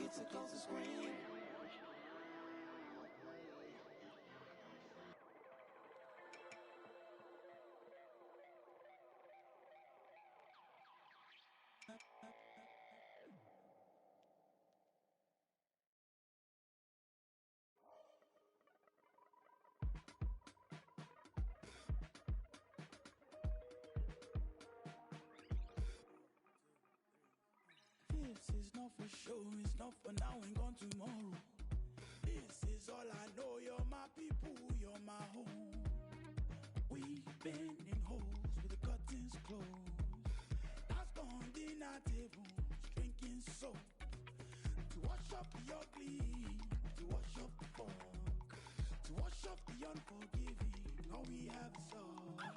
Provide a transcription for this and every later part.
kids across the screen. This is not for sure, it's not for now and gone tomorrow. This is all I know, you're my people, you're my home. We've been in holes with the curtains closed. That's gone dinner tables, drinking soap. To wash up the ugly, to wash up the fog, to wash up the unforgiving, all we have is us.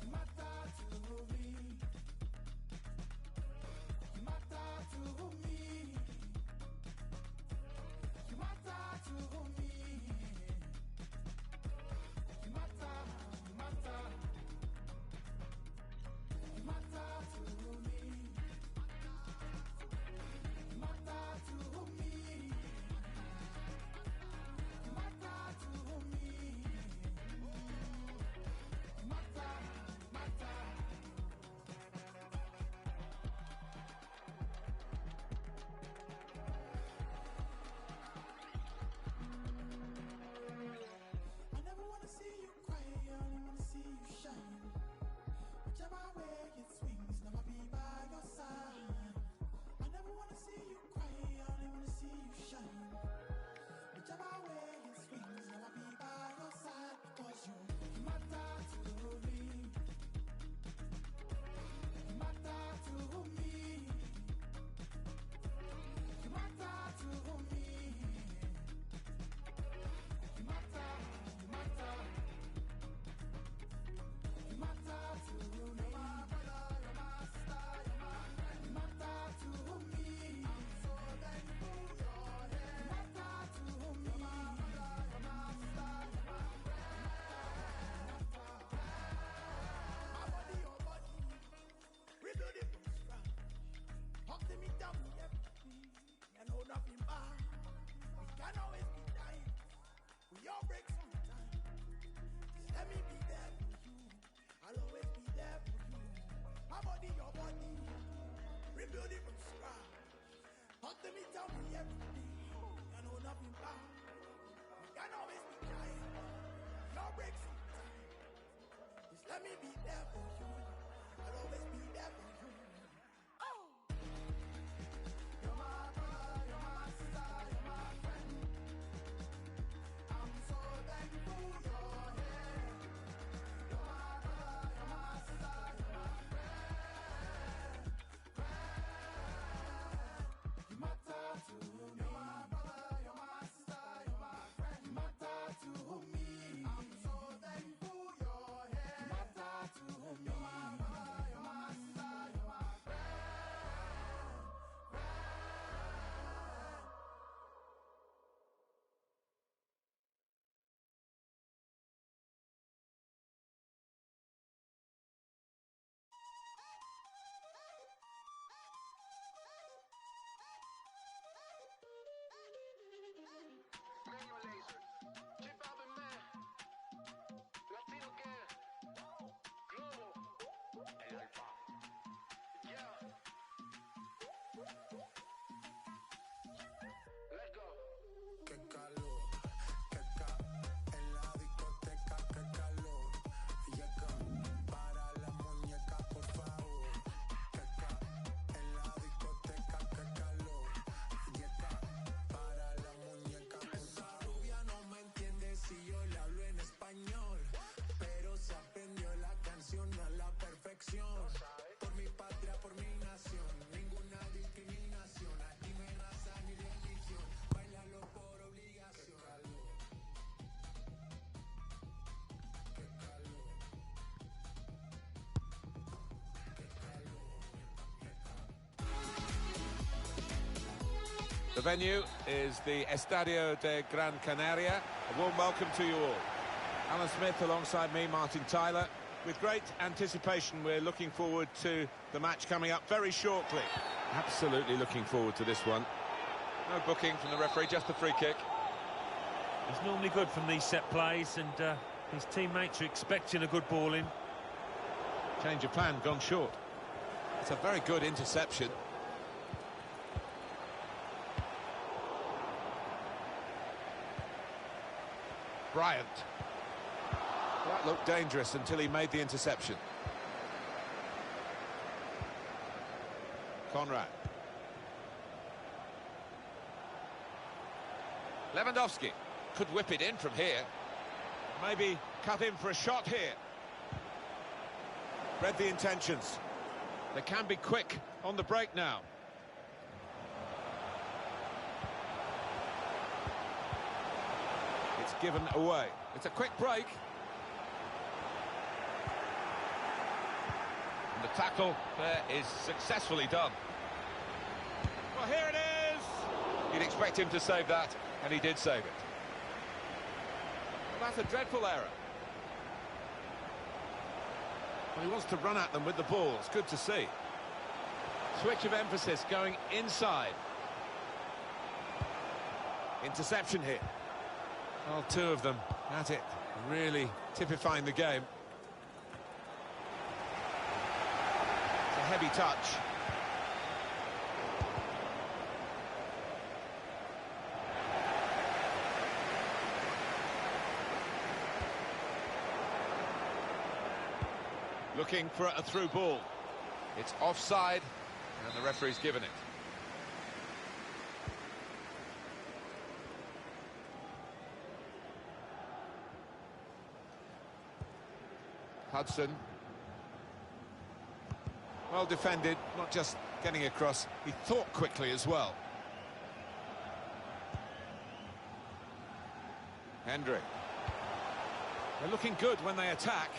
You matter to me. You matter to me. You matter to me. You matter, you matter. You matter to me. You matter to me. You matter to me. You matter, matter. I never wanna see you cry, I only wanna see you shine. Whichever way it swings, never be by your side. I never wanna see you cry, I only wanna see you shine. Whichever way it swings, never be by your side. Because you matter to me. You matter to me. You matter to me. You matter, you matter. You matter to me. You're my brother, you're my star, you're my friend. You matter to me. I'm so thankful you're here. You matter to me. You're my brother, you're my star, you're my friend. My body, your body. Rebuild it from scratch. Talk to me, tell me everything. You know nothing bad. We can always be dying. We all break sometimes. Just let me be there for you. I'll always be there for you. My body, your body. Rebuild it from scratch. Talk to me, tell me everything. You know nothing bad. We can always be dying. We all break sometimes. Just let me be there for you. I'll always be there for you. Oh! You're my brother, you're my sister, you're my friend. I'm so thankful you're here. You're my brother, you're my sister, you're my friend. You matter to me. You're my brother, you're my sister, you're my friend. You matter to me. I'm so thankful you're here. You matter to me. You're my brother, you're my sister, you're my friend. Qué calor, qué en la discoteca, qué calor. Yeca, para la muñeca, por favor. Qué en la discoteca, qué calor. Yeca, para la muñeca, por favor. Esa rubia no me entiende si yo le hablo en español, pero se aprendió la canción a la perfección. Por mi patria, por mi nación, ninguna discriminación. Aquí no hay raza ni religión. Bailalo por obligación. Qué calor. Qué calor. Qué calor. The venue is the Estadio de Gran Canaria. A warm welcome to you all. Alan Smith alongside me, Martin Tyler. With great anticipation, we're looking forward to the match coming up very shortly. Absolutely looking forward to this one. No booking from the referee, just the free kick. He's normally good from these set plays, and his teammates are expecting a good ball in. Change of plan, gone short. It's a very good interception. Bryant. That looked dangerous until he made the interception. Conrad. Lewandowski could whip it in from here. Maybe cut in for a shot here. Read the intentions. They can be quick on the break now. It's given away. It's a quick break. And the tackle there is successfully done. Well, here it is! You'd expect him to save that, and he did save it. Well, that's a dreadful error. Well, he wants to run at them with the ball. It's good to see. Switch of emphasis going inside. Interception here. Well, two of them at it, really typifying the game. It's a heavy touch. Looking for a through ball. It's offside, and the referee's given it. Hudson. Well defended, not just getting across, he thought quickly as well. Hendrick. They're looking good when they attack.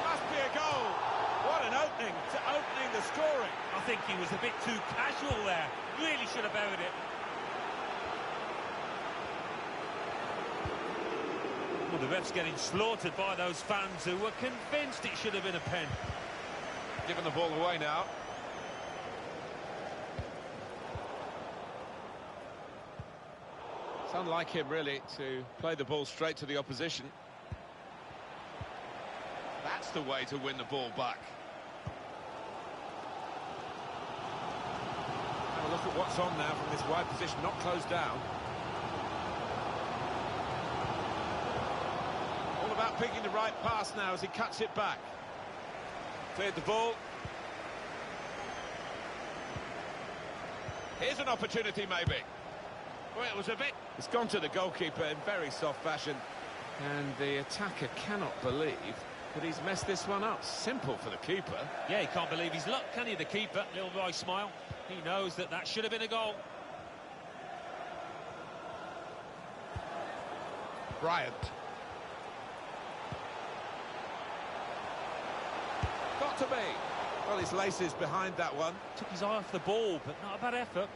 Must be a goal. What an opening to opening the scoring. I think he was a bit too casual there. Really should have buried it. Well, the ref's getting slaughtered by those fans who were convinced it should have been a pen. Giving the ball away now. It's unlike him, really, to play the ball straight to the opposition. That's the way to win the ball back. Have a look at what's on now from this wide position, not closed down. All about picking the right pass now as he cuts it back. Cleared the ball. Here's an opportunity, maybe. Well, it was a bit... It's gone to the goalkeeper in very soft fashion. And the attacker cannot believe that he's messed this one up. Simple for the keeper. Yeah, he can't believe his luck, can he, the keeper? Little boy smile. He knows that that should have been a goal. Bryant. Got to be. Well, his laces behind that one. Took his eye off the ball, but not a bad effort.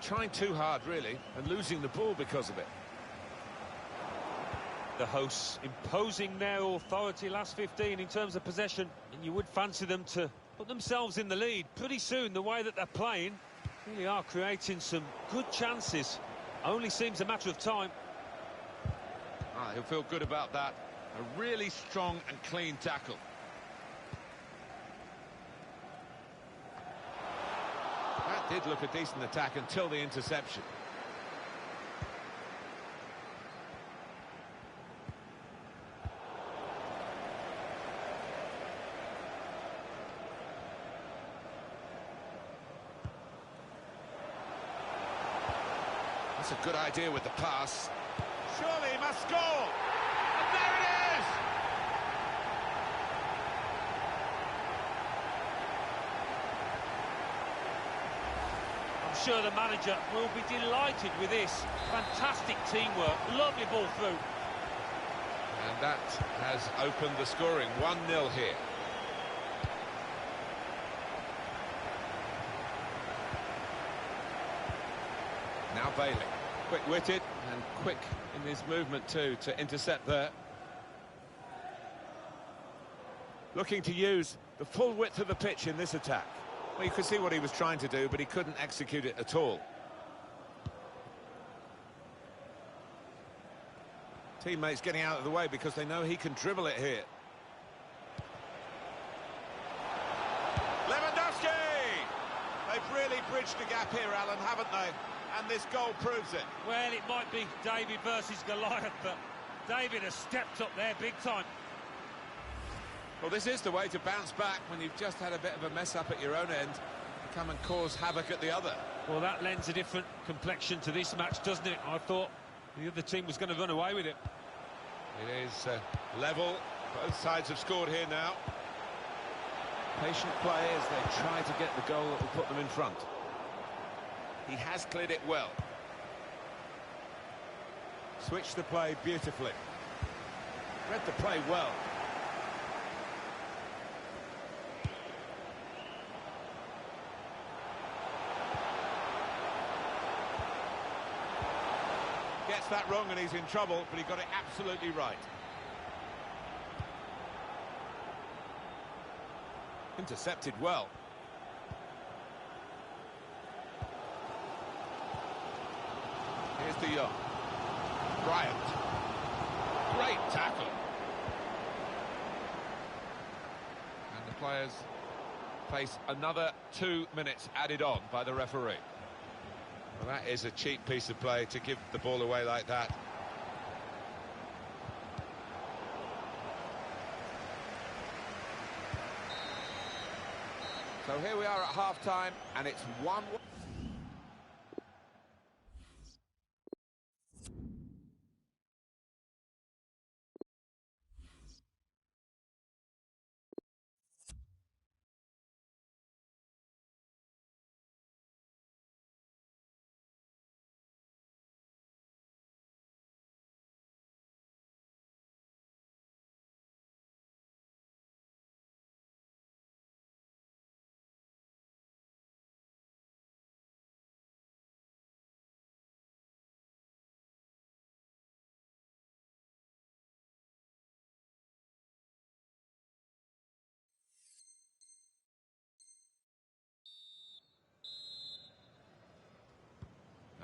Trying too hard, really, and losing the ball because of it. The hosts imposing their authority last 15 in terms of possession, and you would fancy them to put themselves in the lead pretty soon. The way that they're playing really are creating some good chances. Only seems a matter of time. He'll feel good about that. A really strong and clean tackle. That did look a decent attack until the interception. That's a good idea with the pass. Surely he must score! And there it is! I'm sure the manager will be delighted with this. Fantastic teamwork, lovely ball through. And that has opened the scoring. 1-0 here. Now Bailey. Quick-witted and quick in his movement too to intercept there. Looking to use the full width of the pitch in this attack. Well, you could see what he was trying to do, but he couldn't execute it at all. Teammates getting out of the way because they know he can dribble it here. Lewandowski! They've really bridged the gap here, Alan, haven't they? And this goal proves it. Well, it might be David versus Goliath, but David has stepped up there big time. Well, this is the way to bounce back when you've just had a bit of a mess up at your own end. Come and cause havoc at the other. Well, that lends a different complexion to this match, doesn't it? I thought the other team was going to run away with it. It is level. Both sides have scored here now. Patient play as they try to get the goal that will put them in front. He has cleared it well. Switched the play beautifully. Read the play well. Gets that wrong and he's in trouble, but he got it absolutely right. Intercepted well. Here's De Jong. Bryant. Great tackle. And the players face another 2 minutes added on by the referee. Well, that is a cheap piece of play to give the ball away like that. So here we are at half-time, and it's 1-1.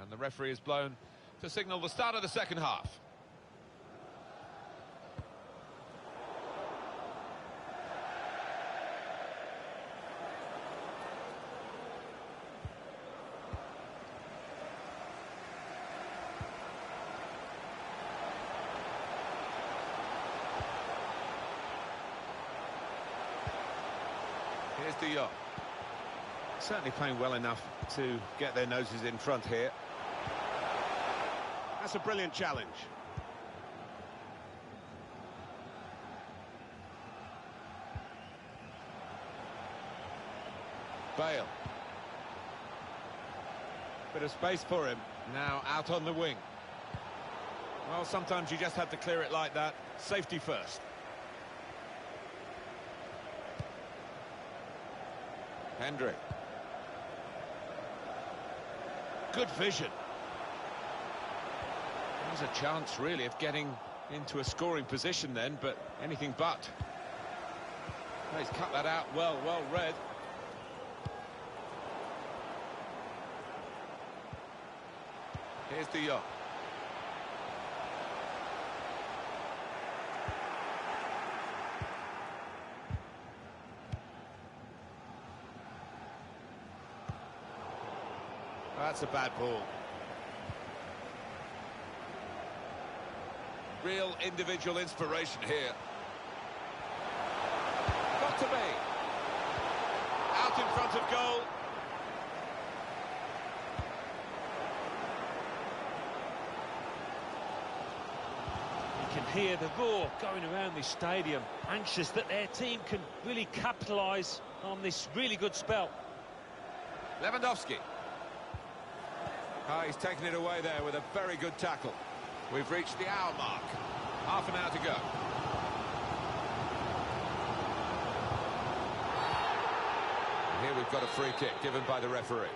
And the referee is blown to signal the start of the second half. Here's De Jong. Certainly playing well enough to get their noses in front here. That's a brilliant challenge. Bale. Bit of space for him. Now out on the wing. Well, sometimes you just have to clear it like that. Safety first. Hendrick. Good vision. There's a chance, really, of getting into a scoring position then, but anything but. He's cut that out well read. Here's De Jong. That's a bad ball. Real individual inspiration here. Got to be. Out in front of goal. You can hear the roar going around this stadium, anxious that their team can really capitalise on this really good spell. Lewandowski. Oh, he's taken it away there with a very good tackle. We've reached the hour mark. Half an hour to go. And here we've got a free kick given by the referee.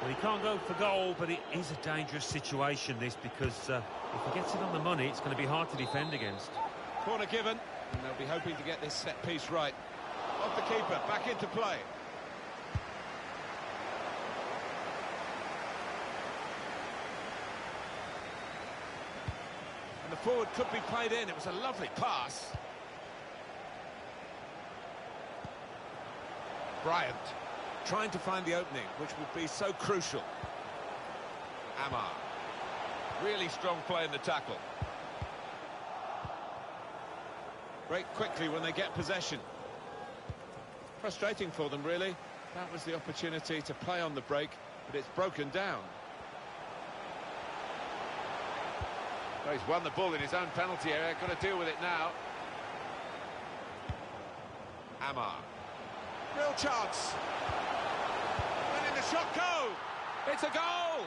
Well, he can't go for goal, but it is a dangerous situation, this, because if he gets it on the money, it's going to be hard to defend against. Corner given. And they'll be hoping to get this set piece right. Off the keeper, back into play. And the forward could be played in. It was a lovely pass. Bryant trying to find the opening, which would be so crucial. Amar. Really strong play in the tackle. Break quickly when they get possession. Frustrating for them, really. That was the opportunity to play on the break, but it's broken down. Oh, he's won the ball in his own penalty area. Got to deal with it now. Amar. Real chance. Letting the shot go. It's a goal.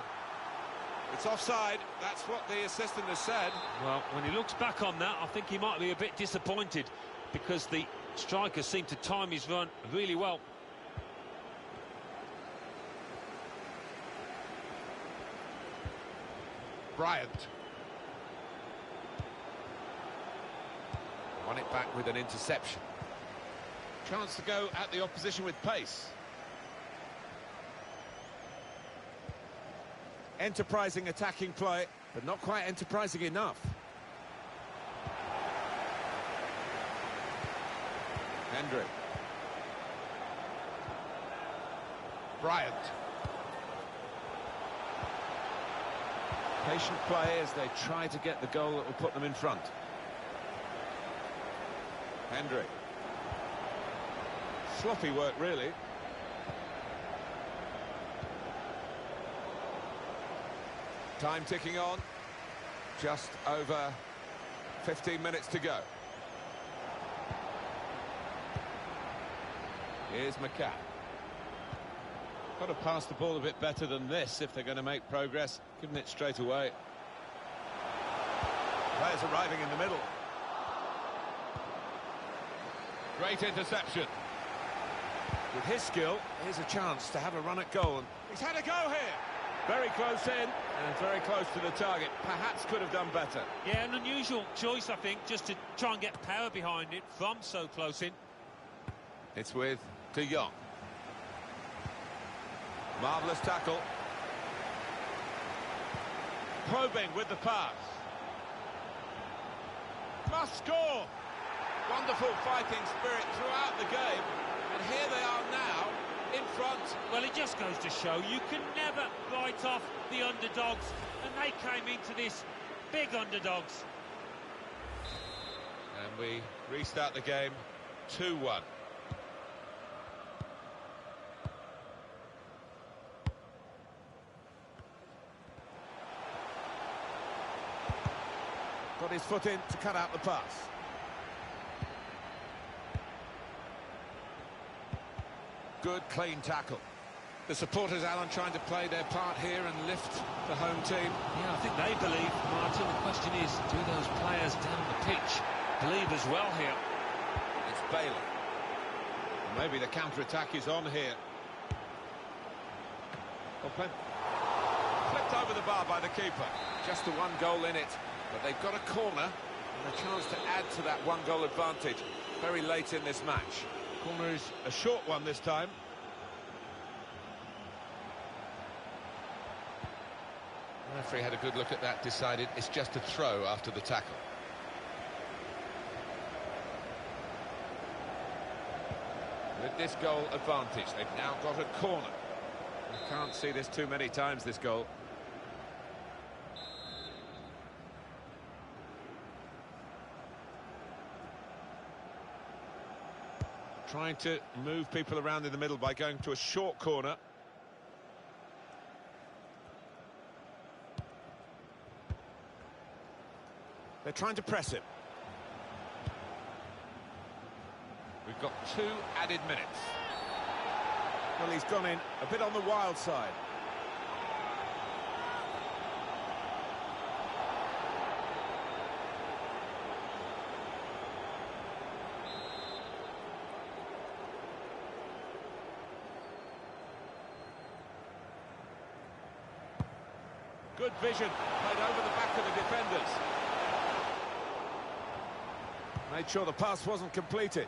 It's offside. That's what the assistant has said. Well, when he looks back on that, I think he might be a bit disappointed because the striker seemed to time his run really well. Bryant. Won it back with an interception. Chance to go at the opposition with pace. Enterprising attacking play, but not quite enterprising enough. Hendry. Bryant. Patient play as they try to get the goal that will put them in front. Hendry. Sloppy work, really. Time ticking on. Just over 15 minutes to go. Here's McCann. Got to pass the ball a bit better than this if they're going to make progress. Giving it straight away. Players arriving in the middle. Great interception. With his skill, here's a chance to have a run at goal. And he's had a go here. Very close in and very close to the target. Perhaps could have done better. Yeah, an unusual choice, I think, just to try and get power behind it from so close in. It's with De Jong. Marvellous tackle. Probing with the pass. Must score. Wonderful fighting spirit throughout the game. And here they are now, in front. Well, it just goes to show you can never write off the underdogs. And they came into this big underdogs. And we restart the game 2-1. Got his foot in to cut out the pass. Good, clean tackle. The supporters, Alan, trying to play their part here and lift the home team. Yeah, I think they believe, Martin. The question is, do those players down the pitch believe as well here? It's Bailey. Maybe the counter-attack is on here. Well, flipped over the bar by the keeper. Just the one goal in it. But they've got a corner and a chance to add to that one-goal advantage very late in this match. Corner is a short one this time. The referee had a good look at that, decided it's just a throw after the tackle. With this goal advantage, they've now got a corner. You can't see this too many times, this goal. Trying to move people around in the middle by going to a short corner. They're trying to press him. We've got 2 added minutes. Well, he's gone in a bit on the wild side. Good vision, played over the back of the defenders. Made sure the pass wasn't completed.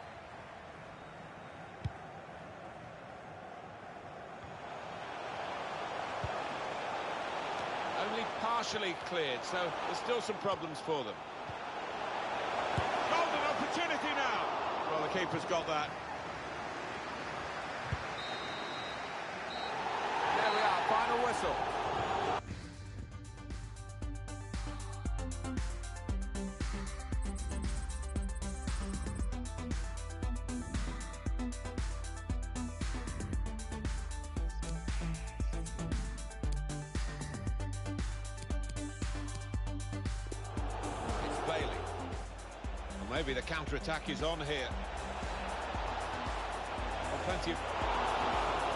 Only partially cleared, so there's still some problems for them. Golden opportunity now! Well, the keeper's got that. There we are, final whistle. Maybe the counter-attack is on here. Well, plenty of...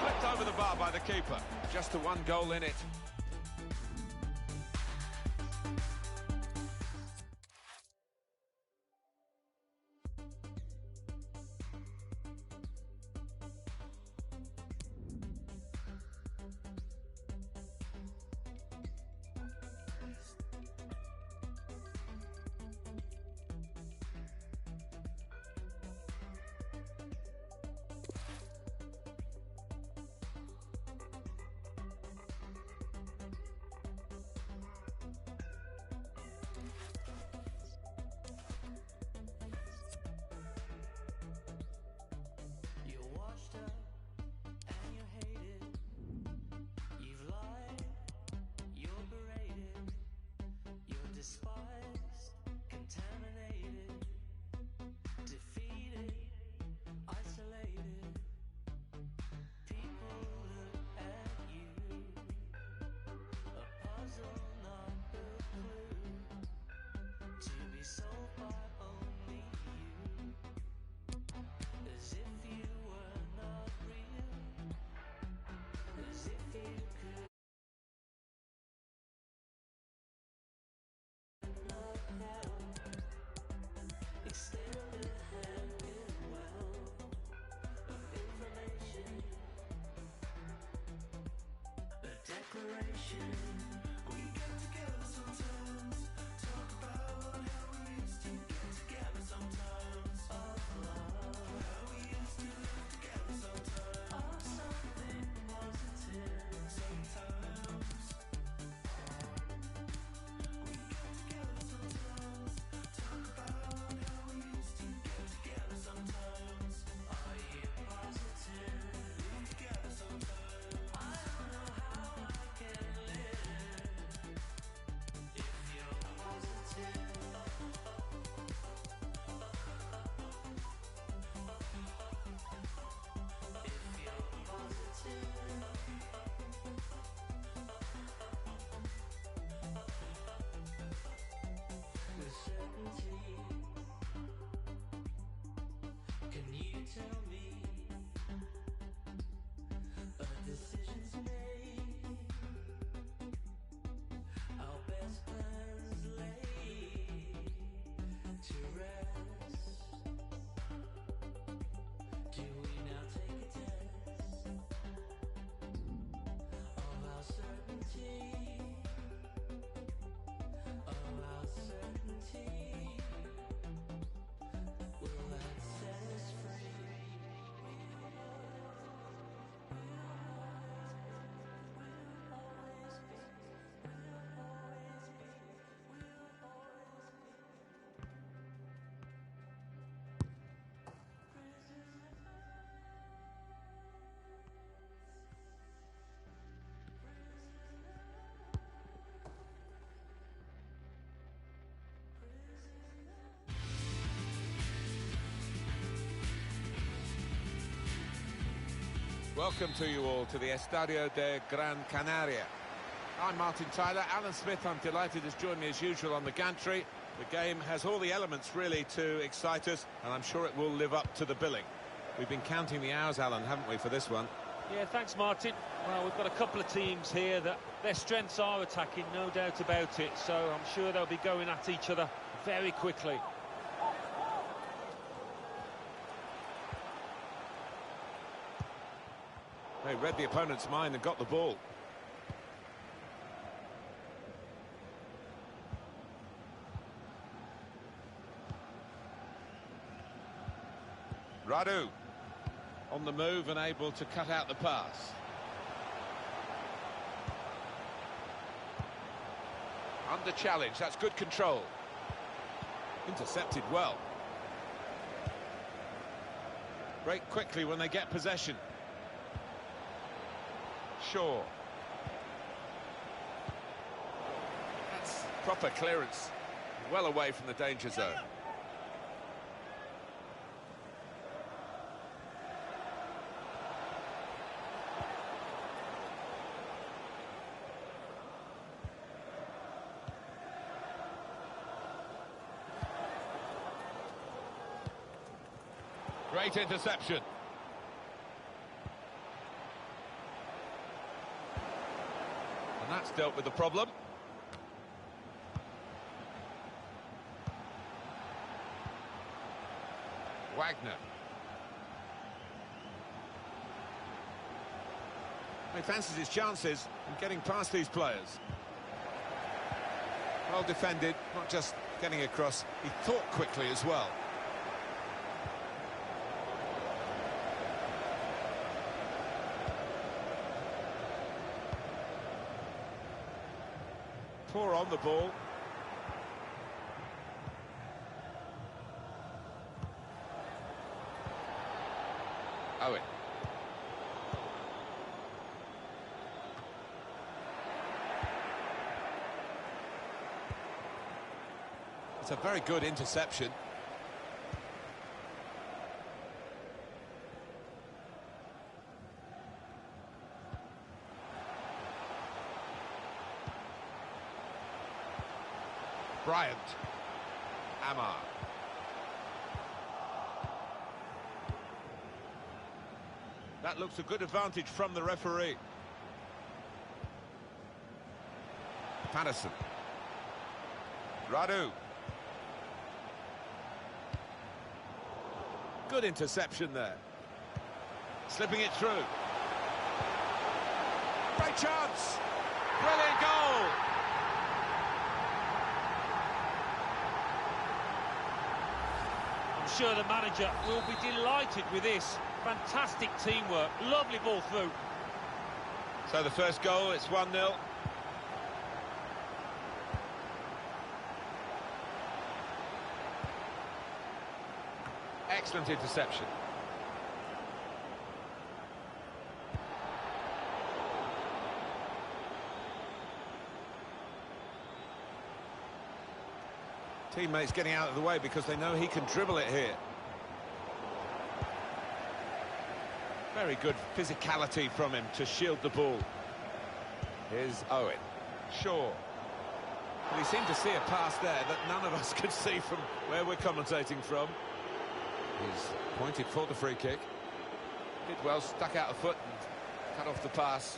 Flicked over the bar by the keeper. Just the one goal in it. Welcome to you all to the Estadio de Gran Canaria. I'm Martin Tyler. Alan Smith, I'm delighted, has joined me as usual on the gantry. The game has all the elements really to excite us, and I'm sure it will live up to the billing. We've been counting the hours, Alan, haven't we, for this one? Yeah, thanks, Martin. Well, we've got a couple of teams here that their strengths are attacking, no doubt about it, so I'm sure they'll be going at each other very quickly. They read the opponent's mind and got the ball. Radu on the move and able to cut out the pass. Under challenge, that's good control. Intercepted well. Break quickly when they get possession. Shaw. That's proper clearance. Well away from the danger zone. Great interception. And that's dealt with the problem. Wagner. He fancies his chances in getting past these players. Well defended, not just getting across, he thought quickly as well. Poor on the ball. Owen. It's a very good interception. Bryant. Amar. That looks a good advantage from the referee. Patterson. Radu. Good interception there. Slipping it through. Great chance. Brilliant goal. I'm sure the manager will be delighted with this. Fantastic teamwork, lovely ball through. So the first goal, it's 1-0. Excellent interception. Teammates getting out of the way because they know he can dribble it here. Very good physicality from him to shield the ball. Here's Owen. Shaw. Well, he seemed to see a pass there that none of us could see from where we're commentating from. He's pointed for the free kick. Did well, stuck out a foot and cut off the pass.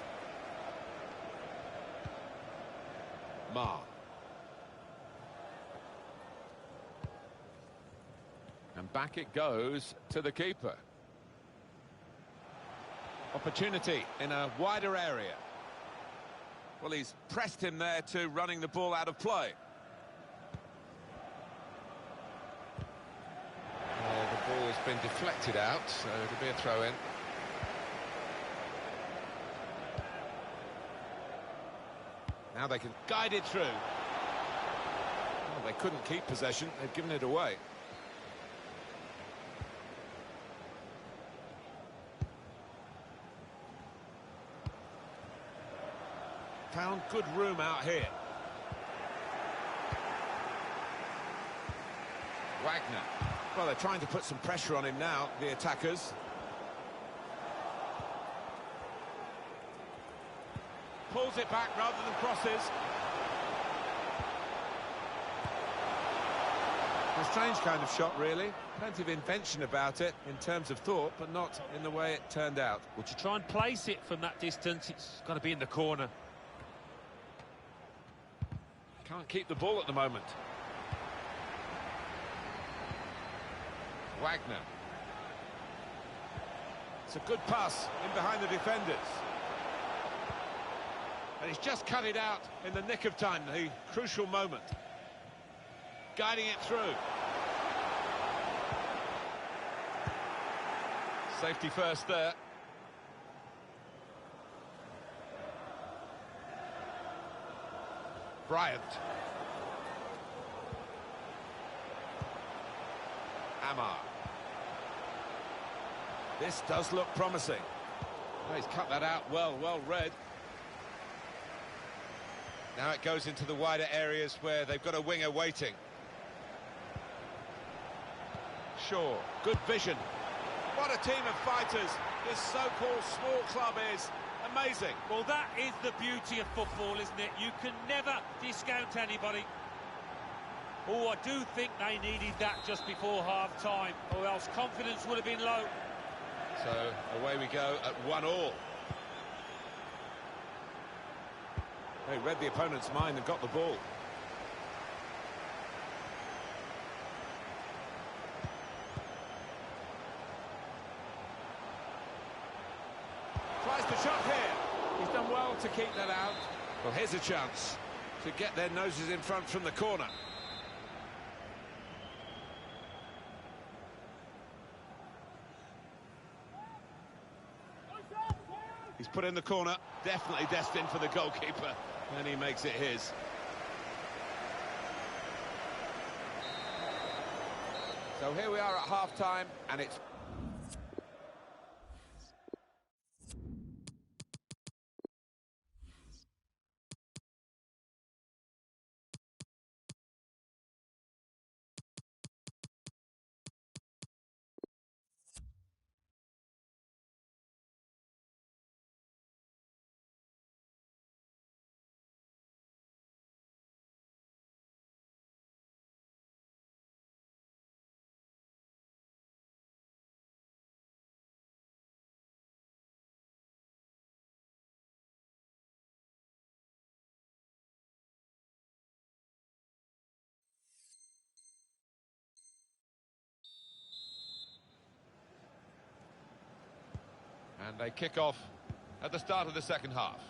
Ma. And back it goes to the keeper. Opportunity in a wider area. Well, he's pressed him there to running the ball out of play. The ball has been deflected out, so it'll be a throw-in. Now they can guide it through. Well, they couldn't keep possession, they've given it away. Found good room out here. Wagner. Well, they're trying to put some pressure on him now, the attackers. Pulls it back rather than crosses. A strange kind of shot, really. Plenty of invention about it in terms of thought, but not in the way it turned out. Well, to try and place it from that distance, it's got to be in the corner. Can't keep the ball at the moment. Wagner. It's a good pass in behind the defenders. And he's just cut it out in the nick of time, the crucial moment. Guiding it through. Safety first there. Bryant. Amar. This does look promising. Oh, he's cut that out well read. Now it goes into the wider areas where they've got a winger waiting. Shaw, good vision. What a team of fighters this so-called small club is. Amazing. Well, that is the beauty of football, isn't it? You can never discount anybody. Oh, I do think they needed that just before half-time, or else confidence would have been low. So, away we go at 1-1. They read the opponent's mind and got the ball. Tries the shot here. He's done well to keep that out. Well, here's a chance to get their noses in front from the corner. He's put in the corner, definitely destined for the goalkeeper, and he makes it his. So here we are at half-time, and it's... And they kick off at the start of the second half.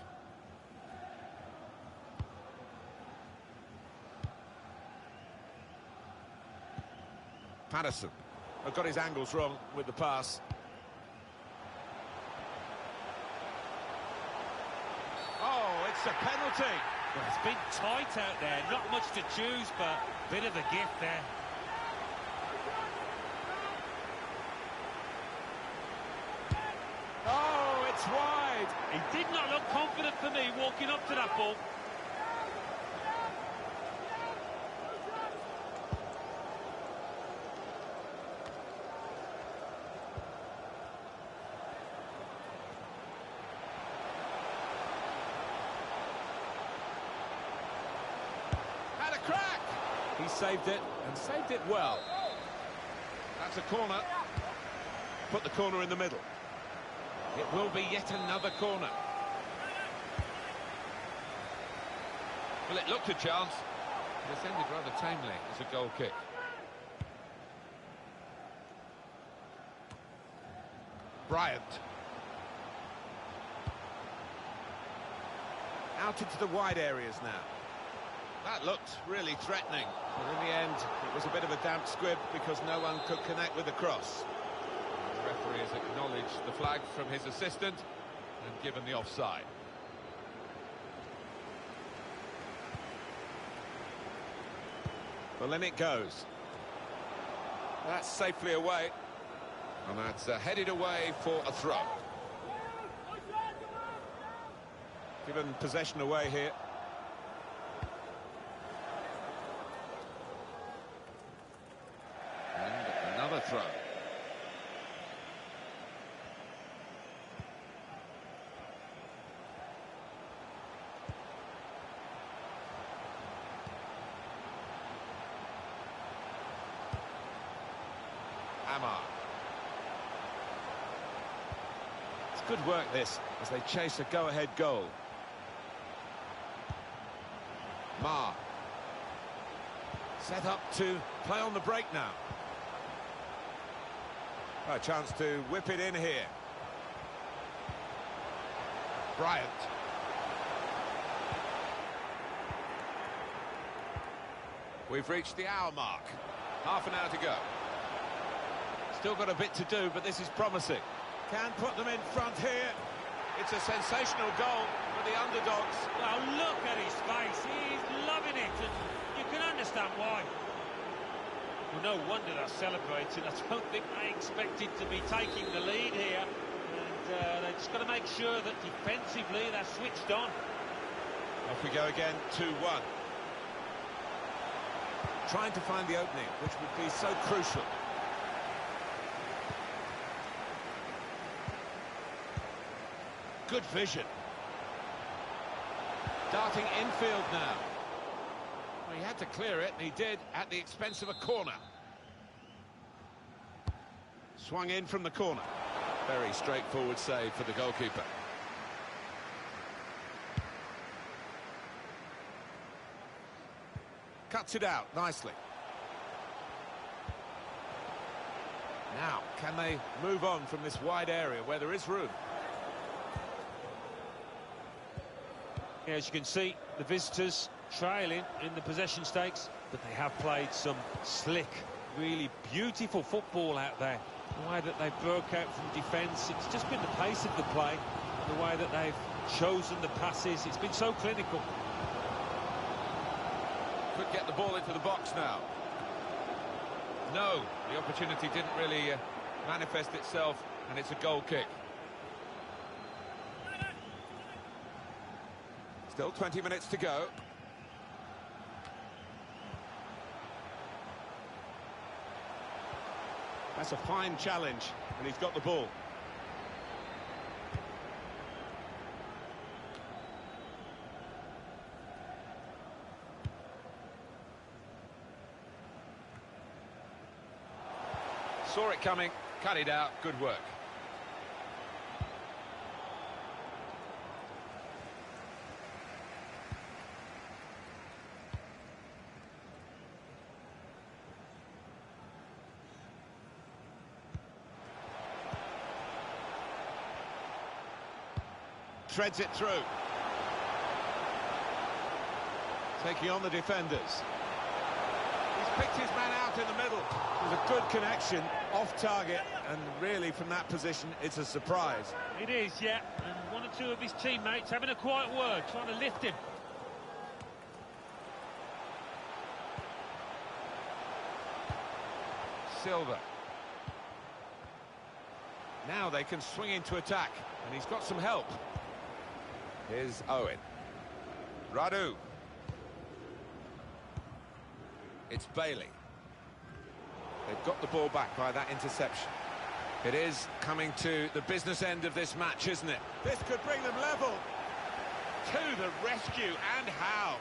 Patterson got his angles wrong with the pass. Oh, it's a penalty. Well, it's been tight out there, not much to choose, but a bit of a gift there. Oh, it's wide. He did not look confident for me walking up to that ball. Had a crack. He saved it, and saved it well. That's a corner. Put the corner in the middle. It will be yet another corner. Well, it looked a chance. It's ended rather tamely as a goal kick. Bryant. Out into the wide areas now. That looked really threatening, but in the end, it was a bit of a damp squib because no one could connect with the cross. The referee has acknowledged the flag from his assistant and given the offside. Well, in it goes. That's safely away. And that's headed away for a throw. Given possession away here. And another throw. Amar. It's good work this, as they chase a go-ahead goal. Ma. Set up to play on the break now. A chance to whip it in here. Bryant. We've reached the hour mark. Half an hour to go. Still got a bit to do, but this is promising. Can put them in front here. It's a sensational goal for the underdogs. Well, look at his face. He's loving it, and you can understand why. Well, no wonder they're celebrating. I don't think they expected to be taking the lead here. And they've just got to make sure that defensively they're switched on. Off we go again, 2-1. Trying to find the opening, which would be so crucial. Good vision. Darting infield now. Well, he had to clear it, and he did at the expense of a corner. Swung in from the corner. Very straightforward save for the goalkeeper. Cuts it out nicely. Now, can they move on from this wide area where there is room? Yeah, as you can see, the visitors trailing in the possession stakes, but they have played some slick, really beautiful football out there. The way that they broke out from defence, it's just been the pace of the play, the way that they've chosen the passes, it's been so clinical. Could get the ball into the box now. No, the opportunity didn't really manifest itself, and it's a goal kick. Still 20 minutes to go. That's a fine challenge, and he's got the ball. Saw it coming, cut it out, good work. Threads it through. Taking on the defenders. He's picked his man out in the middle. It was a good connection, off target, and really from that position it's a surprise. It is, yeah, and one or two of his teammates having a quiet word, trying to lift him. Silva. Now they can swing into attack, and he's got some help. Here's Owen. Radu. It's Bailey. They've got the ball back by that interception. It is coming to the business end of this match, isn't it? This could bring them level. To the rescue, and how?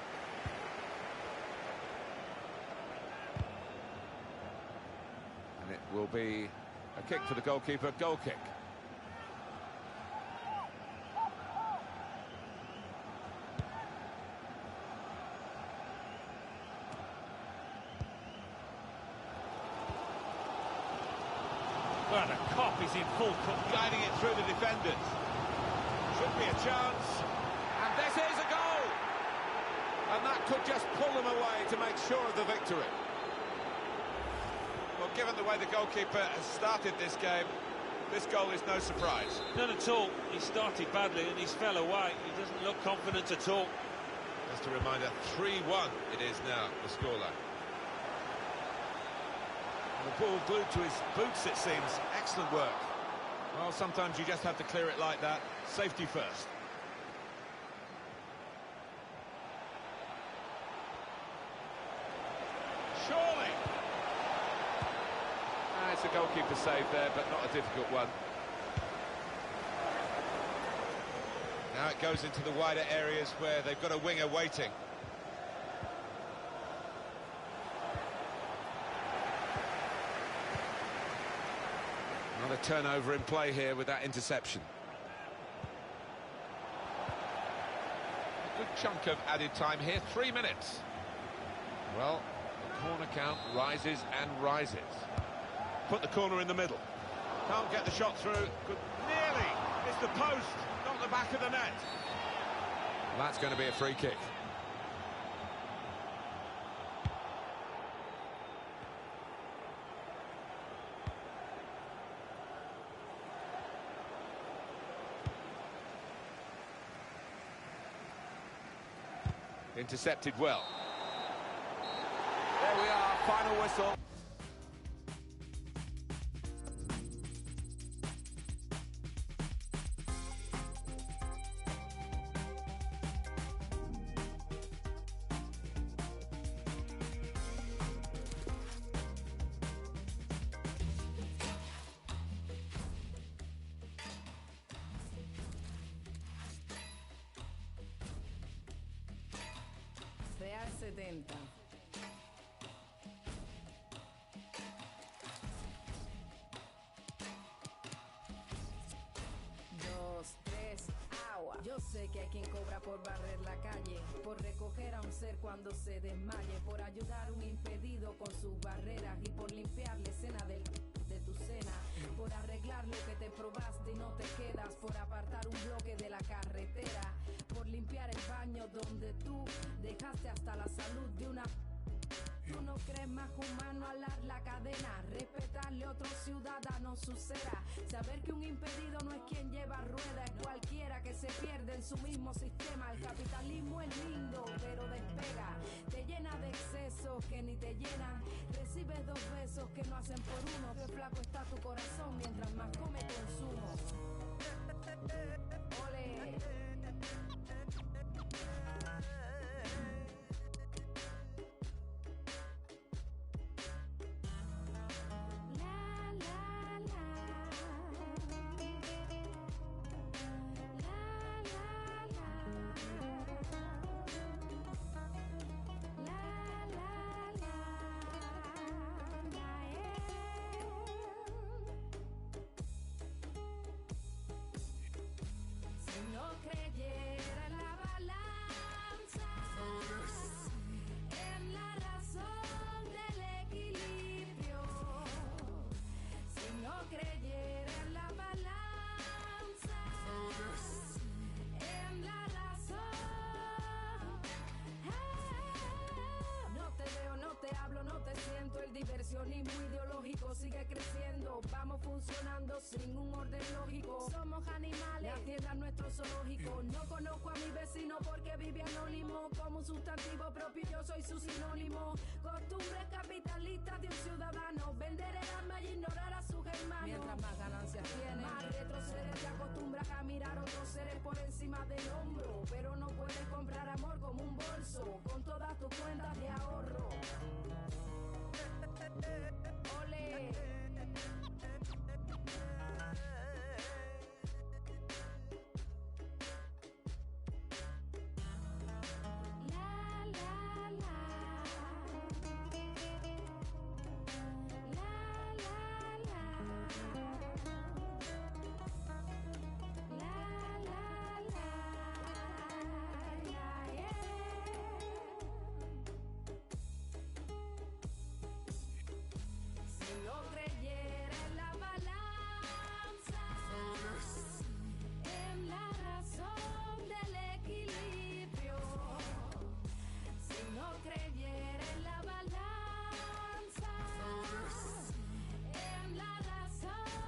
And it will be a kick for the goalkeeper, goal kick. Well, the cop is in full cut, Guiding it through the defenders. Should be a chance. And this is a goal! And that could just pull them away to make sure of the victory. Well, given the way the goalkeeper has started this game, this goal is no surprise. None at all. He started badly and he's fell away. He doesn't look confident at all. Just a reminder, 3-1 it is now, the scoreline. The ball glued to his boots, it seems. Excellent work. Well, sometimes you just have to clear it like that. Safety first. Surely! It's a goalkeeper save there, but not a difficult one. Now it goes into the wider areas where they've got a winger waiting. Another turnover in play here with that interception. A good chunk of added time here, 3 minutes. Well, the corner count rises and rises. Put the corner in the middle. Can't get the shot through. Could nearly miss the post, not the back of the net. Well, that's going to be a free kick. Intercepted well. There we are, final whistle. Real 70. Dos, tres, agua. Yo sé que hay quien cobra por barrer la calle, por recoger a un ser cuando se desmaye, por ayudar a un impedido con sus barreras y por limpiar la escena de tu cena, por arreglar lo que te probaste y no te quedas, por apartar un bloque de la carretera, por limpiar el baño donde tú dejaste hasta la salud de una. Tú no crees más humano alar la cadena, respetarle a otro ciudadano su cera, saber que un impedido no es quien lleva rueda, es cualquiera que se pierde en su mismo sistema. El capitalismo es lindo, pero despega, te llena de excesos que ni te llenan, recibes 2 besos que no hacen por uno, que flaco está tu corazón mientras más come consumo. Ole. Creyera en la balanza, en la razón del equilibrio, si no creyera en la balanza, en la razón, no te veo, no te hablo, no te siento, el diversionismo ideológico sigue creciendo, vamos funcionando sin un orden lógico, somos animales, la tierra es nuestro zoológico, no conozco a mi vecino porque vive anónimo, como un sustantivo propio yo soy su sinónimo, costumbres capitalistas de un ciudadano, vender el alma y ignorar a sus hermanos, mientras más ganancias tiene, más retrocede, te acostumbras a mirar a otros seres por encima del hombro, pero no puedes comprar amor como un bolso, con todas tus cuentas de ahorro. Ole. No creyera en la balanza, en la razón del equilibrio, si no creyera en la balanza, en la razón.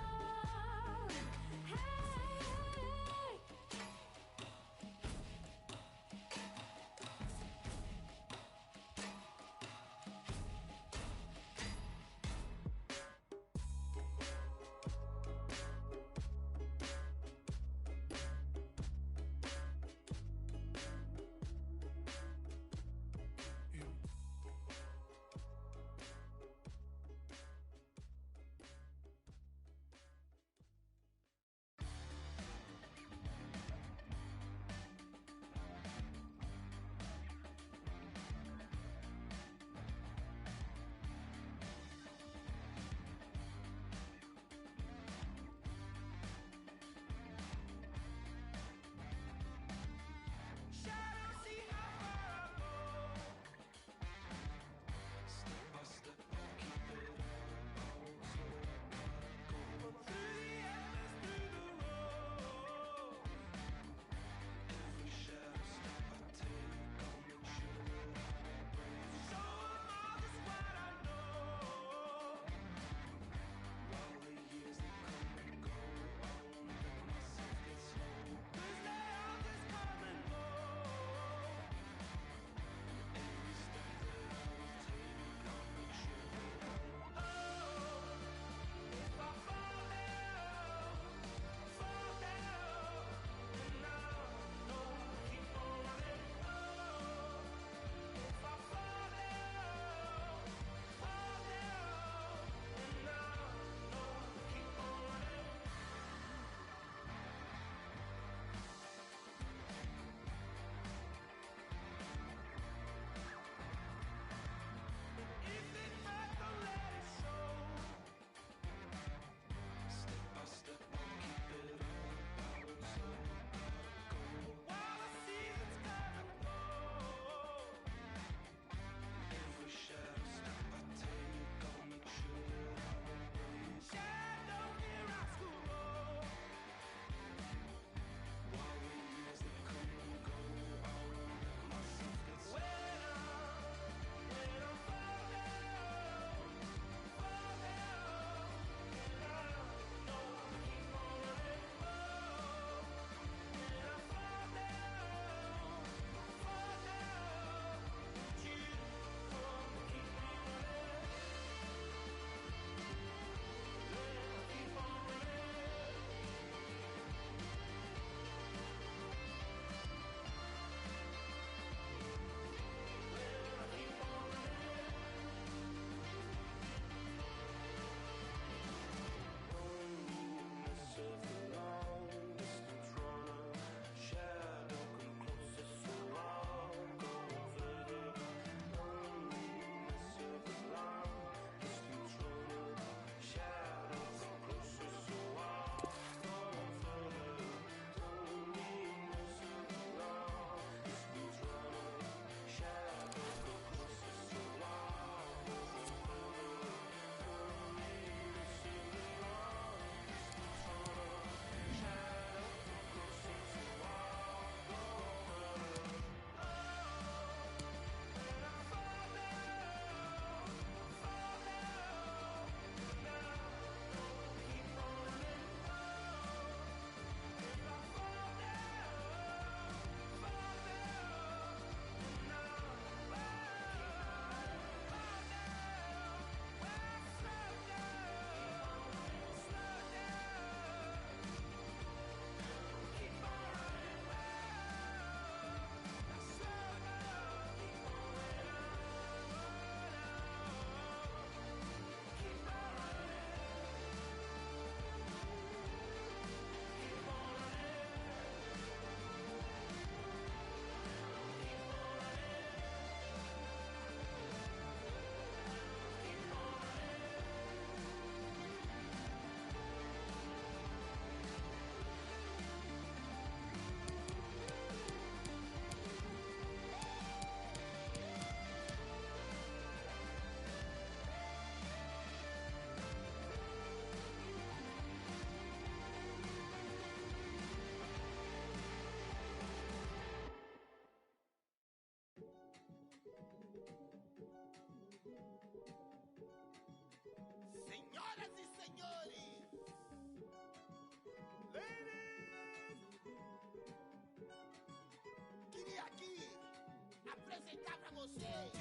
vocês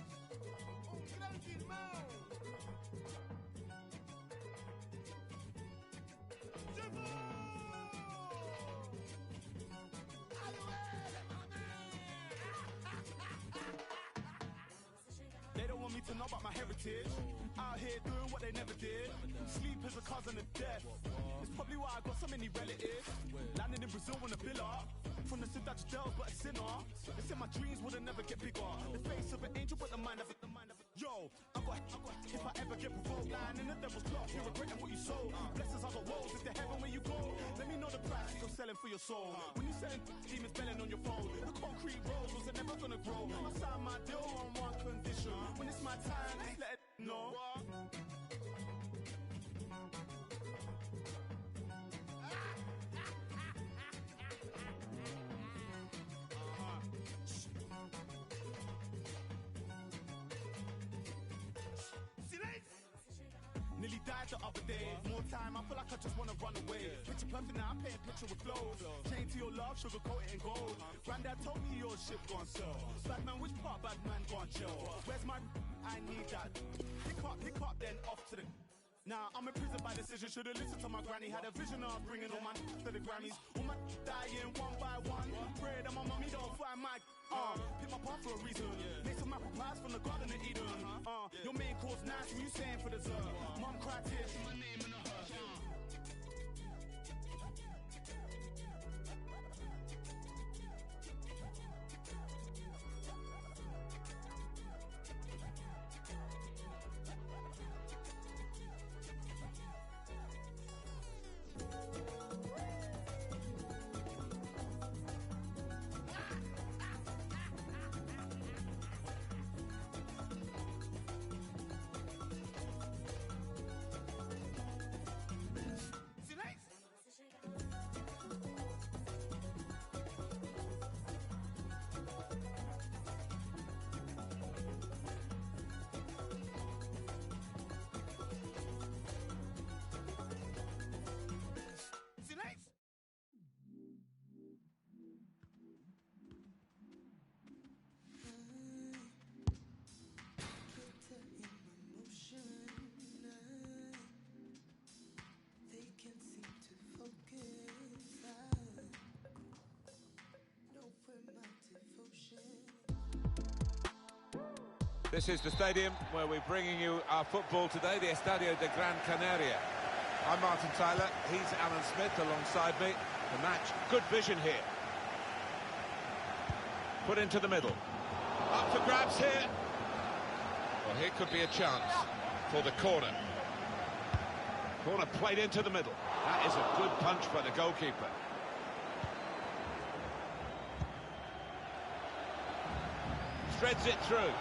grande irmão. They don't want me to know about my heritage. Out here doing what they never did. Sleep is a cousin of death. It's probably why I got so many relatives. Landing in Brazil on a villa. From the Ciudad Del, but a sinner. They said my dreams would never get bigger. The face of an angel, but the mind of it. Yo, I got. If I ever get provoked, lying in the devil's plot, you're regretting what you sold. Blessings are the walls, it's the heaven where you go. Let me know the price you're selling for your soul. When you selling demons belling on your phone, the concrete roads was never gonna grow. I signed my deal on one condition. When it's my time, just let it know. Nearly died the other day. More time, I feel like I just wanna run away. Picture perfect now, I'm painting picture with flows. Chain to your love, sugar coat it in gold. Granddad told me your shit gone sell. Bad man, which part bad man gone chill? Where's my? I need that. Pick up, then off to the. Now I'm in prison by decision. Should've listened to my granny. Had a vision of bringing all my to the Grammys. All my dying one by one. Pray that my mommy don't find my. Pick my path for a reason. Make some apple pies from the Garden of Eden. Your main course nice, what you saying for dessert? Mom cried tears in my name in the hearse. This is the stadium where we're bringing you our football today, the Estadio de Gran Canaria. I'm Martin Tyler, he's Alan Smith alongside me. The match, good vision here. Put into the middle. Up for grabs here. Well, here could be a chance for the corner. Corner played into the middle. That is a good punch by the goalkeeper. Threads it through.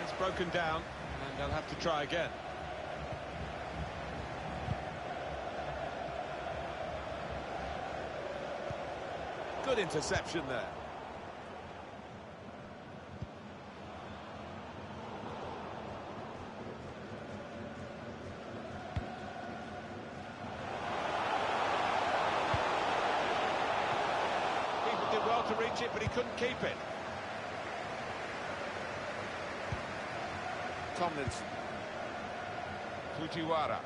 It's broken down, and they'll have to try again. Good interception there. Keeper did well to reach it, but he couldn't keep it. Tomlinson. Fujiwara.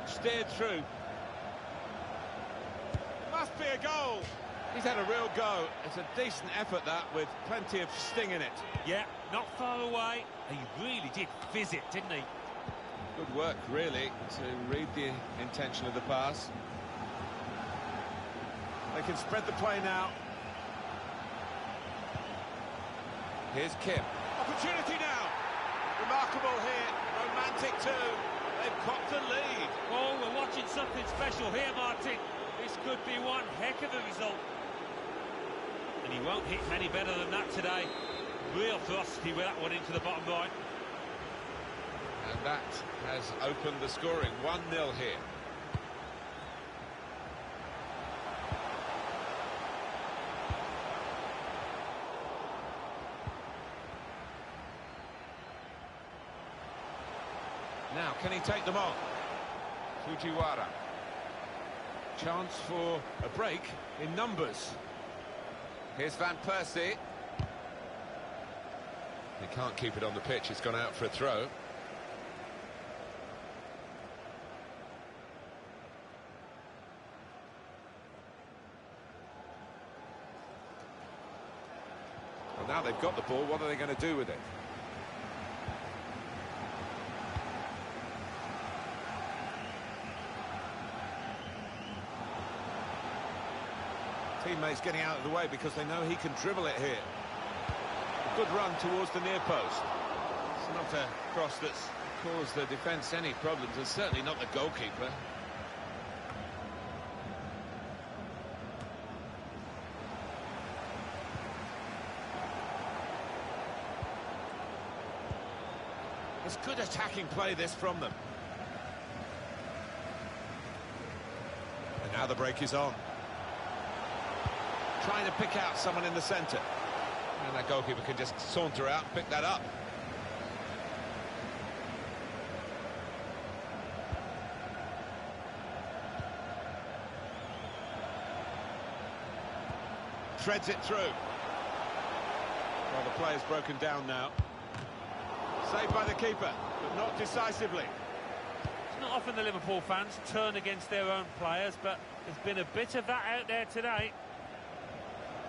Steered through. Must be a goal. He's had a real go. It's a decent effort, that, with plenty of sting in it. Yeah, not far away. He really did fizz it, didn't he? Good work, really, to read the intention of the pass. They can spread the play now. Here's Kim. Opportunity now. Remarkable here. Romantic too. They've copped the lead. Oh, we're watching something special here, Martin. This could be one heck of a result. And he won't hit many better than that today. Real thrusty with that one into the bottom right. And that has opened the scoring. 1-0 here. Now, can he take them on? Fujiwara. Chance for a break in numbers. Here's Van Persie. He can't keep it on the pitch, it's gone out for a throw. Well, now they've got the ball, what are they going to do with it? Teammates getting out of the way because they know he can dribble it here. A good run towards the near post. It's not a cross that's caused the defence any problems, and certainly not the goalkeeper. It's good attacking play, this, from them. And now the break is on. Trying to pick out someone in the centre. And that goalkeeper can just saunter out and pick that up. Threads it through. Well, the player's broken down now. Saved by the keeper, but not decisively. It's not often the Liverpool fans turn against their own players, but there's been a bit of that out there today.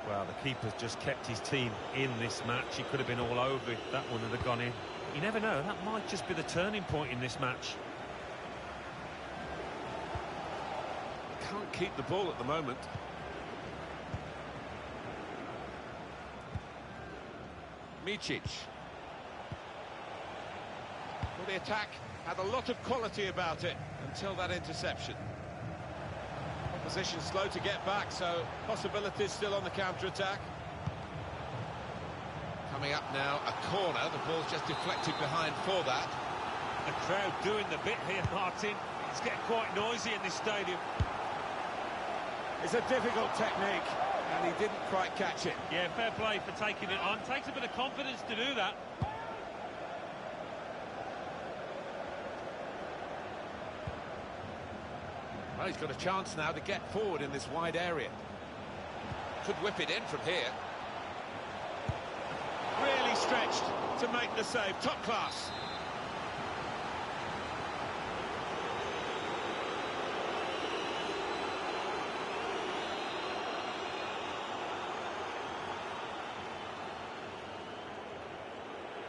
Well, the keeper's just kept his team in this match. He could have been all over if that one had gone in. You never know, that might just be the turning point in this match. Can't keep the ball at the moment. Micic. Well, the attack had a lot of quality about it until that interception. Opposition slow to get back, so possibilities still on the counter-attack. Coming up now, a corner. The ball's just deflected behind for that. The crowd doing the bit here, Martin. It's getting quite noisy in this stadium. It's a difficult technique, and he didn't quite catch it. Yeah, fair play for taking it on. Takes a bit of confidence to do that. Well, he's got a chance now to get forward in this wide area. Could whip it in from here. Really stretched to make the save. Top class.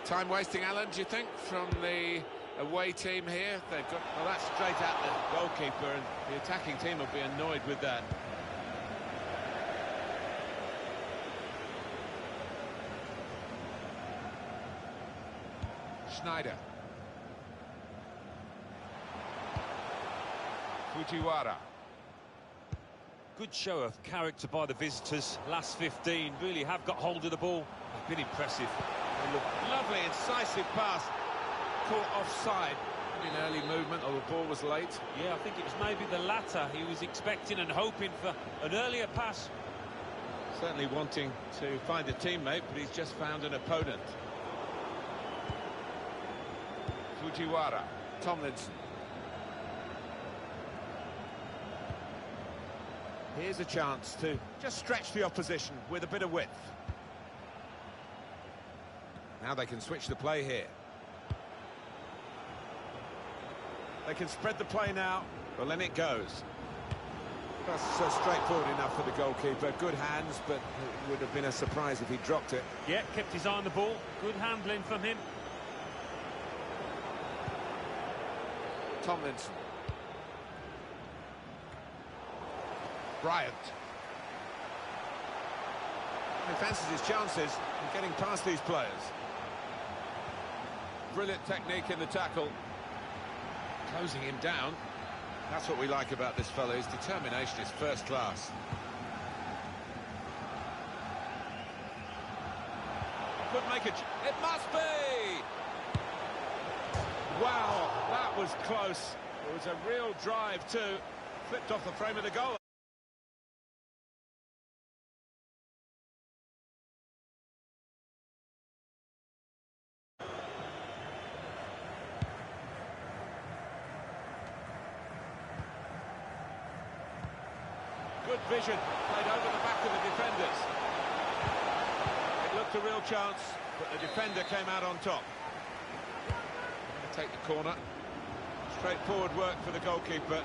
Time wasting, Alan, do you think, from the away team here? They've got, well, that's straight at the goalkeeper, and the attacking team will be annoyed with that. Schneider. Fujiwara. Good show of character by the visitors. Last 15 really have got hold of the ball. They've been impressive. Lovely, incisive pass. Caught offside in early movement, or the ball was late. Yeah, I think it was maybe the latter. He was expecting and hoping for an earlier pass. Certainly wanting to find a teammate, but he's just found an opponent. Fujiwara, Tomlinson. Here's a chance to just stretch the opposition with a bit of width. Now they can switch the play here. They can spread the play now. Well, then it goes. That's straightforward enough for the goalkeeper. Good hands, but it would have been a surprise if he dropped it. Yeah, kept his eye on the ball. Good handling from him. Tomlinson. Bryant. He fancies his chances of getting past these players. Brilliant technique in the tackle. Closing him down. That's what we like about this fellow. His determination is first class. Could make it. It must be! Wow, that was close. It was a real drive too. Flipped off the frame of the goal. Good vision, played over the back of the defenders. a real chance, but the defender came out on top. Take the corner. Straightforward work for the goalkeeper.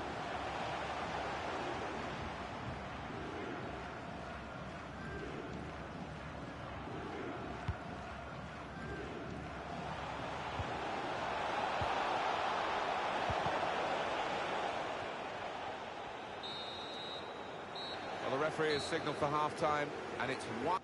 Well, the referee has signalled for half-time, and it's 1.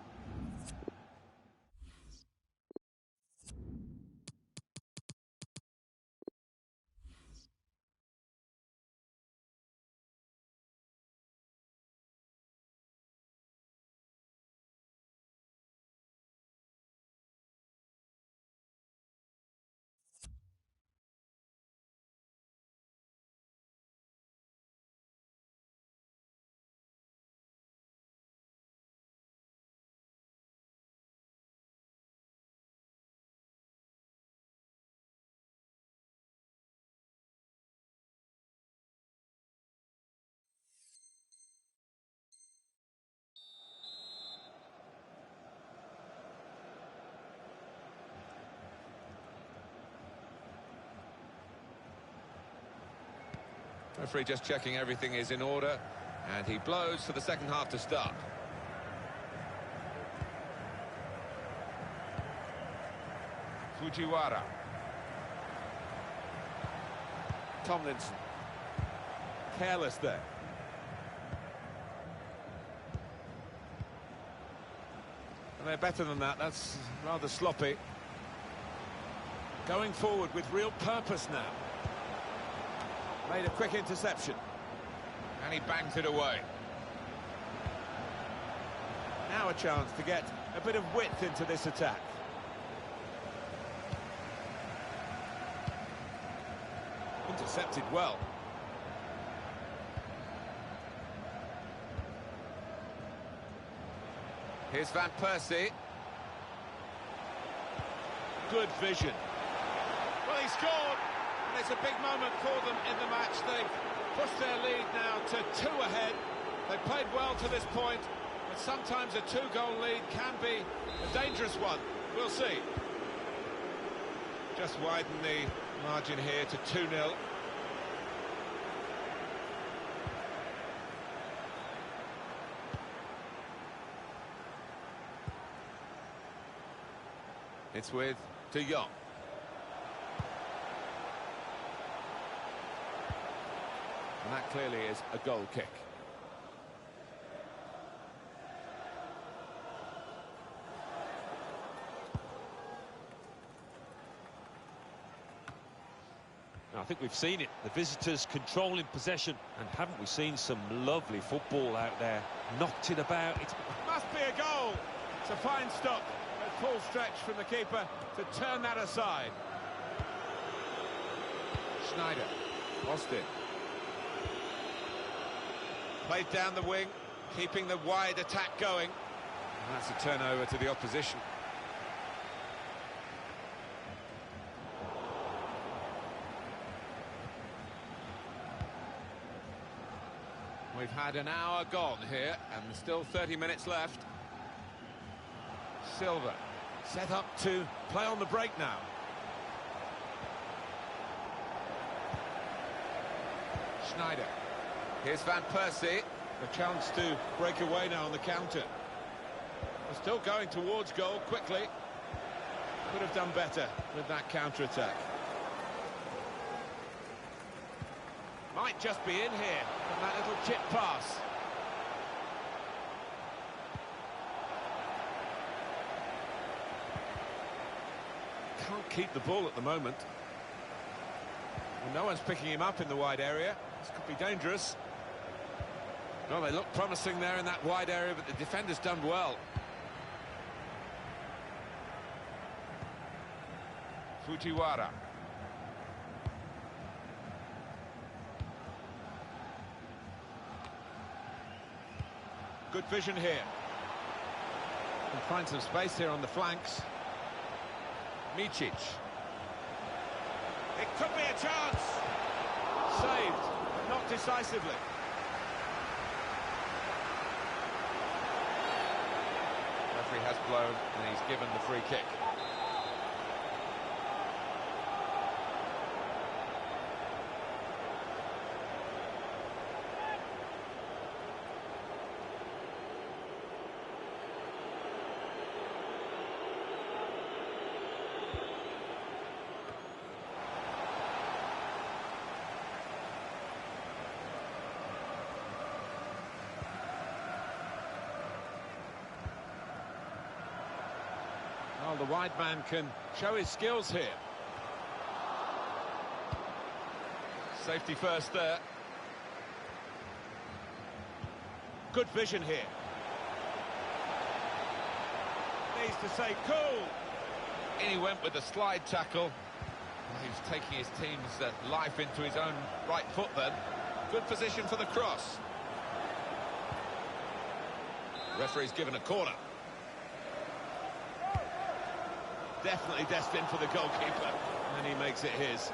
Referee just checking everything is in order, and he blows for the second half to start. Fujiwara. Tomlinson. Careless there. And they're better than that. That's rather sloppy. Going forward with real purpose now. Made a quick interception. And he bangs it away. Now a chance to get a bit of width into this attack. Intercepted well. Here's Van Persie. Good vision. Well, he scored! And it's a big moment for them in the match. They've pushed their lead now to 2 ahead. They played well to this point, but sometimes a 2-goal lead can be a dangerous one. We'll see. Just widen the margin here to 2-0. It's with De Jong. And that clearly is a goal kick. I think we've seen it. The visitors controlling possession. And haven't we seen some lovely football out there? Knocked it about. It must be a goal. It's a fine stop. A full stretch from the keeper to turn that aside. Schneider. Austin. Played down the wing, keeping the wide attack going. And that's a turnover to the opposition. We've had an hour gone here, and there's still 30 minutes left. Silva set up to play on the break now. Schneider. Here's Van Persie. A chance to break away now on the counter. They're still going towards goal quickly. Could have done better with that counter-attack. Might just be in here from that little chip pass. Can't keep the ball at the moment. Well, no one's picking him up in the wide area. This could be dangerous. Well, they look promising there in that wide area, but the defender's done well. Fujiwara. Good vision here. Can find some space here on the flanks. Micic. It could be a chance. Saved, but not decisively. referee has blown and he's given the free kick. Well, the wide man can show his skills here. Safety first there. Good vision here. Needs to say cool. In he went with the slide tackle. He's taking his team's life into his own right foot then. Good position for the cross. Referee's given a corner. Definitely destined for the goalkeeper, and he makes it his.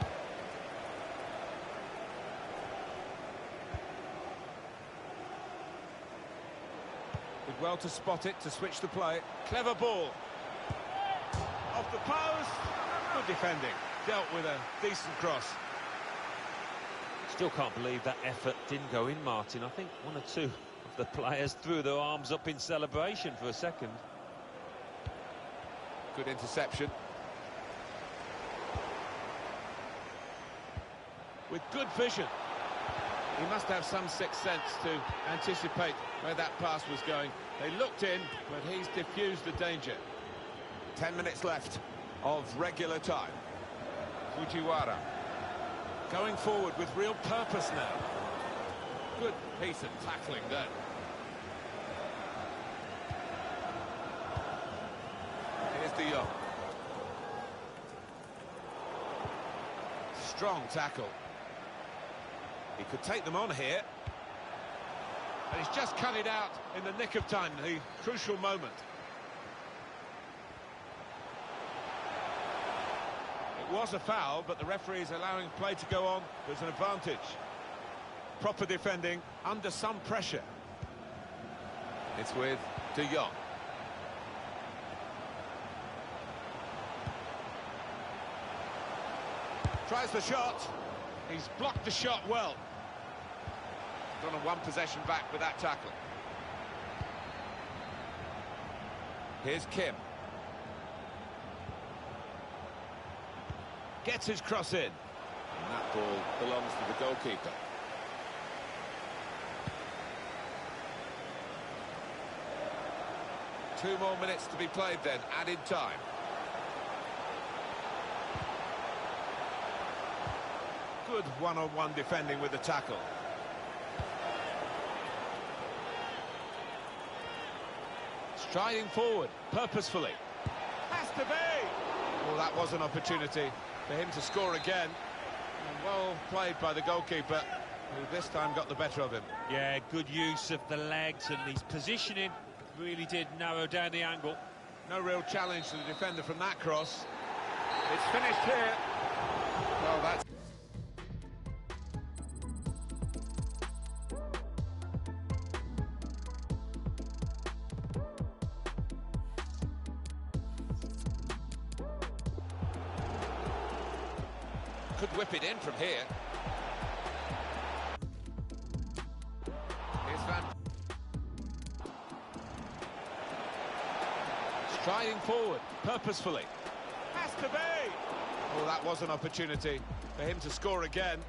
Did well to spot it, to switch the play. Clever ball. Off the post. Good defending. Dealt with a decent cross. Still can't believe that effort didn't go in, Martin. I think one or two of the players threw their arms up in celebration for a second. Good interception. With good vision. He must have some sixth sense to anticipate where that pass was going. They looked in, but he's diffused the danger. 10 minutes left of regular time. Fujiwara going forward with real purpose now. Good piece of tackling there. Here's De Jong. Strong tackle. He could take them on here. And he's just cut it out in the nick of time, the crucial moment. It was a foul, but the referee is allowing play to go on. There's an advantage. Proper defending, under some pressure. It's with De Jong. Tries the shot. He's blocked the shot well. Gone on one possession back with that tackle. Here's Kim. Gets his cross in. And that ball belongs to the goalkeeper. Two more minutes to be played then, added time. Good one-on-one defending with the tackle. Striding forward, purposefully. Has to be! Well, that was an opportunity for him to score again. And well played by the goalkeeper, who this time got the better of him. Yeah, good use of the legs, and his positioning really did narrow down the angle. No real challenge to the defender from that cross. It's finished here. Well, that's... Could whip it in from here. Here's Van. Striding forward, purposefully. Has to be! Well, that was an opportunity for him to score again.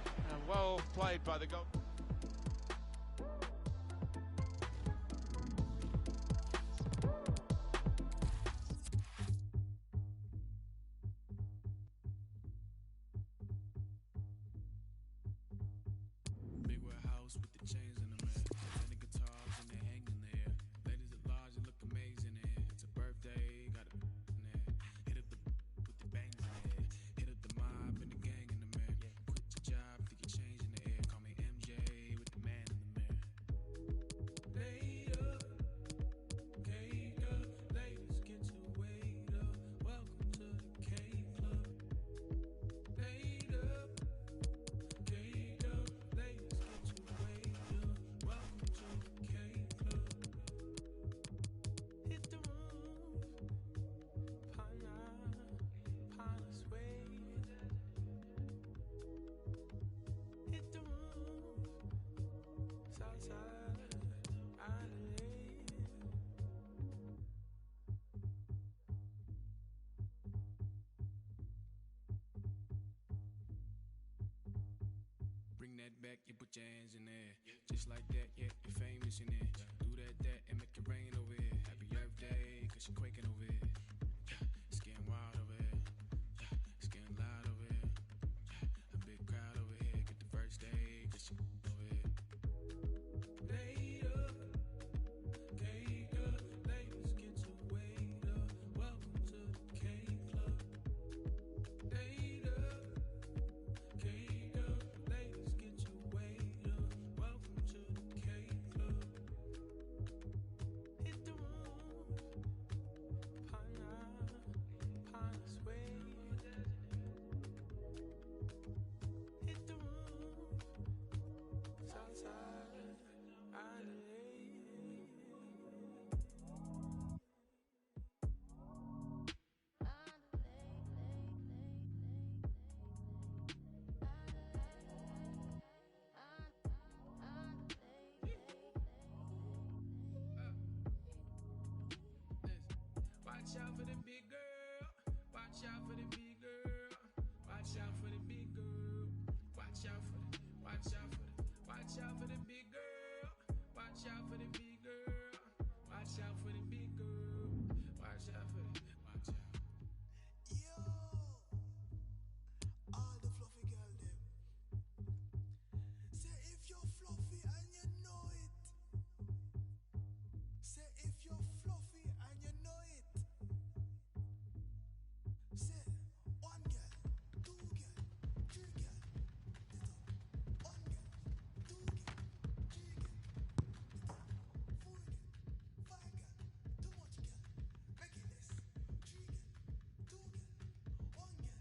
And well played by the goal. bring that back, you put your hands in there. Just like that, yeah, you're famous in there. Do that, and make it rain over here. Happy Earth Day, cause you're quaking over here. It's getting wild over here. It's getting loud over here. A big crowd over here. Get the first day, cause you're over here. Later, ladies, get your weight up. Welcome to the K Club. Later, ladies, get your weight up. Welcome to the K Club. Hit the room, Pine Sway. Hit the room, Southside Island. Watch out for the big girl. Watch out for the big girl. Watch out for the big girl. Watch out for the. Watch out for the. Watch out for the big girl. Watch out for the big girl. Watch out for the big girl. Watch out for the. Watch out. Yo, all the fluffy girl them. Say if you're fluffy and you know it. Say if you're fluffy and you know it. Say one girl, two girl, three girl. One girl, two girl, three girl. 4 girl, 5 girl. Too much girl. Make it less. 3 girl, 2 girl, 1 girl.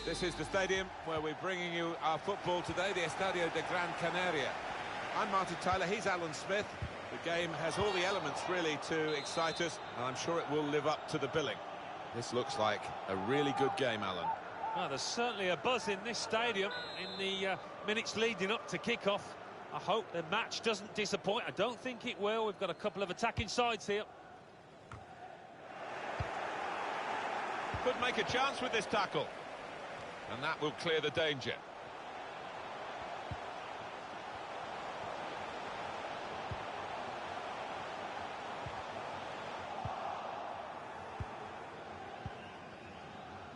This is the stadium where we're bringing you our football today, the Estadio de Gran Canaria. I'm Martin Tyler, he's Alan Smith. The game has all the elements really to excite us, and I'm sure it will live up to the billing. This looks like a really good game, Alan. Well, there's certainly a buzz in this stadium in the minutes leading up to kick-off. I hope the match doesn't disappoint. I don't think it will. We've got a couple of attacking sides here. Could make a chance with this tackle. And that will clear the danger.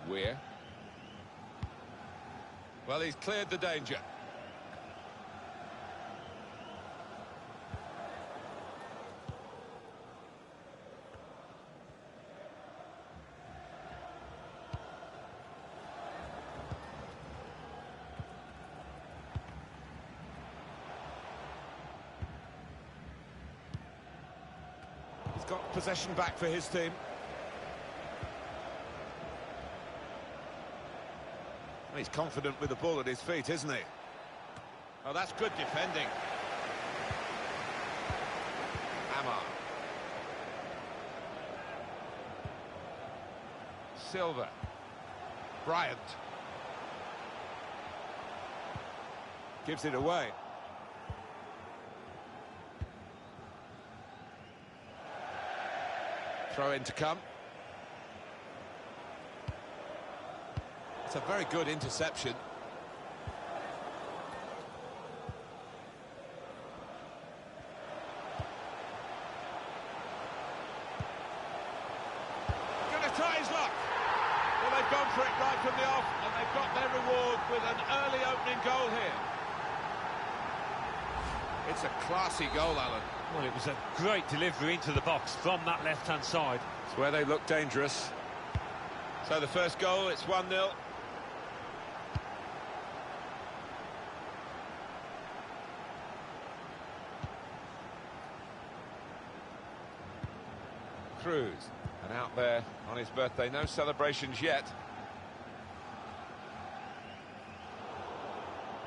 Weir. Well, he's cleared the danger. He's got possession back for his team. He's confident with the ball at his feet, isn't he? Oh, that's good defending. Amar. Silva. Bryant. Gives it away. Throw in to come. It's a very good interception. Gonna try his luck. Well, they've gone for it right from the off, and they've got their reward with an early opening goal here. It's a classy goal, Alan. Well, it was a great delivery into the box from that left-hand side. It's where they look dangerous. So the first goal, it's 1-0. Cruz, and out there on his birthday, no celebrations yet.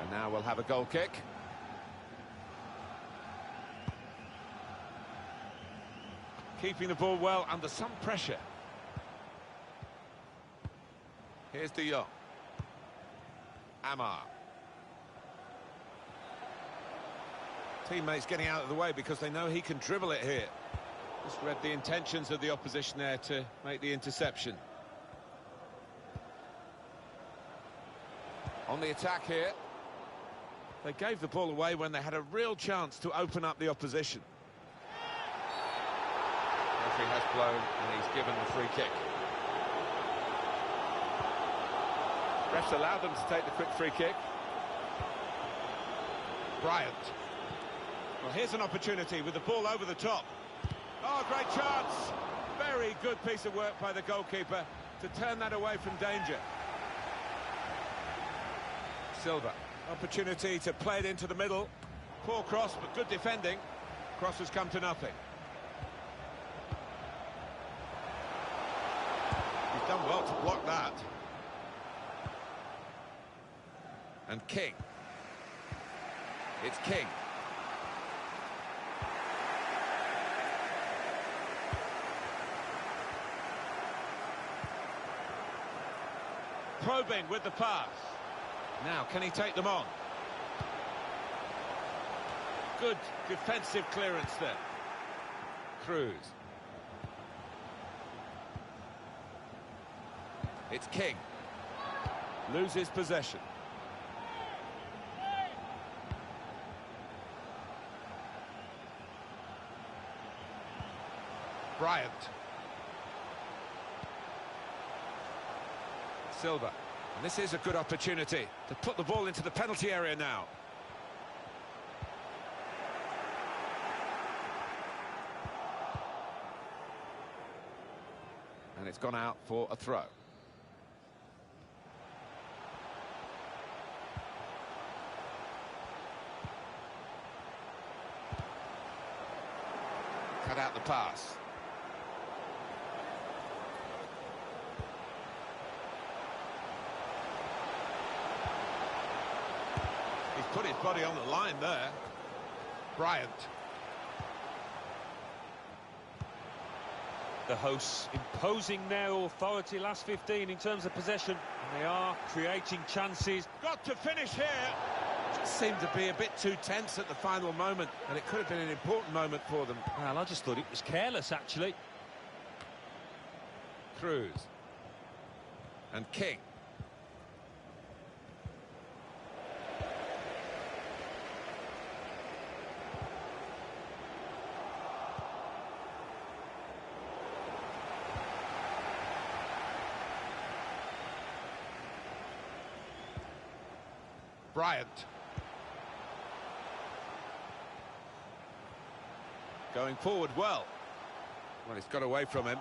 And now we'll have a goal kick. Keeping the ball well under some pressure. Here's De Jong. Amar. Teammates getting out of the way because they know he can dribble it here. Just read the intentions of the opposition there to make the interception. On the attack here. They gave the ball away when they had a real chance to open up the opposition. Referee has blown and he's given the free kick. Refs allowed them to take the quick free kick. Bryant. Well, here's an opportunity with the ball over the top. Oh, great chance! Very good piece of work by the goalkeeper to turn that away from danger. Silva. Opportunity to play it into the middle. Poor cross, but good defending. Cross has come to nothing. He's done well to block that. And King. It's King. Probing with the pass. Now, can he take them on? Good defensive clearance there. Cruz. It's King. Loses possession. Bryant. Silva. And this is a good opportunity to put the ball into the penalty area now. And it's gone out for a throw. Cut out the pass. He's put his body on the line there. Bryant. The hosts imposing their authority last 15 in terms of possession. And they are creating chances. Got to finish here. Just seemed to be a bit too tense at the final moment, and it could have been an important moment for them. Well, I just thought it was careless, actually. Cruz. And King. Bryant. Going forward well. Well, he's got away from him.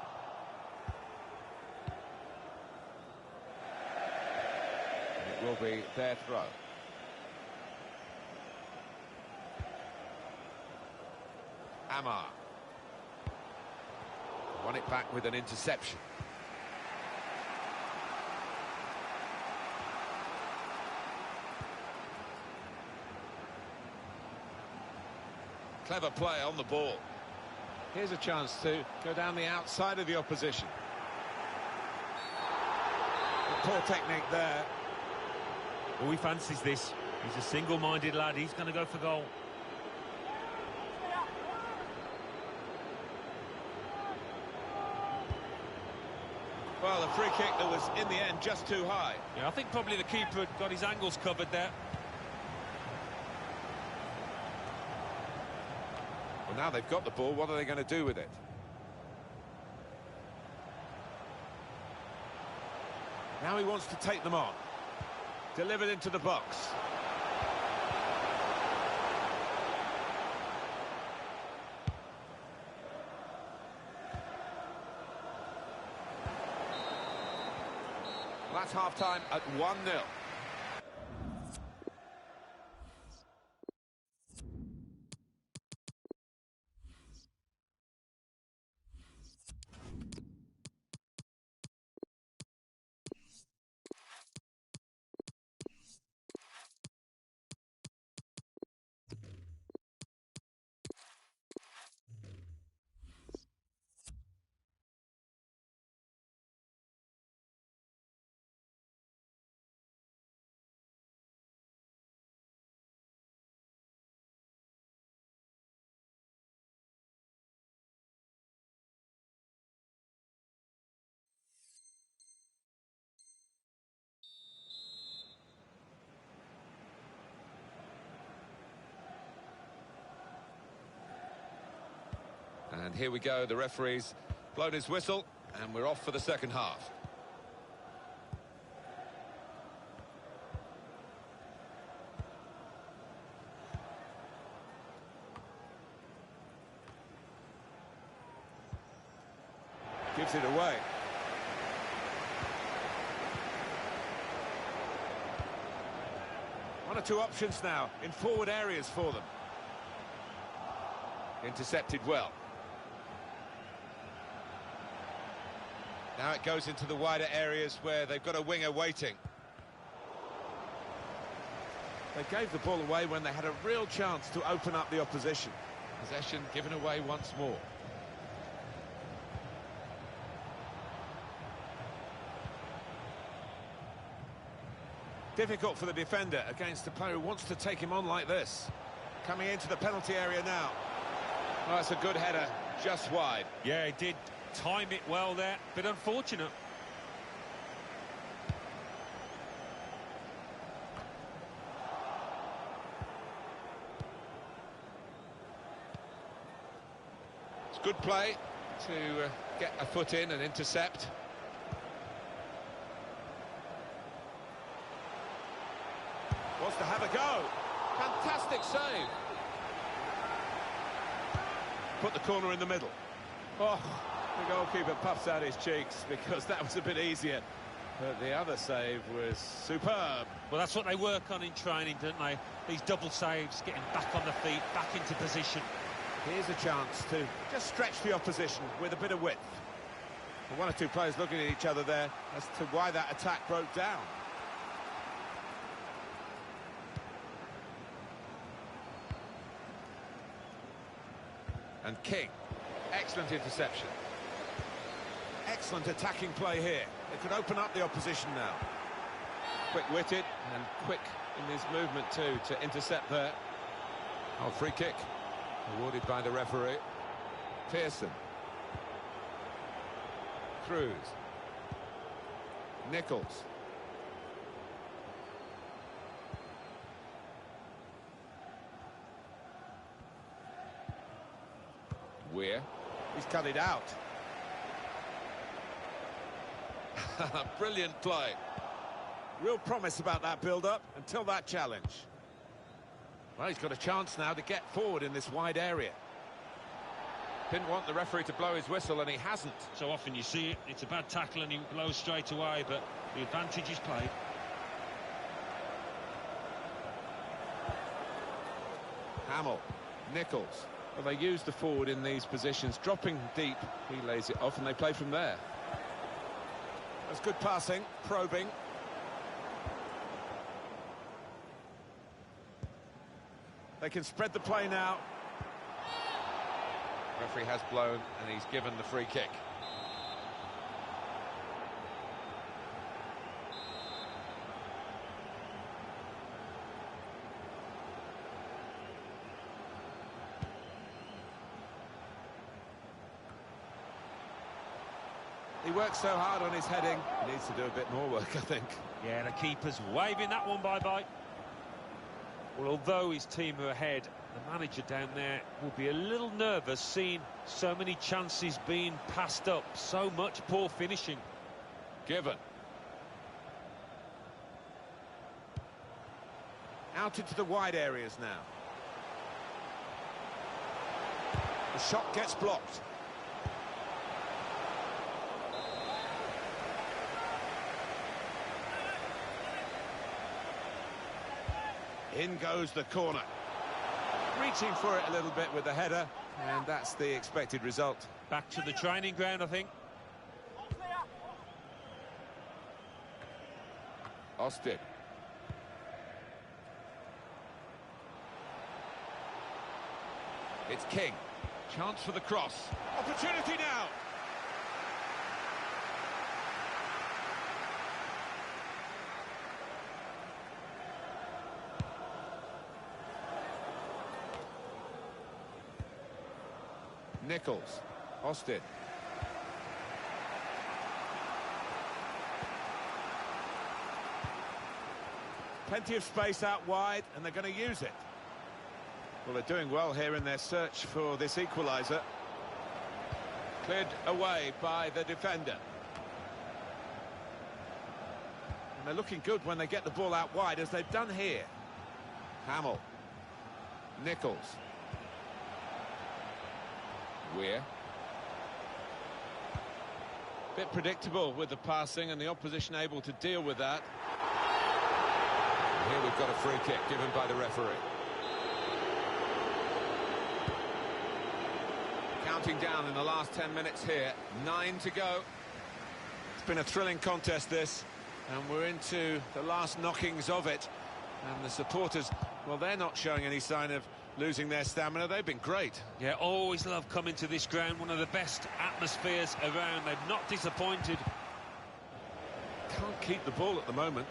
It will be their throw. Amar. Won it back with an interception. Clever play on the ball. Here's a chance to go down the outside of the opposition. Poor technique there. Oh, he fancies this. He's a single-minded lad. He's going to go for goal. Well, a free kick that was, in the end, just too high. Yeah, I think probably the keeper had got his angles covered there. Well, now they've got the ball, what are they going to do with it? Now he wants to take them on. Delivered into the box. Well, that's half-time at 1-0. And here we go, the referee's blown his whistle, and we're off for the second half. Gives it away. One or two options now in forward areas for them. Intercepted well. Now it goes into the wider areas where they've got a winger waiting. They gave the ball away when they had a real chance to open up the opposition. Possession given away once more. Difficult for the defender against a player who wants to take him on like this. Coming into the penalty area now. Oh, that's a good header, just wide. Yeah, he did time it well there, bit unfortunate. It's good play to get a foot in and intercept. Wants to have a go. Fantastic save. Put the corner in the middle. Oh, the goalkeeper puffs out his cheeks because that was a bit easier. But the other save was superb. Well, that's what they work on in training, don't they? These double saves, getting back on the feet, back into position. Here's a chance to just stretch the opposition with a bit of width. Well, one or two players looking at each other there as to why that attack broke down. And King, excellent interception. Excellent attacking play here. It could open up the opposition now. Quick-witted and quick in his movement too to intercept there. Oh, free kick awarded by the referee. Pearson. Cruz. Nichols. Weir. He's cut it out. Brilliant play. Real promise about that build-up until that challenge. Well, he's got a chance now to get forward in this wide area. Didn't want the referee to blow his whistle, and he hasn't. So often you see it, it's a bad tackle and he blows straight away, but the advantage is played. Hamill. Nichols. Well, they use the forward in these positions, dropping deep. He lays it off and they play from there. That's good passing, probing. They can spread the play now. Referee has blown and he's given the free kick. He works so hard on his heading, he needs to do a bit more work, I think. Yeah, the keeper's waving that one bye-bye. Well, although his team are ahead, the manager down there will be a little nervous seeing so many chances being passed up, so much poor finishing. Given. Out into the wide areas now. The shot gets blocked. In goes the corner. Reaching for it a little bit with the header, and that's the expected result. Back to the training ground, I think. Austin. It's King. Chance for the cross. Opportunity now. Nichols. Austin. Plenty of space out wide, and they're going to use it. Well, they're doing well here in their search for this equaliser. Cleared away by the defender. And they're looking good when they get the ball out wide, as they've done here. Hamill. Nichols. Weir. Bit predictable with the passing, and the opposition able to deal with that. Here we've got a free kick given by the referee. Counting down in the last 10 minutes here. 9 to go. It's been a thrilling contest, this, and we're into the last knockings of it. And the supporters, well, they're not showing any sign of losing their stamina. They've been great. Yeah, always love coming to this ground. One of the best atmospheres around. They've not disappointed. Can't keep the ball at the moment.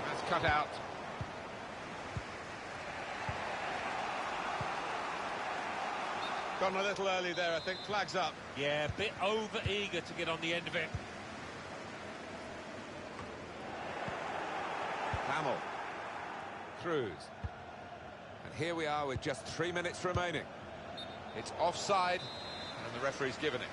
That's cut out. Gone a little early there, I think. Flags up. Yeah, a bit over-eager to get on the end of it. Hamill. Cruz. And here we are with just 3 minutes remaining. It's offside, and the referee's given it.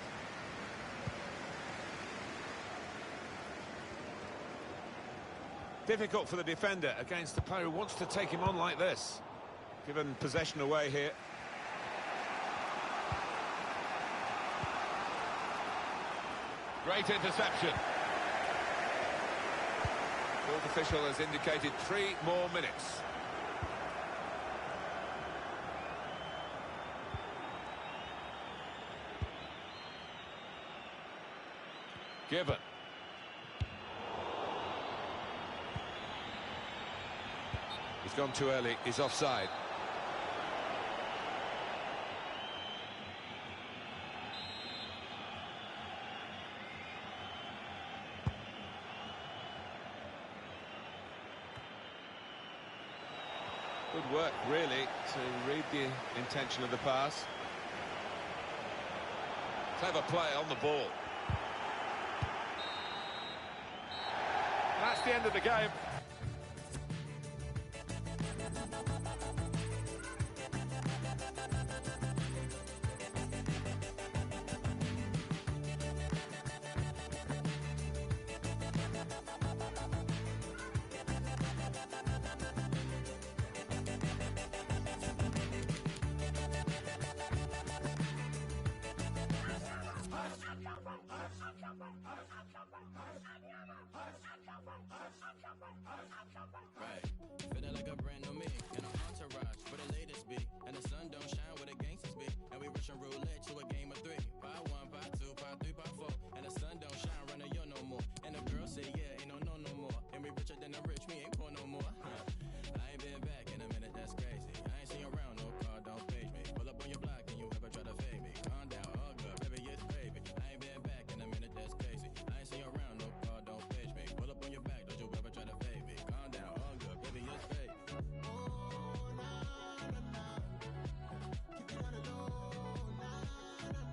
Difficult for the defender against the player who wants to take him on like this. Given possession away here. Great interception. Fourth official has indicated 3 more minutes. Given. He's gone too early. He's offside. Good work, really, to read the intention of the pass. Clever play on the ball. That's the end of the game. Right, feeling like a brand new me in an entourage for the latest beat, and the sun don't shine where the gangsters be, and we rushing roulette to a game of 3. Pot 1, pot 2, pot 3, pot 4, and the sun don't shine running yo no more, and the girls say yeah, ain't no more, and we richer than the rich, we ain't poor no more. I ain't been back in a minute, that's crazy. I ain't seen you around, no car, don't page me. Pull up on your block and you ever try to fade me. Calm down, all good, baby, it's baby. I ain't been back in a minute, that's crazy. I ain't seen you around, no car, don't page me. Pull up on your back, don't you ever try to fade me. Calm down, all good, baby, it's baby. Oh, na, na, na. Keep it on the low, na, na, na.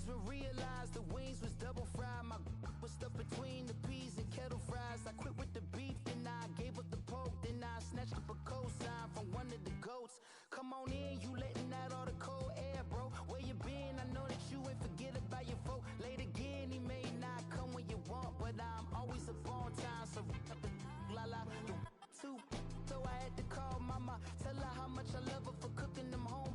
when realized the wings was double fried. My was stuck between the peas and kettle fries. I quit with the beef, then I gave up the pork. Then I snatched up a cosign from one of the goats. Come on in, you letting out all the cold air, bro. Where you been? I know that you ain't forget about your folk. Late again, he may not come when you want, but I'm always up on time. So la la, too. So I had to call mama, tell her how much I love her for cooking them home.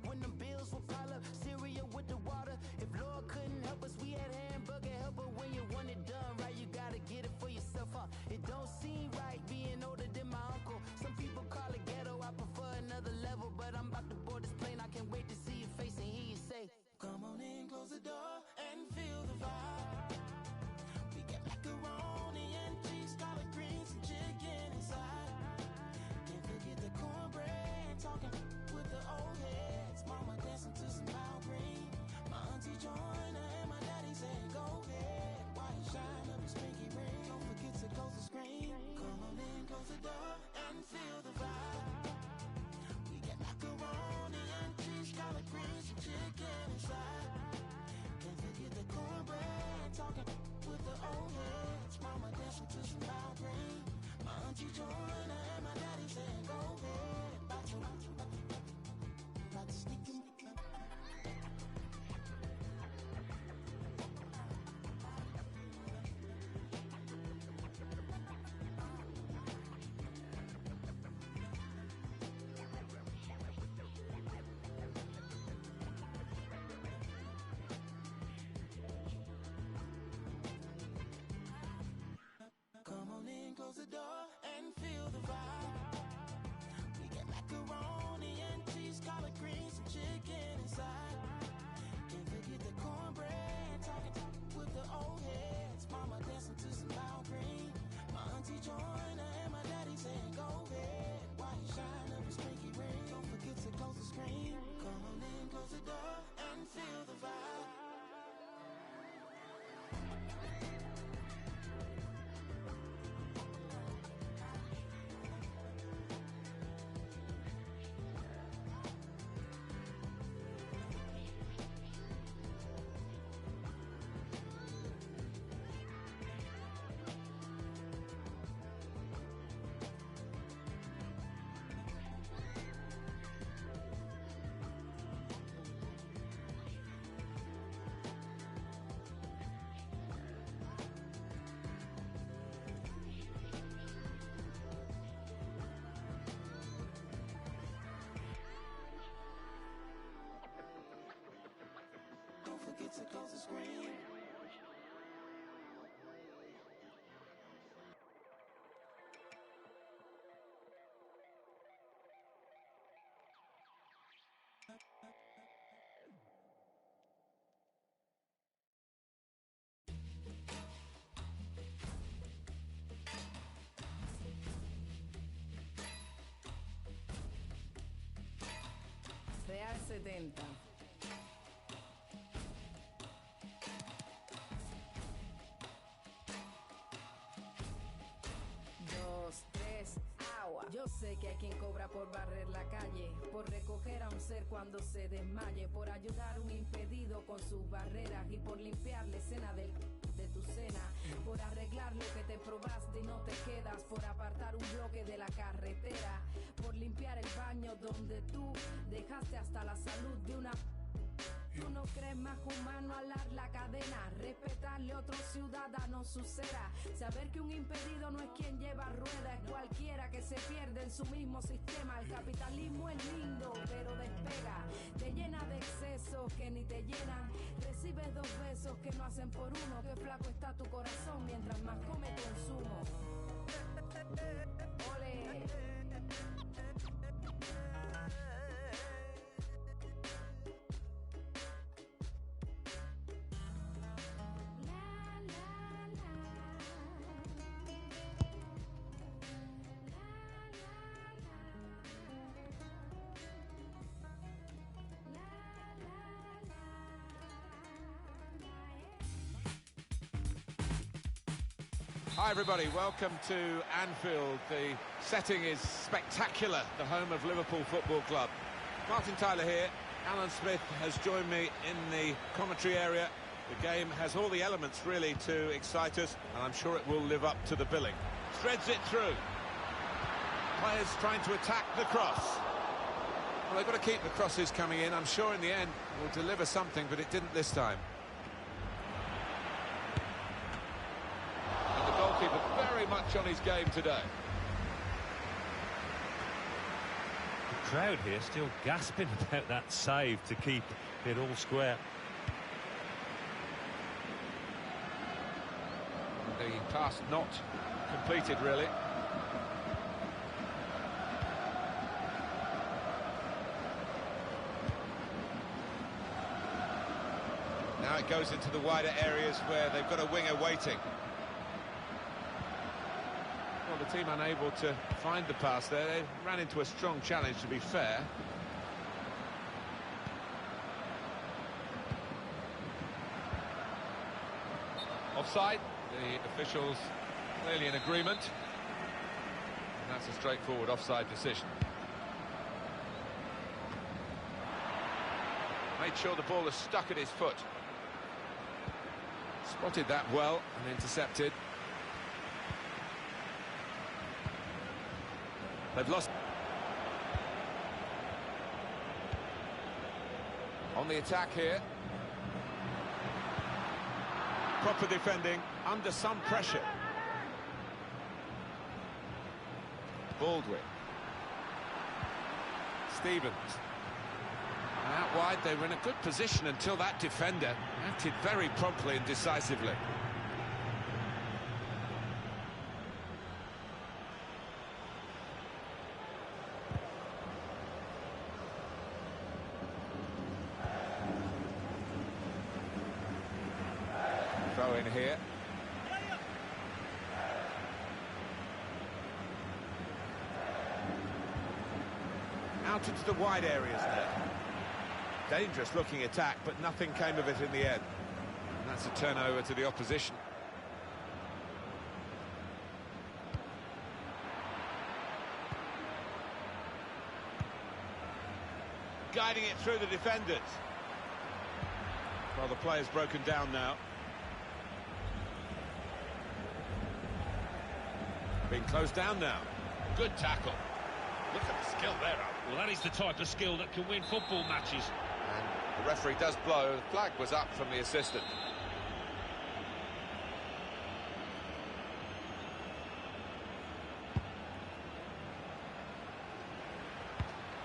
When them bills will pile up, cereal with the water. If Lord couldn't help us, we had hamburger helper. When you want it done right, you gotta get it for yourself, huh? It don't seem right being older than my uncle. Some people call it ghetto, I prefer another level. But I'm about to board this plane, I can't wait to see your face and hear you say, come on in, close the door and feel the vibe. We got macaroni and cheese, collard greens and chicken inside. Can't forget the cornbread, talking with the old heads. Mama dancing to some loud green. My auntie joined her and my daddy said, go ahead. Why you shine up his pinky ring? Don't forget to close the screen. Come on in, close the door and feel the vibe. We got macaroni and cheese, collard greens and chicken inside. Can't forget the cornbread, talking with the old heads. Mama dancing to some loud green. My auntie joined her and my daddy said, go ahead. About to sneak in. Come on in, close the door and feel the vibe. We got macaroni and cheese, collard greens and chicken inside. Can't forget the cornbread, talking with the old heads. Mama dancing to some loud green. My auntie joined her and my daddy said, go ahead. Why you shine up his pinky ring? Don't forget to close the screen. Come on in, close the door and feel the vibe. Don't forget to close the screen. Real 70. Dos, tres, agua. Yo sé que hay quien cobra por barrer la calle, por recoger a un ser cuando se desmaye, por ayudar a un impedido con sus barreras y por limpiar la escena de tu cena, por arreglar lo que te probaste y no te quedas, por apartar un bloque de la carretera, por limpiar el baño donde tú dejaste hasta la salud de una... Tú no crees más humano alar la cadena, respetarle a otro ciudadano su cera, saber que un impedido no es quien lleva rueda, es cualquiera que se pierde en su mismo sistema. El capitalismo es lindo, pero despega, te llena de excesos que ni te llenan, recibes 2 besos que no hacen por uno, que flaco está tu corazón mientras más come consumo. Ole. Hi everybody, welcome to Anfield. The setting is spectacular, the home of Liverpool Football Club. Martin Tyler here, Alan Smith has joined me in the commentary area. The game has all the elements really to excite us, and I'm sure it will live up to the billing. Threads it through. Players trying to attack the cross. Well, they've got to keep the crosses coming in. I'm sure in the end will deliver something, but it didn't this time. And the goalkeeper very much on his game today. The crowd here still gasping about that save to keep it all square. The pass not completed, really. Now it goes into the wider areas where they've got a winger waiting. Well, the team unable to find the pass there. They ran into a strong challenge, to be fair. Offside. The officials clearly in agreement. And that's a straightforward offside decision. Made sure the ball is stuck at his foot. Spotted that well and intercepted. They've lost. On the attack here. Proper defending, under some pressure. Baldwin. Stevens. And out wide, they were in a good position until that defender acted very promptly and decisively. Throw in here. Out into the wide areas there. Dangerous looking attack, but nothing came of it in the end. And that's a turnover to the opposition. Guiding it through the defenders. Well, the player's broken down now. Being closed down now. Good tackle. Look at the skill there, Alan. Well, that is the type of skill that can win football matches. And the referee does blow. The flag was up from the assistant.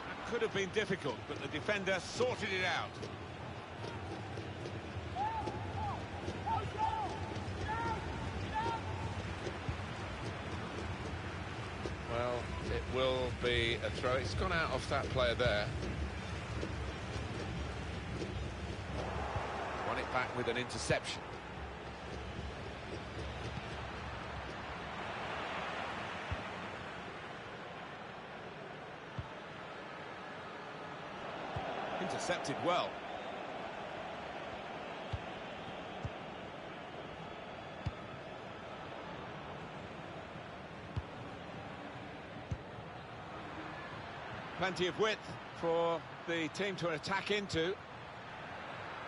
That could have been difficult, but the defender sorted it out. Well, it will be a throw. It's gone out off that player there. Won it back with an interception. Intercepted well. Plenty of width for the team to attack into.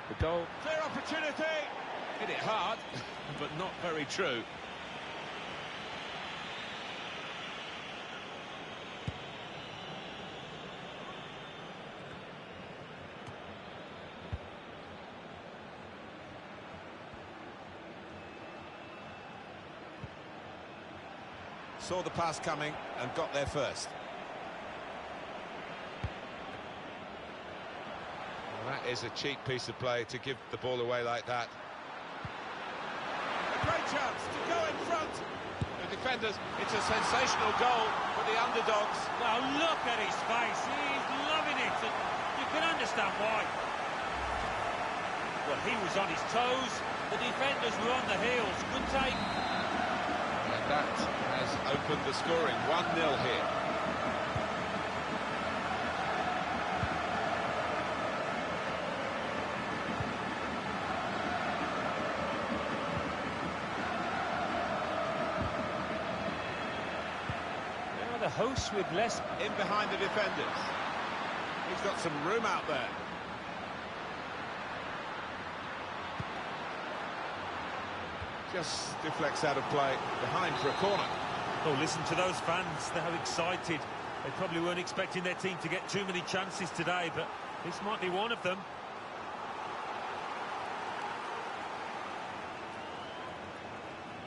The goal. Clear opportunity! Hit it hard, but not very true. Saw the pass coming and got there first. That is a cheap piece of play to give the ball away like that. A great chance to go in front. The defenders, it's a sensational goal for the underdogs. Well, look at his face. He's loving it. And you can understand why. Well, he was on his toes. The defenders were on the heels. Good take. And that has opened the scoring. 1-0 here. The hosts with less in behind the defenders. He's got some room out there. Just deflects out of play, behind for a corner. Oh, listen to those fans, they're excited. They probably weren't expecting their team to get too many chances today, but this might be one of them.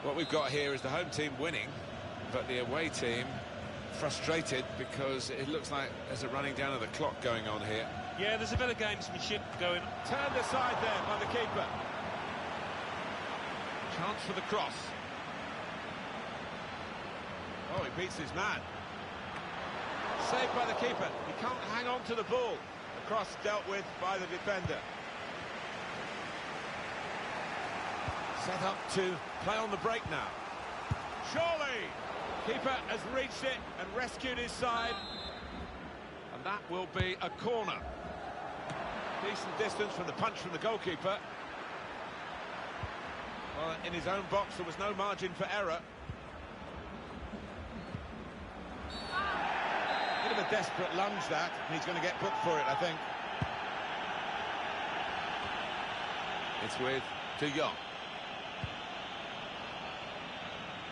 What we've got here is the home team winning, but the away team frustrated because it looks like there's a running down of the clock going on here. Yeah, there's a bit of gamesmanship going on. Turned aside there by the keeper. Chance for the cross. Oh, he beats his man. Saved by the keeper. He can't hang on to the ball. The cross dealt with by the defender. Set up to play on the break now. Surely! Keeper has reached it and rescued his side. And that will be a corner. Decent distance from the punch from the goalkeeper. Well, in his own box, there was no margin for error. Bit of a desperate lunge, that, and he's going to get booked for it, I think. It's with De Jong.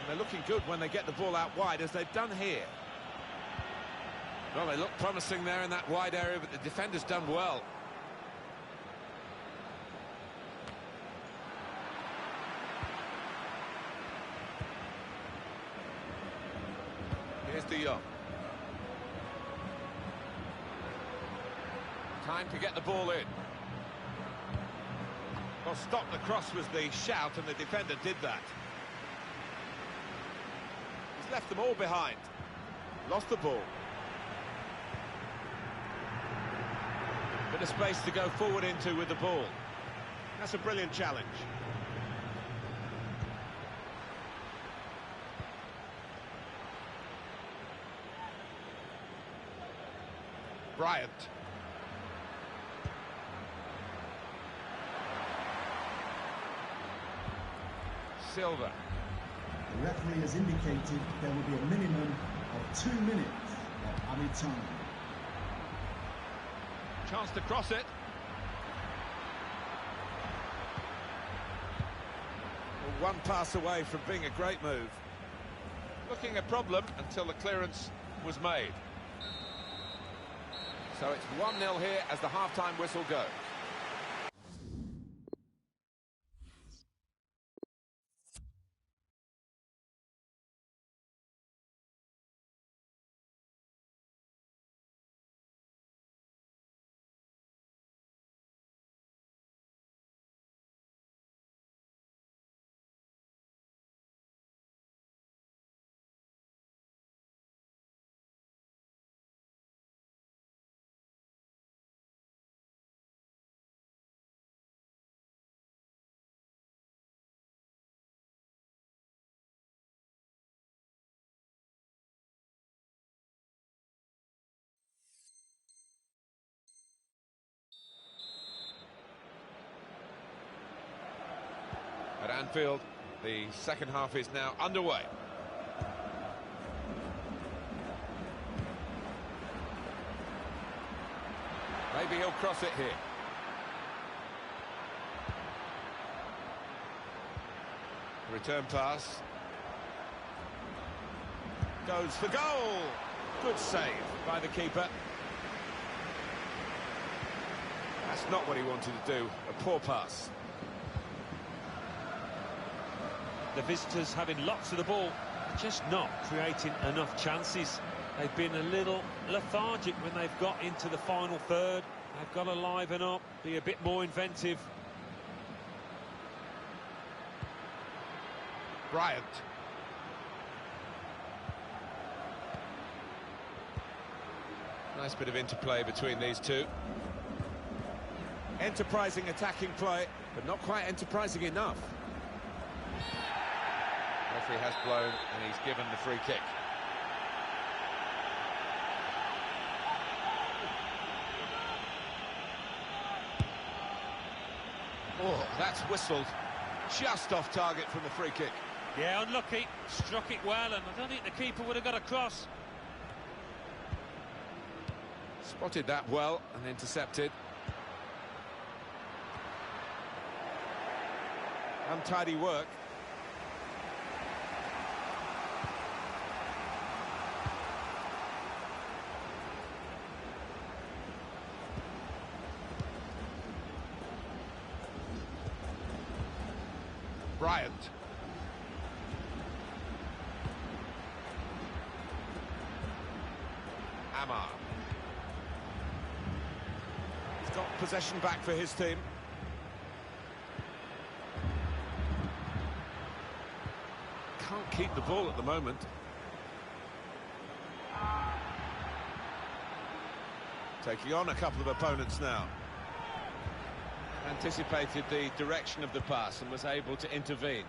And they're looking good when they get the ball out wide, as they've done here. Well, they look promising there in that wide area, but the defender's done well. Here's De Jong. Time to get the ball in. Well, stop the cross was the shout, and the defender did that. He's left them all behind. Lost the ball. Bit of space to go forward into with the ball. That's a brilliant challenge. Bryant. Silva. The referee has indicated there will be a minimum of 2 minutes of added time. Chance to cross it. Well, one pass away from being a great move. Looking a problem until the clearance was made. So it's 1-0 here as the half-time whistle goes. At Anfield, the second half is now underway. Maybe he'll cross it here. Return pass. Goes for goal. Good save by the keeper. That's not what he wanted to do. A poor pass. The visitors having lots of the ball, just not creating enough chances. They've been a little lethargic when they've got into the final third. They've got to liven up, be a bit more inventive. Bryant. Nice bit of interplay between these two. Enterprising attacking play, but not quite enterprising enough. Referee has blown and he's given the free kick. Oh, that's whistled just off target from the free kick. Yeah, unlucky. Struck it well, and I don't think the keeper would have got across. Spotted that well and intercepted. Untidy work. Bryant. Amar. He's got possession back for his team. Can't keep the ball at the moment. Taking on a couple of opponents now. Anticipated the direction of the pass and was able to intervene.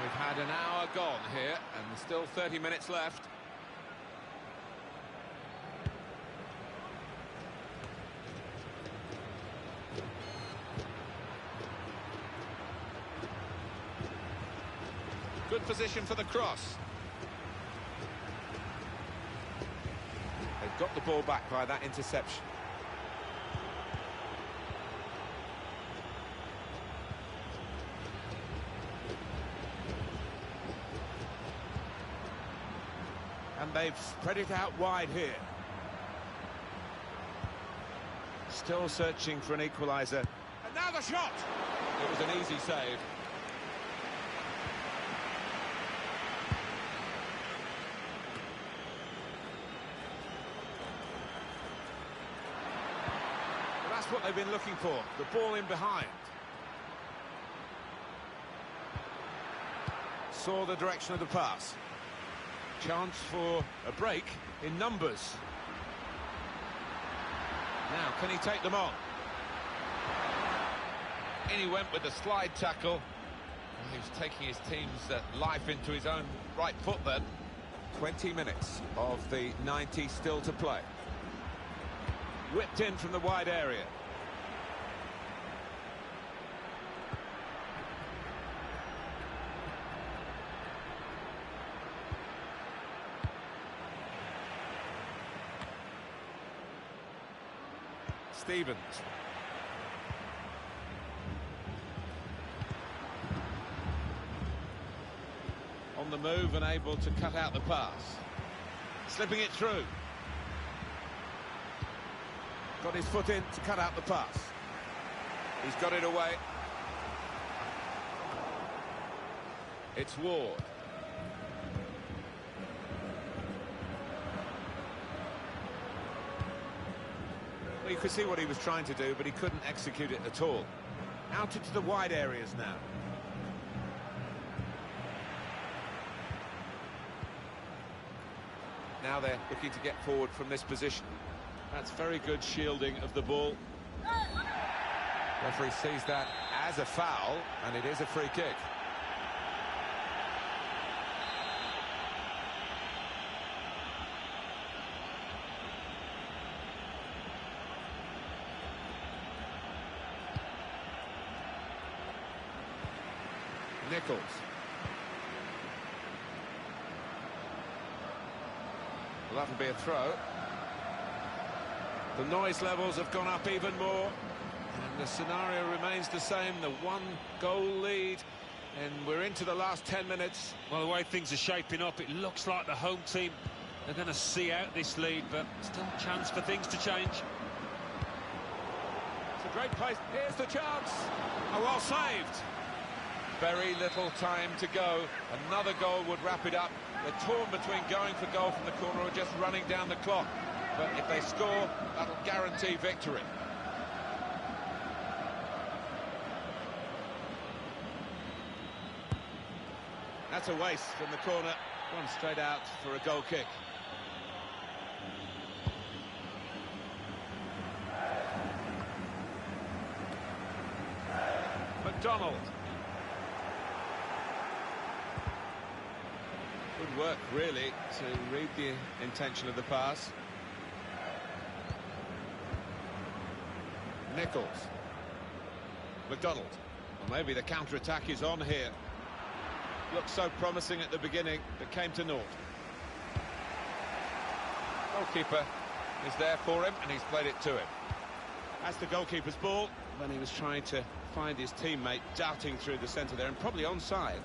We've had an hour gone here and still 30 minutes left. Good position for the cross. They've got the ball back by that interception. And they've spread it out wide here. Still searching for an equaliser. And now the shot! It was an easy save. That's what they've been looking for, the ball in behind. Saw the direction of the pass. Chance for a break in numbers. Now, can he take them on? In he went with the slide tackle. He was taking his team's life into his own right foot then. 20 minutes of the 90 still to play. Whipped in from the wide area. Stevens. On the move and able to cut out the pass. Slipping it through. Got his foot in to cut out the pass. He's got it away. It's Ward. Well, you could see what he was trying to do, but he couldn't execute it at all. Out into the wide areas now. Now they're looking to get forward from this position. That's very good shielding of the ball. Referee sees that as a foul, and it is a free kick. Nichols. Well, that'll be a throw. The noise levels have gone up even more, and the scenario remains the same, the one-goal lead, and we're into the last 10 minutes. Well, the way things are shaping up, it looks like the home team are going to see out this lead, but still a chance for things to change. It's a great place. Here's the chance. Oh, well saved. Very little time to go. Another goal would wrap it up. They're torn between going for goal from the corner or just running down the clock. But if they score, that'll guarantee victory. That's a waste from the corner. One straight out for a goal kick. McDonald. Good work, really, to read the intention of the pass. Nichols. McDonald. Well, maybe the counter-attack is on here. Looked so promising at the beginning, but came to naught. Goalkeeper is there for him, and he's played it to him. That's the goalkeeper's ball, when he was trying to find his teammate darting through the centre there, and probably onside.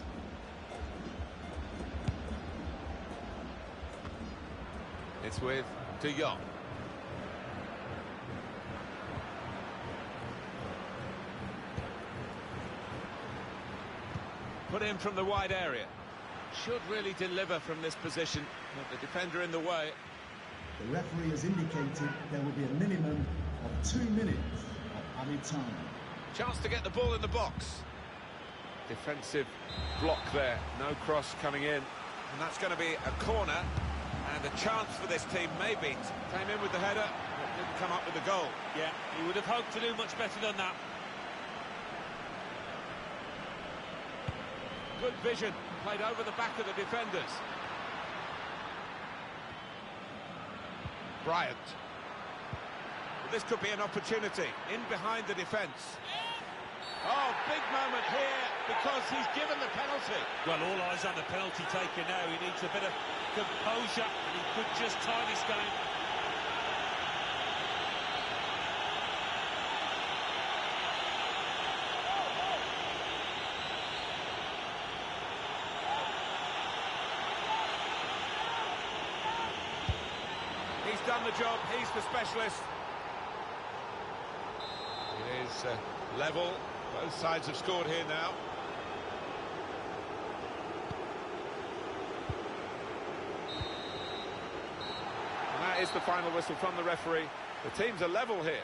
It's with De Jong. Put in from the wide area. Should really deliver from this position, but the defender in the way. The referee has indicated there will be a minimum of 2 minutes of added time. Chance to get the ball in the box. Defensive block there, no cross coming in. And that's going to be a corner, and a chance for this team maybe. Came in with the header, but didn't come up with the goal. Yeah, he would have hoped to do much better than that. Good vision, played over the back of the defenders. Bryant. Well, this could be an opportunity, in behind the defence. Oh, big moment here, because he's given the penalty. Well, all eyes on the penalty taker now. He needs a bit of composure, and he could just tie this game. He's done the job, he's the specialist. It is level, both sides have scored here now. And that is the final whistle from the referee. The teams are level here.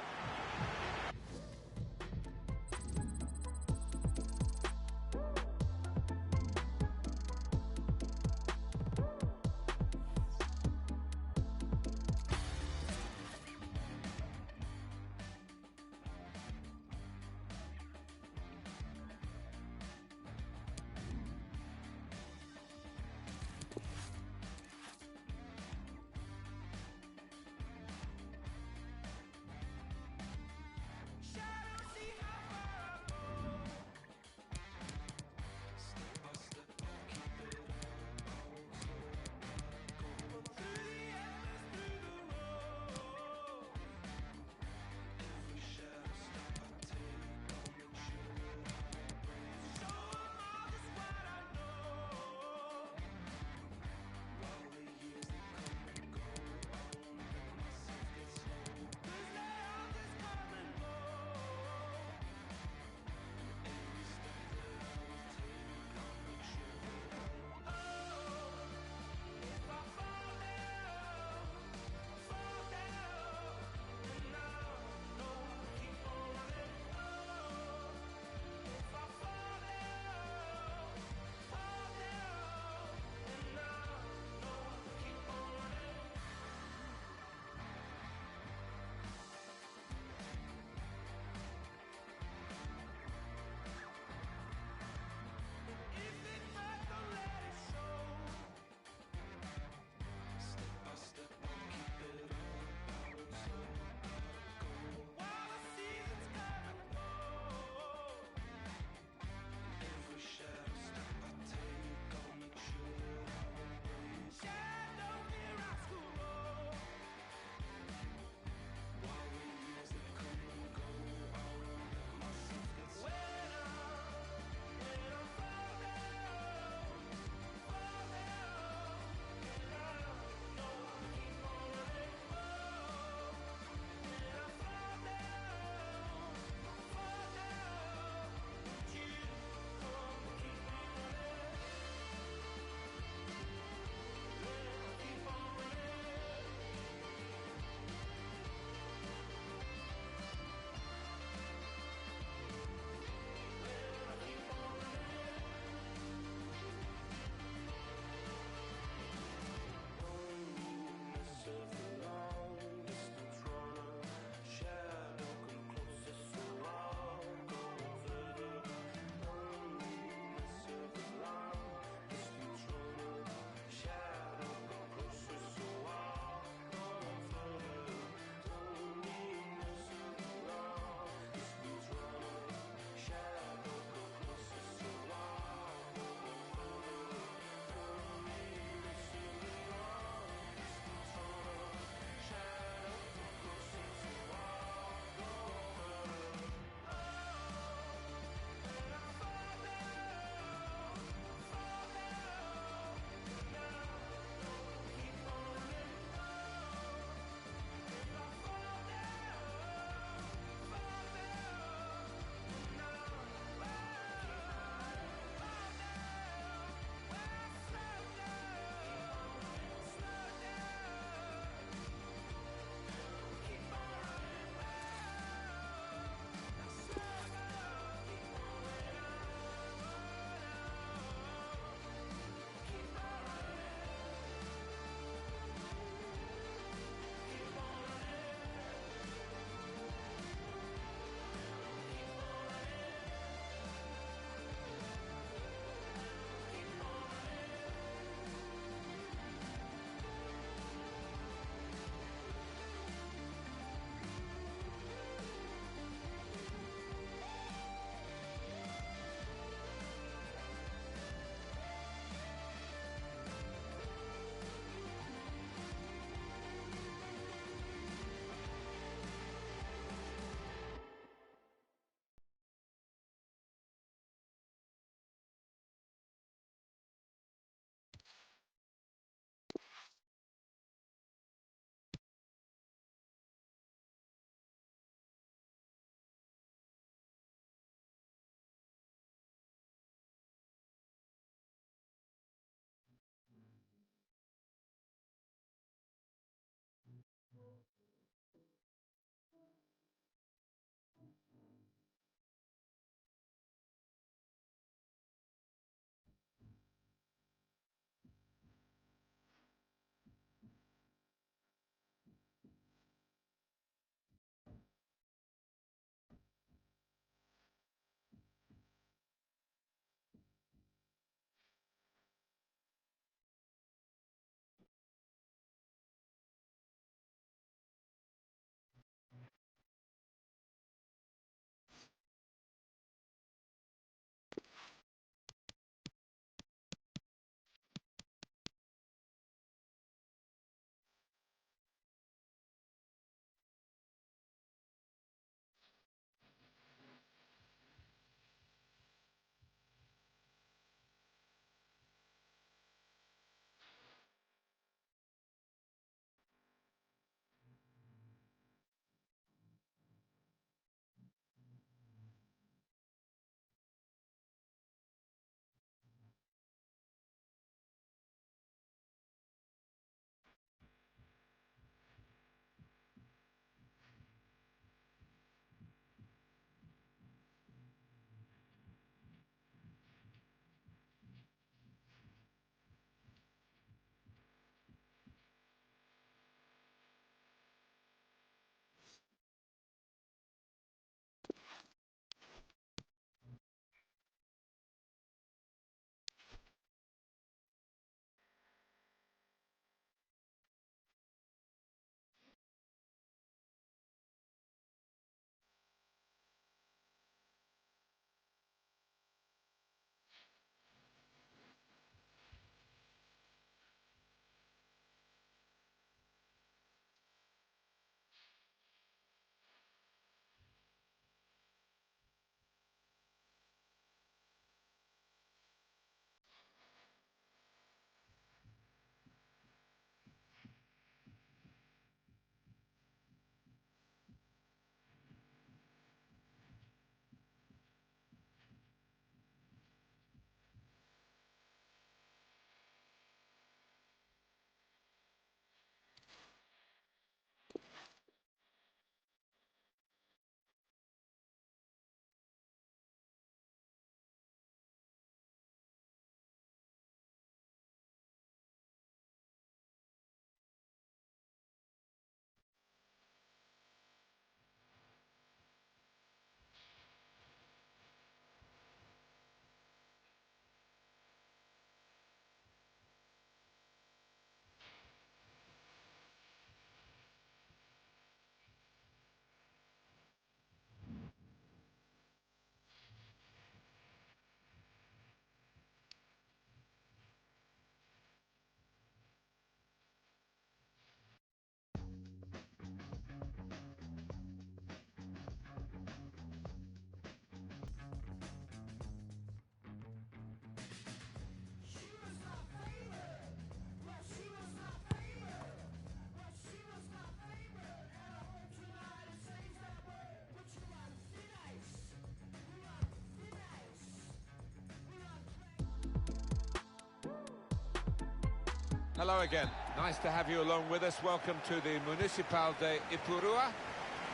Hello again. Nice to have you along with us. Welcome to the Municipal de Ipurua.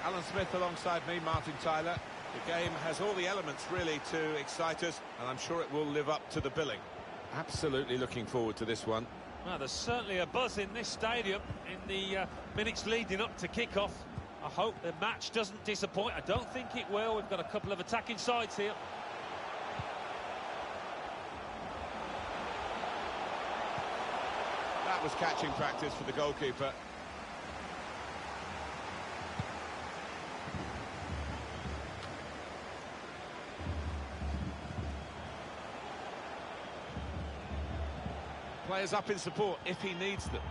Alan Smith alongside me, Martin Tyler. The game has all the elements really to excite us, and I'm sure it will live up to the billing. Absolutely looking forward to this one. Well, there's certainly a buzz in this stadium in the minutes leading up to kick-off. I hope the match doesn't disappoint. I don't think it will. We've got a couple of attacking sides here. That was catching practice for the goalkeeper. Players up in support if he needs them.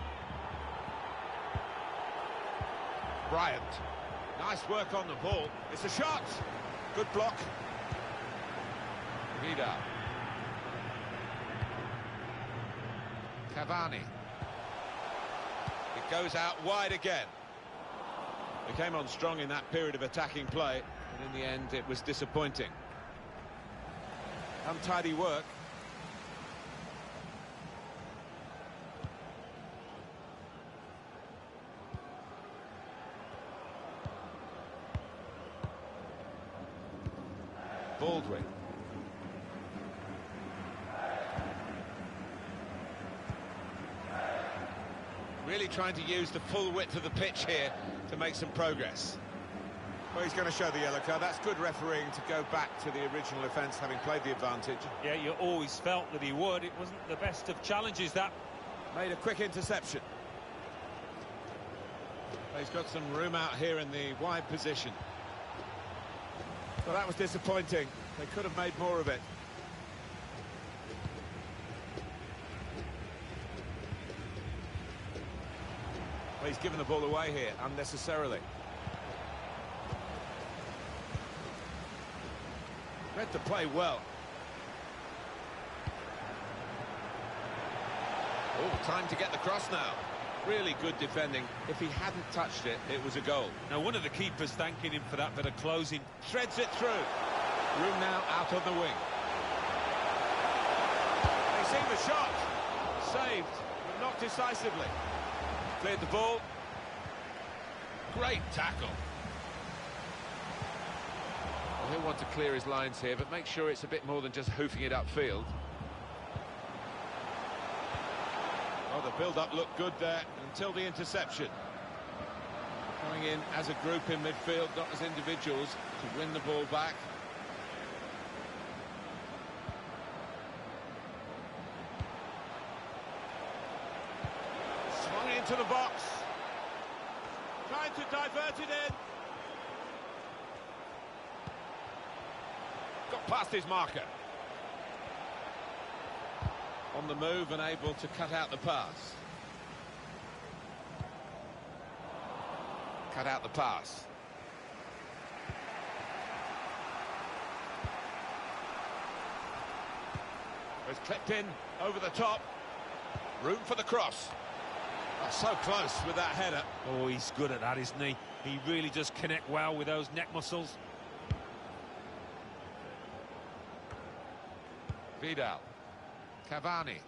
Bryant. Nice work on the ball. It's a shot. Good block. Vidal. Cavani. It goes out wide again. They came on strong in that period of attacking play, and in the end it was disappointing. Untidy work. Baldwin. Really trying to use the full width of the pitch here to make some progress. Well, he's going to show the yellow card. That's good refereeing to go back to the original offence, having played the advantage. Yeah, you always felt that he would. It wasn't the best of challenges, that. Made a quick interception. He's got some room out here in the wide position. Well, that was disappointing. They could have made more of it. Well, he's given the ball away here unnecessarily. Read the play well. Oh, time to get the cross now. Really good defending. If he hadn't touched it, it was a goal. Now, one of the keepers thanking him for that bit of closing. Threads it through. Room now out on the wing. They see the shot. Saved, but not decisively. Cleared the ball. Great tackle. Well, he'll want to clear his lines here, but make sure it's a bit more than just hoofing it upfield. Oh, the build-up looked good there until the interception. Coming in as a group in midfield, not as individuals, to win the ball back. Swung into the box. Trying to divert it in. Got past his marker. On the move and able to cut out the pass. Cut out the pass. It's clipped in over the top. Room for the cross. Oh, so close with that header. Oh, he's good at that, isn't he? He really does connect well with those neck muscles. Vidal. Cavani.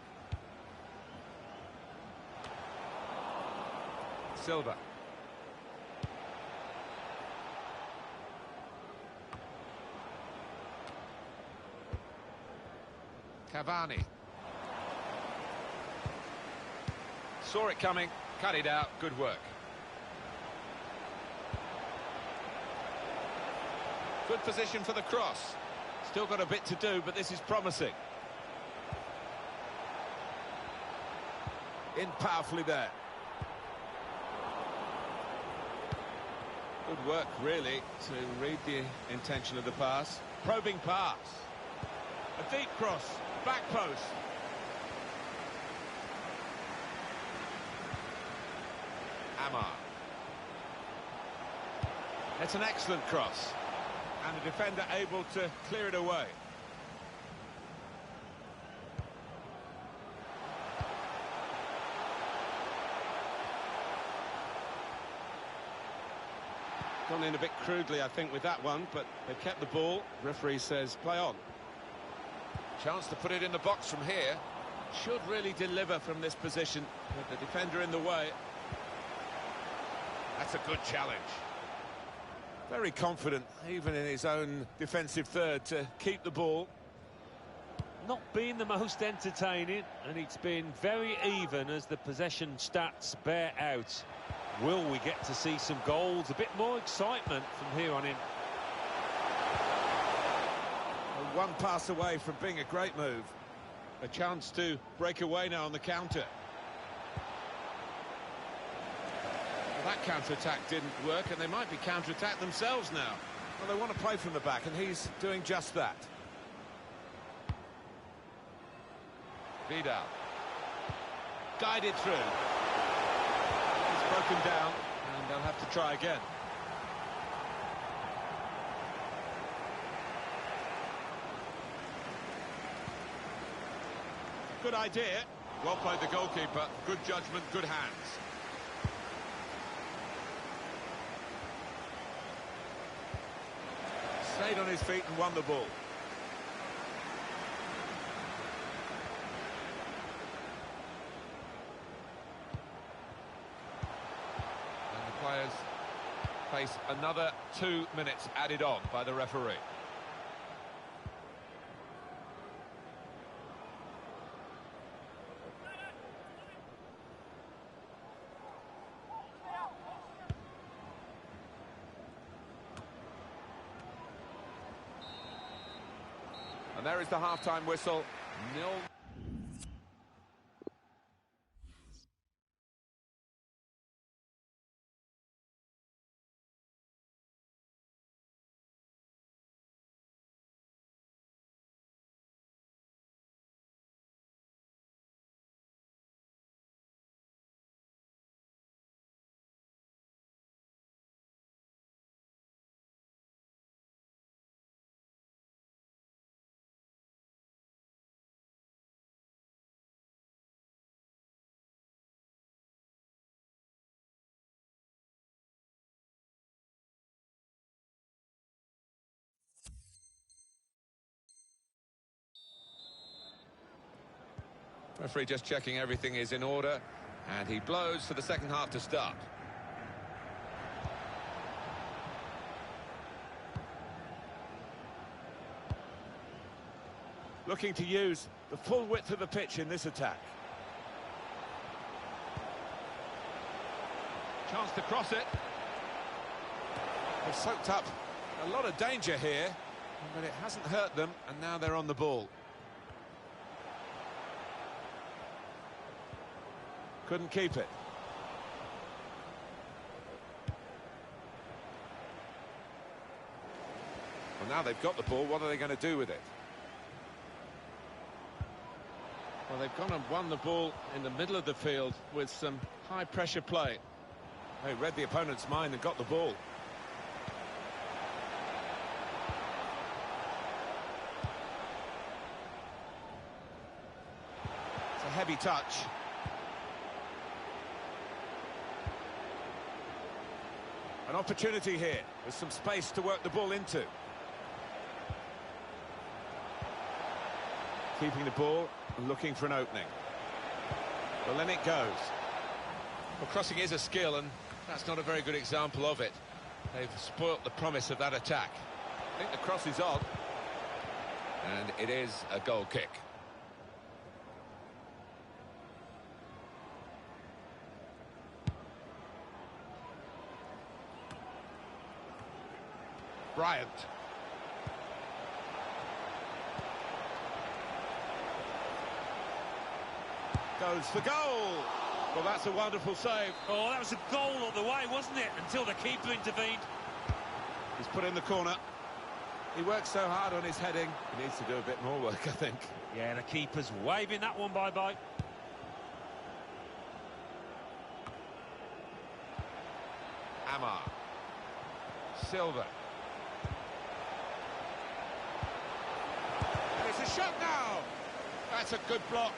Silva. Cavani. Saw it coming, cut it out, good work. Good position for the cross. Still got a bit to do, but this is promising. In powerfully there. Good work, really, to read the intention of the pass. Probing pass. A deep cross, back post. Amar. It's an excellent cross. And the defender able to clear it away. Gone in a bit crudely, I think, with that one, but they've kept the ball. Referee says, play on. Chance to put it in the box from here. Should really deliver from this position with the defender in the way. That's a good challenge. Very confident, even in his own defensive third, to keep the ball. Not been the most entertaining, and it's been very even as the possession stats bear out. Will we get to see some goals, a bit more excitement from here on in? One pass away from being a great move. A chance to break away now on the counter. Well, that counter-attack didn't work, and they might be counter-attacked themselves now. Well, they want to play from the back, and he's doing just that. Vidal. Guided through. He's broken down, and they'll have to try again. Good idea. Well played the goalkeeper. Good judgment, good hands. Stayed on his feet and won the ball. And the players face another 2 minutes added on by the referee. And there is the half-time whistle. 0. Referee just checking everything is in order, and he blows for the second half to start. Looking to use the full width of the pitch in this attack. Chance to cross it. They've soaked up a lot of danger here, but it hasn't hurt them, and now they're on the ball. Couldn't keep it. Well, now they've got the ball, what are they going to do with it? Well, they've gone and won the ball in the middle of the field with some high-pressure play. They read the opponent's mind and got the ball. It's a heavy touch. An opportunity here. There's some space to work the ball into. Keeping the ball and looking for an opening. Well, then it goes. Well, crossing is a skill, and that's not a very good example of it. They've spoilt the promise of that attack. I think the cross is on. And it is a goal kick. Bryant. Goes for goal. Well, that's a wonderful save. Oh, that was a goal all the way, wasn't it? Until the keeper intervened. He's put in the corner. He works so hard on his heading. He needs to do a bit more work, I think. Yeah, the keeper's waving that one bye-bye. Amar. Silva. It's a shot now. That's a good block.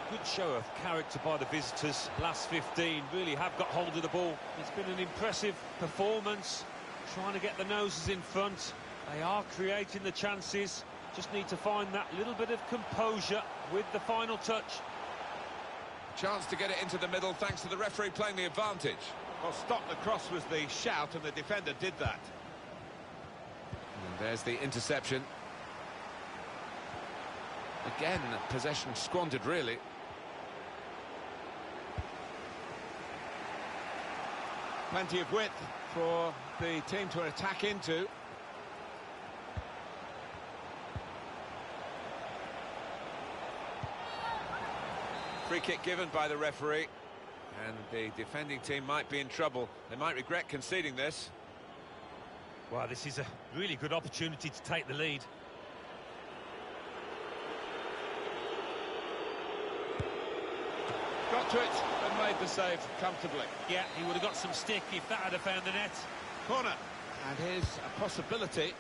Good show of character by the visitors. Last 15 really have got hold of the ball. It's been an impressive performance. trying to get the noses in front. They are creating the chances. Just need to find that little bit of composure with the final touch. Chance to get it into the middle thanks to the referee playing the advantage. Well, stop the cross was the shout, and the defender did that. And there's the interception. Again, possession squandered, really. Plenty of width for the team to attack into. Free kick given by the referee, and the defending team might be in trouble. They might regret conceding this. Well, this is a really good opportunity to take the lead. Got to it and made the save comfortably. Yeah, he would have got some stick if that had found the net. Corner. And here's a possibility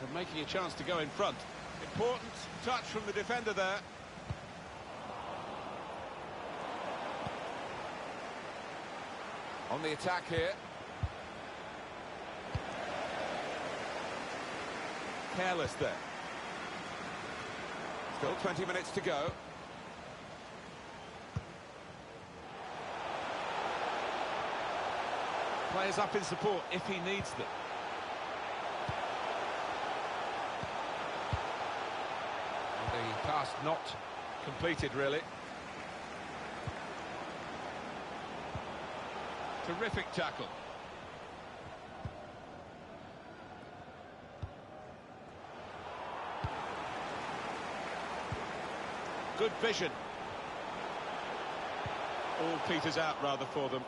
of making a chance to go in front. Important touch from the defender there. On the attack here. Careless there. Still 20 minutes to go. Players up in support if he needs them. And the pass not completed, really. Terrific tackle. Good vision. All peters out, rather, for them.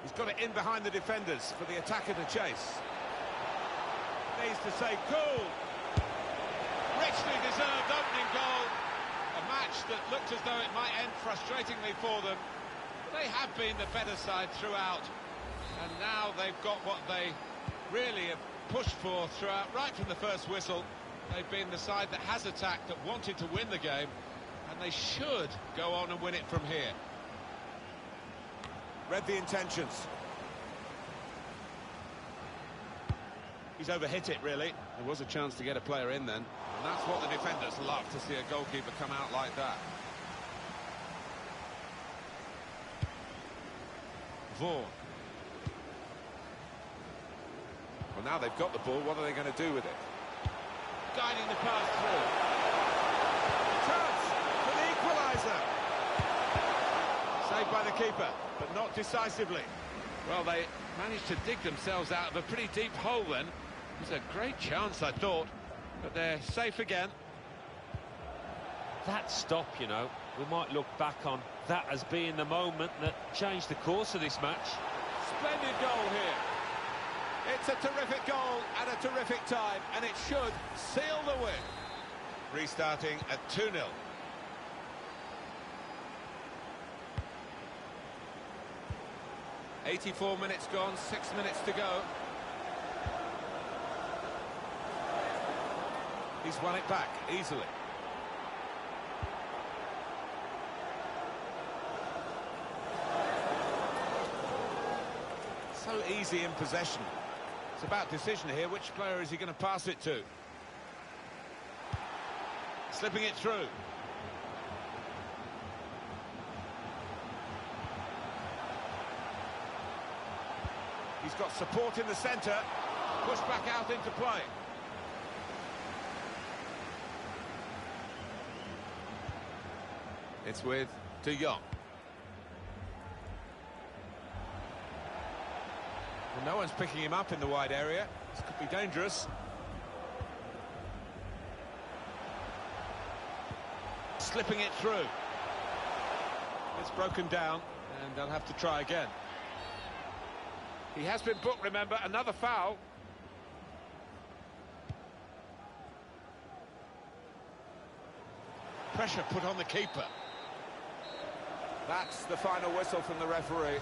He's got it in behind the defenders for the attacker to chase. Needs to say cool. Richly deserved opening goal. A match that looked as though it might end frustratingly for them. They have been the better side throughout. And now they've got what they really have pushed for throughout, right from the first whistle. They've been the side that has attacked, that wanted to win the game. And they should go on and win it from here. Read the intentions. He's overhit it, really. There was a chance to get a player in then. And that's what the defenders love, to see a goalkeeper come out like that. Vaughan. Well, now they've got the ball, what are they going to do with it? Guiding the pass through. Chance for the equaliser. Saved by the keeper, but not decisively. Well, they managed to dig themselves out of a pretty deep hole then. It was a great chance, I thought, but they're safe again. That stop, you know, we might look back on that as being the moment that changed the course of this match. Splendid goal here. It's a terrific goal at a terrific time, and it should seal the win. Restarting at 2-0. .84 minutes gone, 6 minutes to go. He's won it back easily. So easy in possession. It's about decision here. Which player is he going to pass it to? Slipping it through. He's got support in the centre. Pushed back out into play. It's with De Jong. Well, no one's picking him up in the wide area. This could be dangerous. Slipping it through. It's broken down, and they'll have to try again. He has been booked, remember, another foul. Pressure put on the keeper. That's the final whistle from the referee.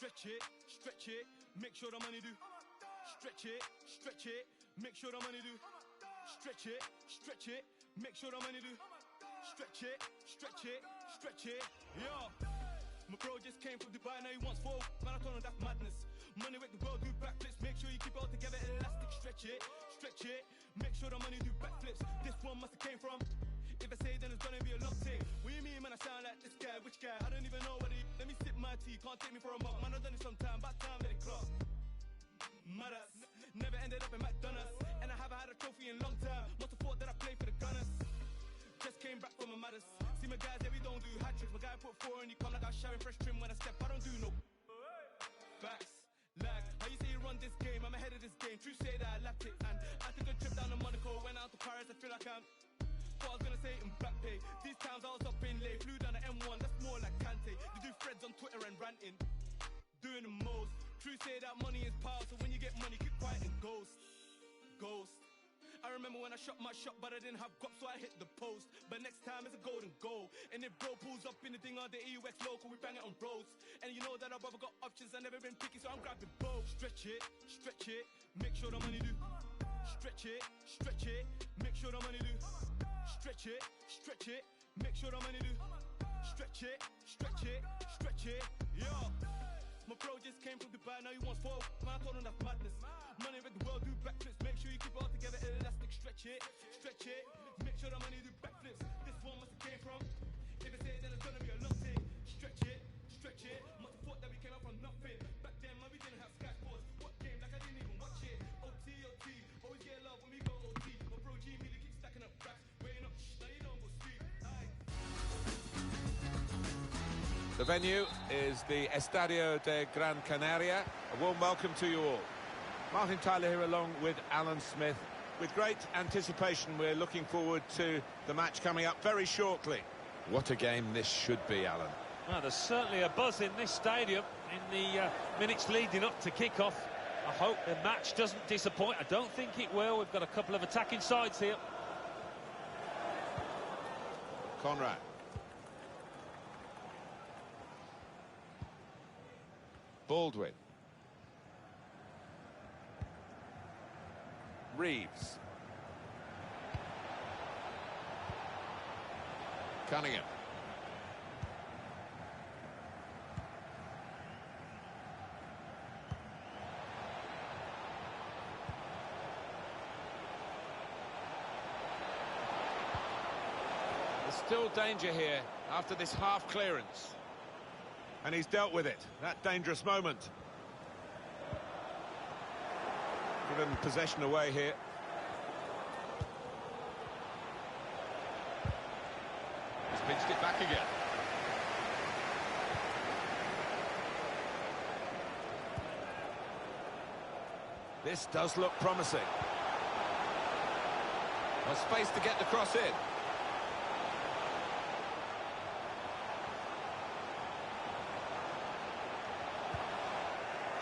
Stretch it, make sure the money do. Stretch it, make sure the money do. Stretch it, make sure the money do. Stretch it, yo. My bro just came from Dubai, now he wants four. Man, I told him that's madness. Money make the world do backflips. Make sure you keep it all together, elastic. Stretch it, make sure the money do backflips. This one must have came from. If I say then it's gonna be a long thing. What do you mean, man? I sound like this guy. Which guy? I don't even know what he. Let me sip my tea. Can't take me for a mug. Man, I've done it sometime. About time that it clock. Madass. Never ended up in McDonald's. And I haven't had a trophy in a long time. Must have thought that I played for the Gunners. Just came back from a Madders. See my guys, yeah, we don't do hat tricks. My guy put 4 and you come like I was showering fresh trim when I step. I don't do no backs. Lag. How you say you run this game? I'm ahead of this game. True say that I lapped it. And I took a trip down to Monaco. Went out to Paris. I feel like I'm. Thought I was gonna say it in back pay. These times I was up in late. Flew down the M1. That's more like Kante. You do threads on Twitter and ranting. Doing the most. True say that money is power. So when you get money, keep quiet and ghost. I remember when I shot my shot, but I didn't have guap, so I hit the post. But next time it's a golden goal. And if bro pulls up in the thing on the EUX local, we bang it on roads. And you know that our brother got options, I never been picky, so I'm grabbing both. Stretch it, make sure the money do. Stretch it, make sure the money do. Stretch it, make sure the money do. Stretch it, yo. My bro just came from Dubai, now he wants 4. Man, I told him that's madness. Money make the world do backflips. Make sure you keep it all together, elastic. Stretch it, make sure the money do backflips. This one must have came from. If I say it, then it's gonna be a long thing. Stretch it. Must have thought that we came up from nothing. Back then, man, we didn't have Sky Sports. What game? Like I didn't even watch it. OT, always get love when we go OT. My bro G really keeps stacking up racks. Waiting up, now you don't go sleep. The venue is the Estadio de Gran Canaria. A warm welcome to you all. Martin Tyler here along with Alan Smith. With great anticipation, we're looking forward to the match coming up very shortly. What a game this should be, Alan. Well, there's certainly a buzz in this stadium in the minutes leading up to kick-off. I hope the match doesn't disappoint. I don't think it will. We've got a couple of attacking sides here. Conrad. Baldwin. Reeves. Cunningham. There's still danger here after this half clearance. And he's dealt with it, that dangerous moment. Given possession away here. He's pinched it back again. This does look promising. A space to get the cross in.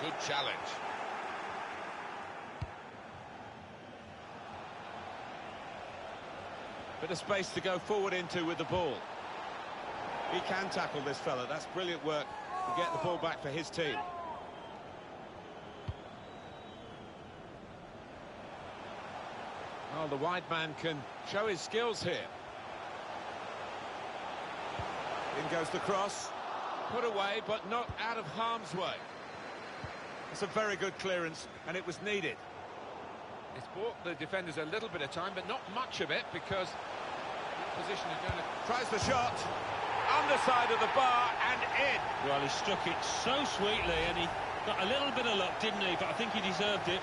Good challenge. Bit of space to go forward into with the ball. He can tackle this fella. That's brilliant work to get the ball back for his team. Oh, the wide man can show his skills here. In goes the cross. Put away, but not out of harm's way. It's a very good clearance, and it was needed. It's bought the defenders a little bit of time, but not much of it, because the position is going to... Tries the shot, underside of the bar, and in. Well, he struck it so sweetly, and he got a little bit of luck, didn't he? But I think he deserved it.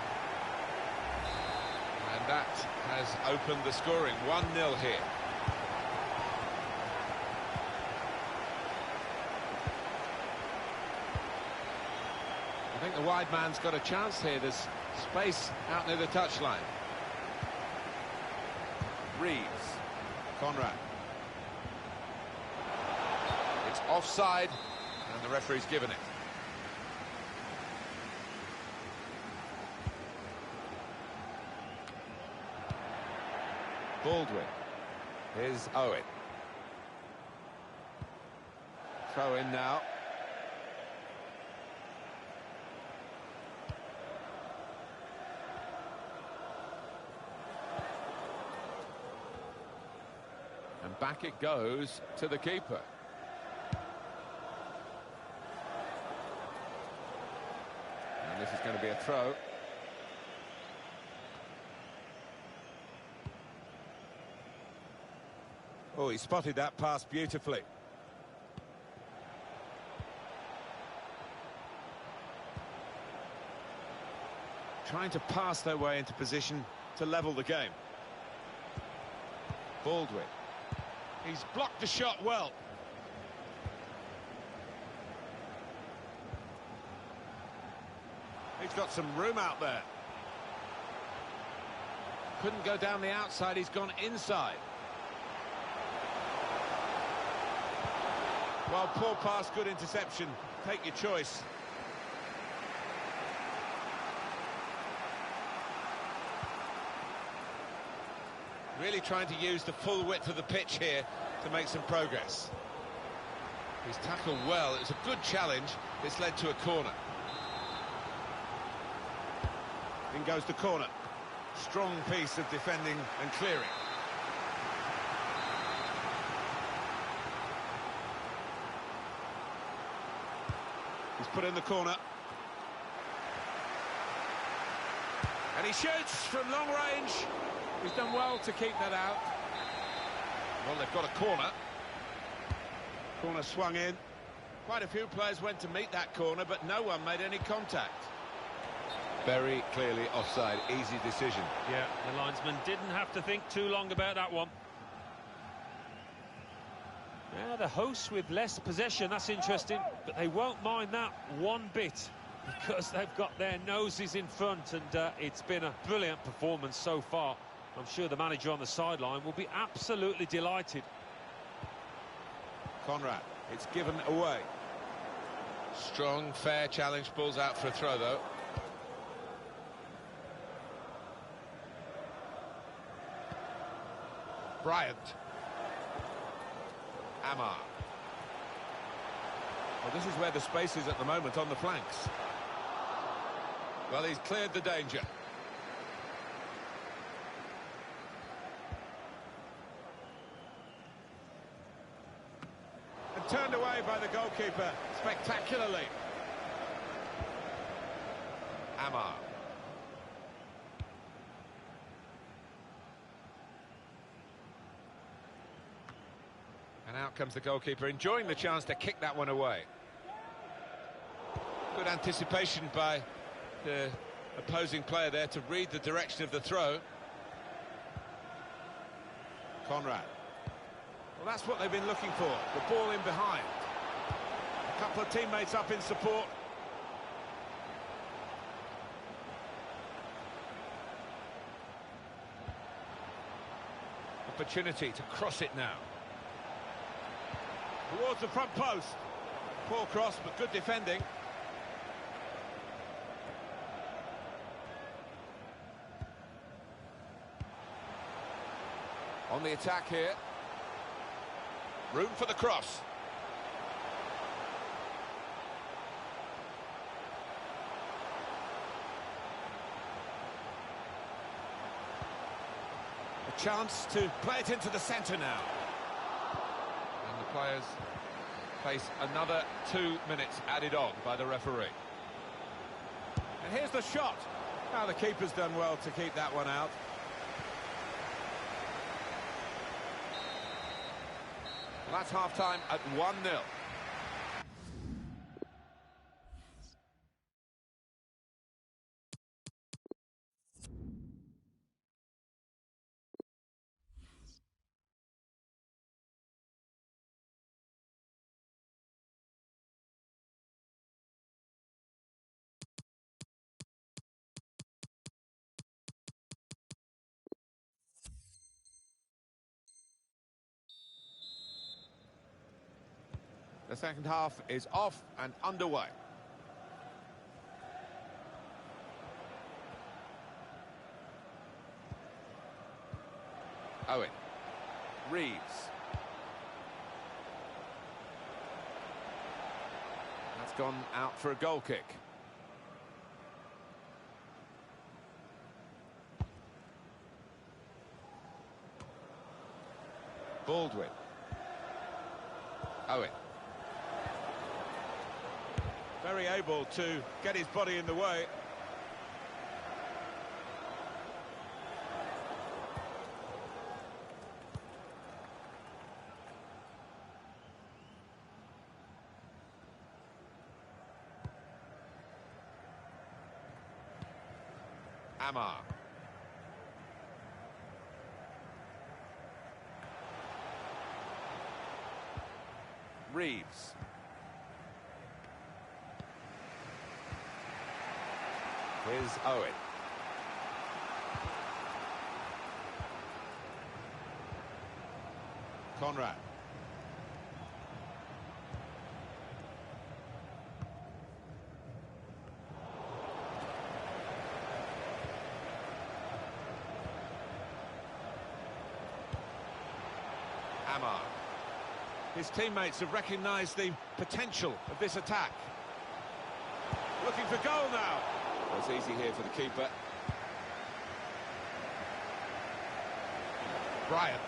And that has opened the scoring. 1-0 here. I think the wide man's got a chance here. There's space out near the touchline. Reeves. Conrad. It's offside, and the referee's given it. Baldwin. Here's Owen. Throw in now. And back it goes to the keeper. And this is going to be a throw. Oh, he spotted that pass beautifully. Trying to pass their way into position to level the game. Baldwin. He's blocked the shot well. He's got some room out there. Couldn't go down the outside, he's gone inside. Well, poor pass, good interception. Take your choice. Really trying to use the full width of the pitch here to make some progress. He's tackled well. It was a good challenge. This led to a corner. In goes the corner. Strong piece of defending and clearing. He's put in the corner. And he shoots from long range. He's done well to keep that out. Well, they've got a corner. Corner swung in. Quite a few players went to meet that corner, but no one made any contact. Very clearly offside, easy decision. Yeah, the linesman didn't have to think too long about that one. Yeah, the hosts with less possession, that's interesting, but they won't mind that one bit because they've got their noses in front, and it's been a brilliant performance so far. I'm sure the manager on the sideline will be absolutely delighted. Conrad, it's given away. Strong, fair challenge, balls out for a throw, though. Bryant. Amar. Well, this is where the space is at the moment, on the flanks. Well, he's cleared the danger. And turned away by the goalkeeper spectacularly. Amar. And out comes the goalkeeper, enjoying the chance to kick that one away. Good anticipation by the opposing player there to read the direction of the throw. Conrad. Well, that's what they've been looking for, the ball in behind. A couple of teammates up in support. Opportunity to cross it now. Towards the front post. Poor cross, but good defending. On the attack here. Room for the cross. A chance to play it into the centre now. And the players face another 2 minutes added on by the referee. And here's the shot. Now the keeper's done well to keep that one out. Well, that's half-time at 1-0. The second half is off and underway. Owen. Reeves. That's gone out for a goal kick. Baldwin. Owen. Very able to get his body in the way. Amar. Reeves. Here's Owen. Conrad. Amar. His teammates have recognised the potential of this attack. Looking for goal now. Well, it's easy here for the keeper. Bryant.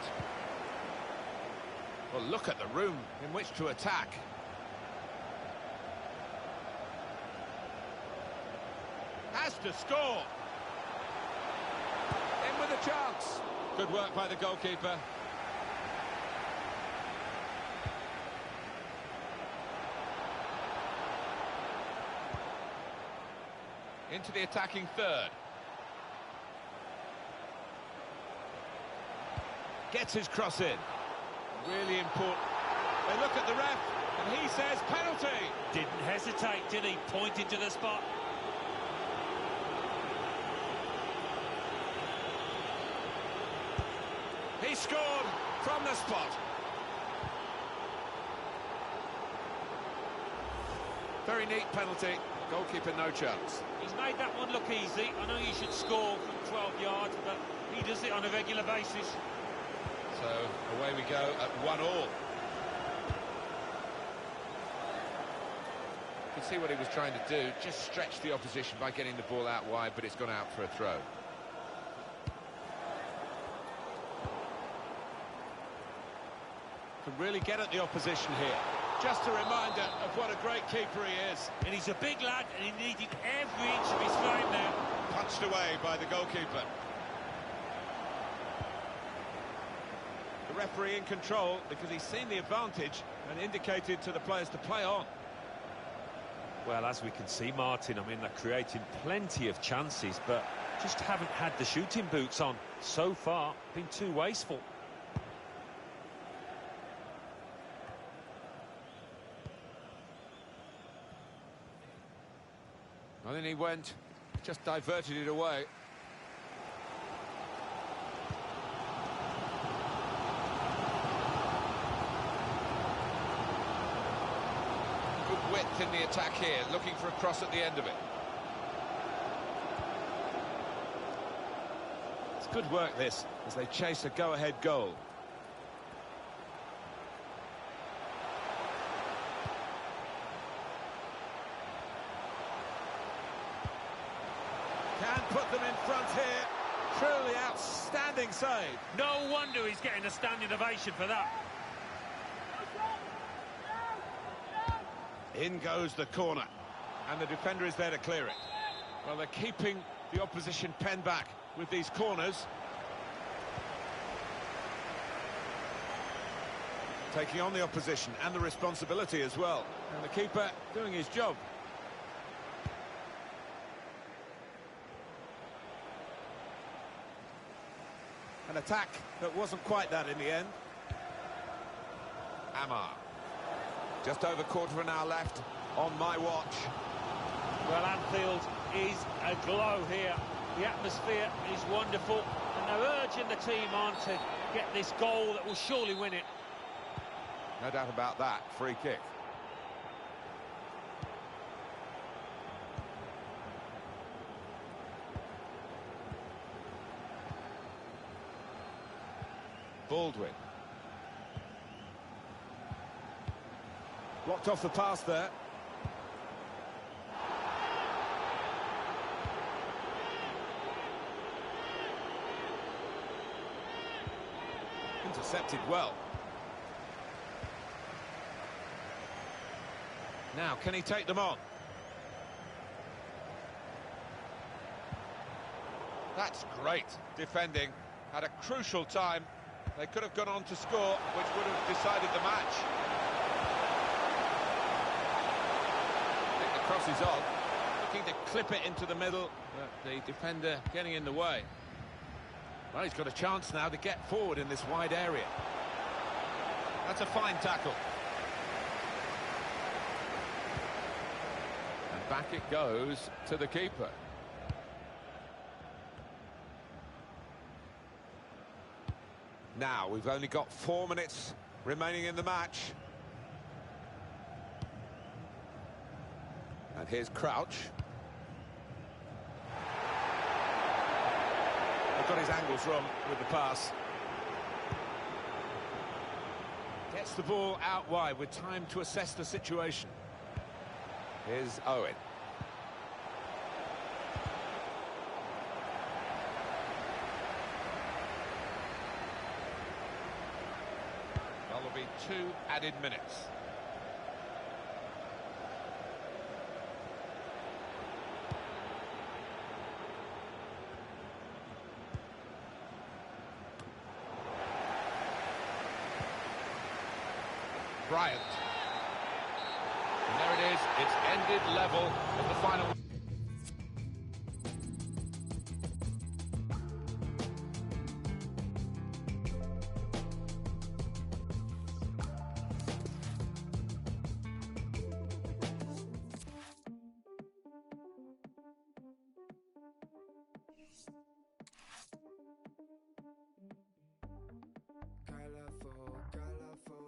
Well, look at the room in which to attack. Has to score. In with a chance. Good work by the goalkeeper. Into the attacking third. Gets his cross in. Really important. They look at the ref, and he says penalty. Didn't hesitate, did he? Pointed to the spot. He scored from the spot. Very neat penalty. Goalkeeper, no chance. He's made that one look easy. I know you should score from 12 yards, but he does it on a regular basis. So, away we go at 1-1. You can see what he was trying to do, just stretch the opposition by getting the ball out wide, but it's gone out for a throw. Can really get at the opposition here. Just a reminder of what a great keeper he is. And he's a big lad, and he needed every inch of his frame there. Punched away by the goalkeeper. The referee in control because he's seen the advantage and indicated to the players to play on. Well, as we can see, Martin, I mean, they're creating plenty of chances, but just haven't had the shooting boots on so far. Been too wasteful. I think he went, just diverted it away. Good width in the attack here, looking for a cross at the end of it. It's good work, this, as they chase a go-ahead goal. Can put them in front here. Truly outstanding save. No wonder he's getting a standing ovation for that. In goes the corner. And the defender is there to clear it. Well, they're keeping the opposition pen back with these corners. Taking on the opposition and the responsibility as well. And the keeper doing his job. An attack that wasn't quite that in the end. Amar. Just over quarter of an hour left on my watch. Well, Anfield is aglow here. The atmosphere is wonderful, and they're urging the team on to get this goal that will surely win it. No doubt about that. Free kick. Baldwin. Blocked off the pass there. Intercepted well. Now, can he take them on? That's great defending at a crucial time. They could have gone on to score, which would have decided the match. I think the cross is on. Looking to clip it into the middle, but the defender getting in the way. Well, he's got a chance now to get forward in this wide area. That's a fine tackle. And back it goes to the keeper. Now, we've only got 4 minutes remaining in the match. And here's Crouch. They've got his angles wrong with the pass. Gets the ball out wide with time to assess the situation. Here's Owen. Well, there'll be 2 added minutes. Bryant. And there it is, it's ended level at the final. Colorful, colorful.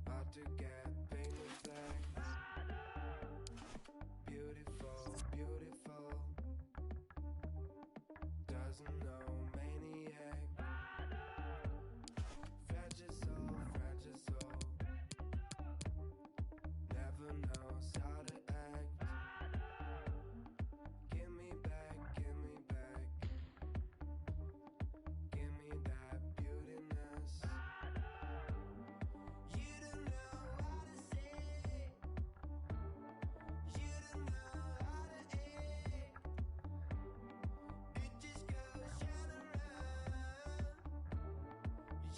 Hard to get painted black. Beautiful, beautiful. Doesn't know maniac. Fragile soul, fragile soul. Never knows how to act. Give me back, give me back. Give me that beautiness. You don't know how to say. You don't know how to act. It just goes shine around.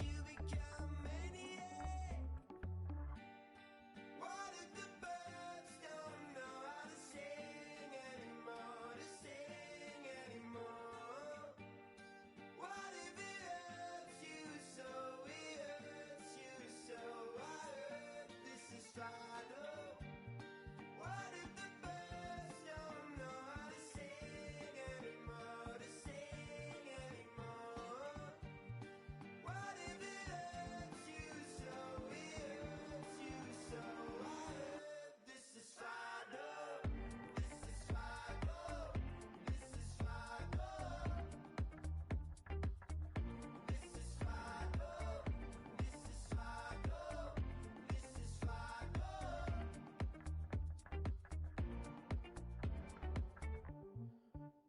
You become maniac. What if the birds don't know how to sing anymore? To sing anymore. What if it hurts you so? It hurts you so. I heard this is final. What if the birds don't know how to sing anymore? To sing anymore. What if it hurts you so? It hurts you so. I heard this is final. This is final. This is final. This is final. This is final. This is final.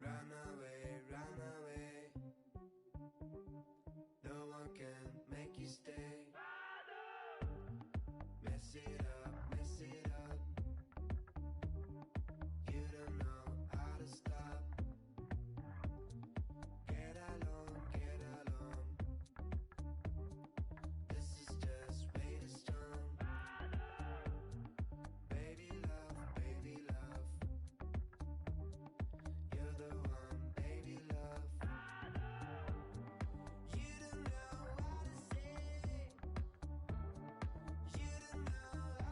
Run away, run away. No one can make you stay. Mess it up, mess it up. You don't know how to stop. Get along, get along. This is just way too strong. Baby love, baby love. You're the one, baby love. You don't know how to say. You don't know how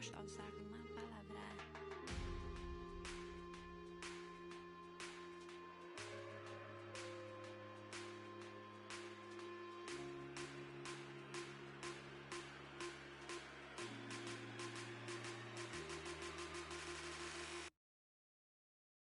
gostosa com uma palavra.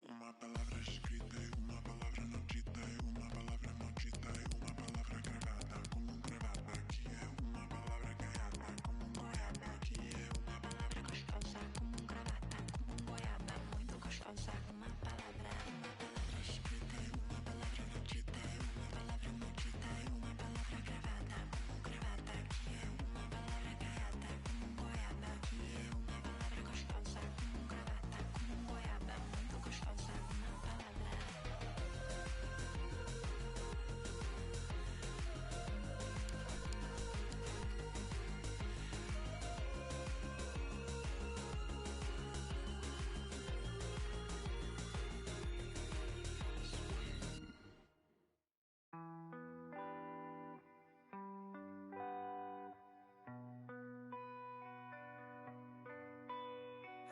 Uma palavra escrita e uma palavra não dita, e uma palavra não dita, e uma palavra gravada como um gravata. Aqui é uma palavra gaiata como um goiaba. Aqui é uma palavra Gostosa como um gravata, como um goiaba. Muito gostosa com uma palavra. Uma palavra escrita e uma palavra não dita, e uma palavra não dita, e uma palavra gravada como um gravata. Aqui é uma palavra gaiata como um goiaba. Aqui é uma palavra gostosa como um gravata, como um goiaba. Muito gostosa com uma palavra.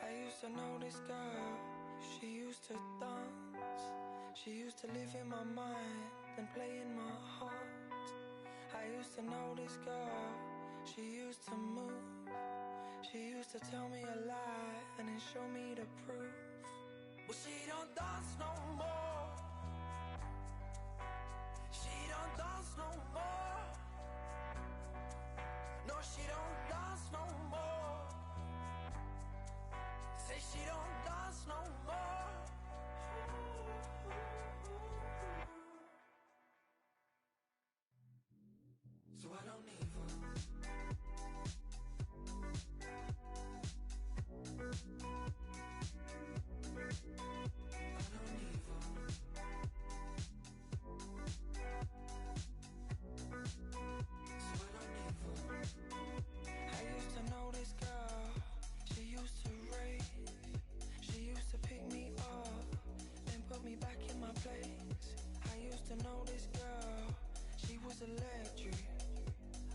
I used to know this girl, she used to dance. She used to live in my mind, then play in my heart. I used to know this girl, she used to move. She used to tell me a lie and then show me the proof. But she don't dance no more. She don't dance no more. No, she don't dance no more. Say she don't dance no more. So I don't need her. I don't need her. So I don't need her. I used to know this girl. She used to rave. She used to pick me up, then put me back in my place. I used to know this girl. She was electric,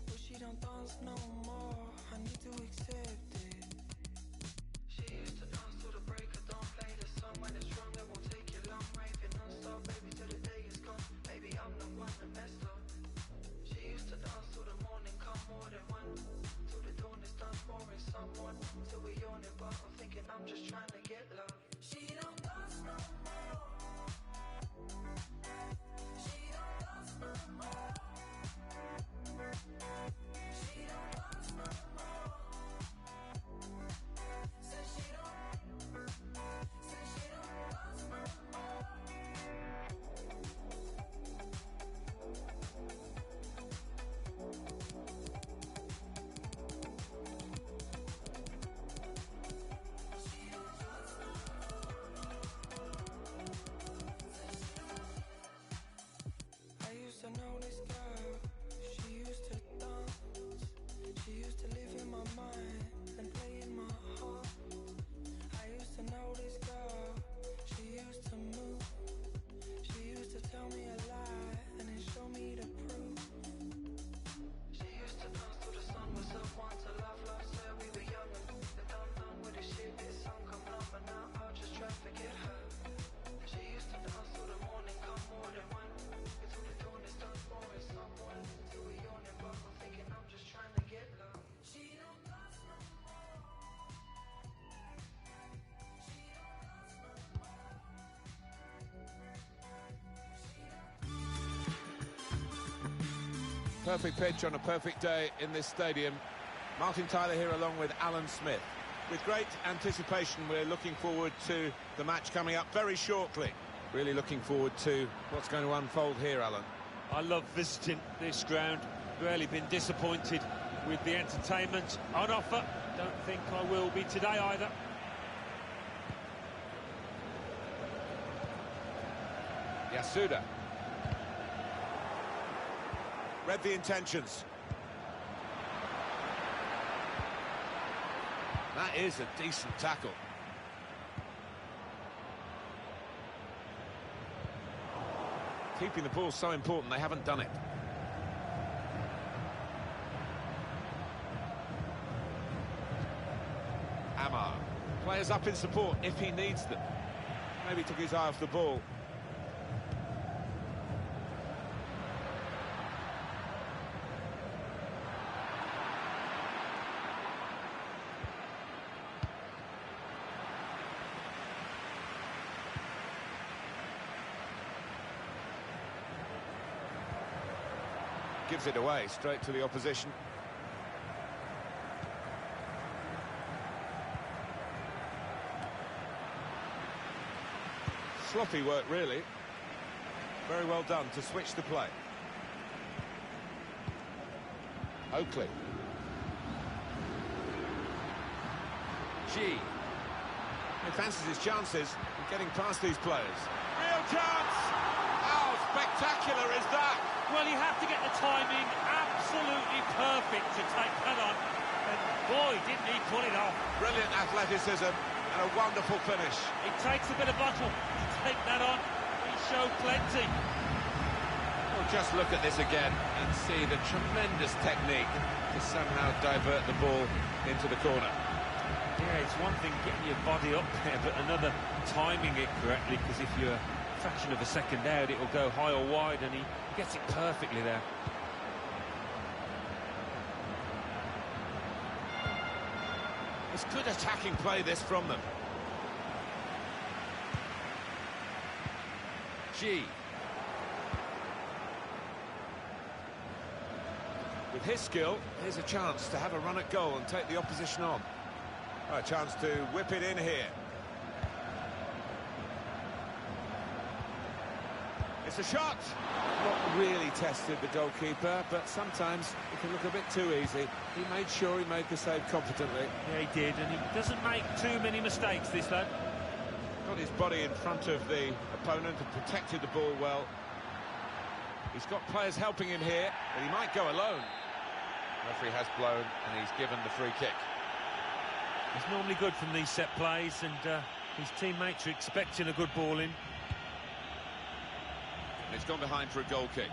but she don't dance no more. I need to accept it. She used to dance till the break of dawn. Play the song when it's strong, it won't take you long. Raving non-stop, baby, till the day is gone. Maybe I'm the one that messed up. She used to dance till the morning, come more than one. Till the dawn is done, boring someone. Till we own it, but I'm thinking I'm just trying to get love. She don't dance no more. She don't dance no more. She don't dance no more. Say she don't dance no more. I used to know this girl, she used to dance. She used to live in my mind and play in my heart. I used to know this girl, she used to move. She used to tell me a lie and then show me the proof. She used to dance till the sun was up, want to love, said we were young and done with the shit. This song come on, but now I'll just try to forget her. She used to dance till the morning, come more than one. Till the dawn is done, boring someone. Till we own it, but I'm thinking I'm just trying to get love. She don't dance no more. She don't dance no more. Perfect pitch on a perfect day in this stadium. Martin Tyler here along with Alan Smith. With great anticipation, we're looking forward to the match coming up very shortly. Really looking forward to what's going to unfold here, Alan. I love visiting this ground. Rarely been disappointed with the entertainment on offer. Don't think I will be today either. Yasuda. Read the intentions. That is a decent tackle. Keeping the ball so important, they haven't done it. Players up in support if he needs them. Maybe took his eye off the ball. Gives it away straight to the opposition. Sloppy work, really. Very well done to switch the play. Oakley. G. He fancies his chances of getting past these players. Real chance! How spectacular is that? Well, you have to get the timing absolutely perfect to take that on. And boy, didn't he pull it off. Brilliant athleticism and a wonderful finish. It takes a bit of battle to take that on. He showed plenty. Well, just look at this again and see the tremendous technique to somehow divert the ball into the corner. Yeah, it's one thing getting your body up there, but another timing it correctly, because if you're a fraction of a second out, it'll go high or wide, and he gets it perfectly there. It's good attacking play, this, from them. G. With his skill, here's a chance to have a run at goal and take the opposition on. A chance to whip it in here. It's a shot. Not really tested the goalkeeper, but sometimes it can look a bit too easy. He made sure he made the save competently. Yeah, he did, and he doesn't make too many mistakes, this lad. Got his body in front of the opponent and protected the ball well. He's got players helping him here, but he might go alone. The referee has blown, and he's given the free kick. He's normally good from these set plays, and his teammates are expecting a good ball in. And it's gone behind for a goal kick.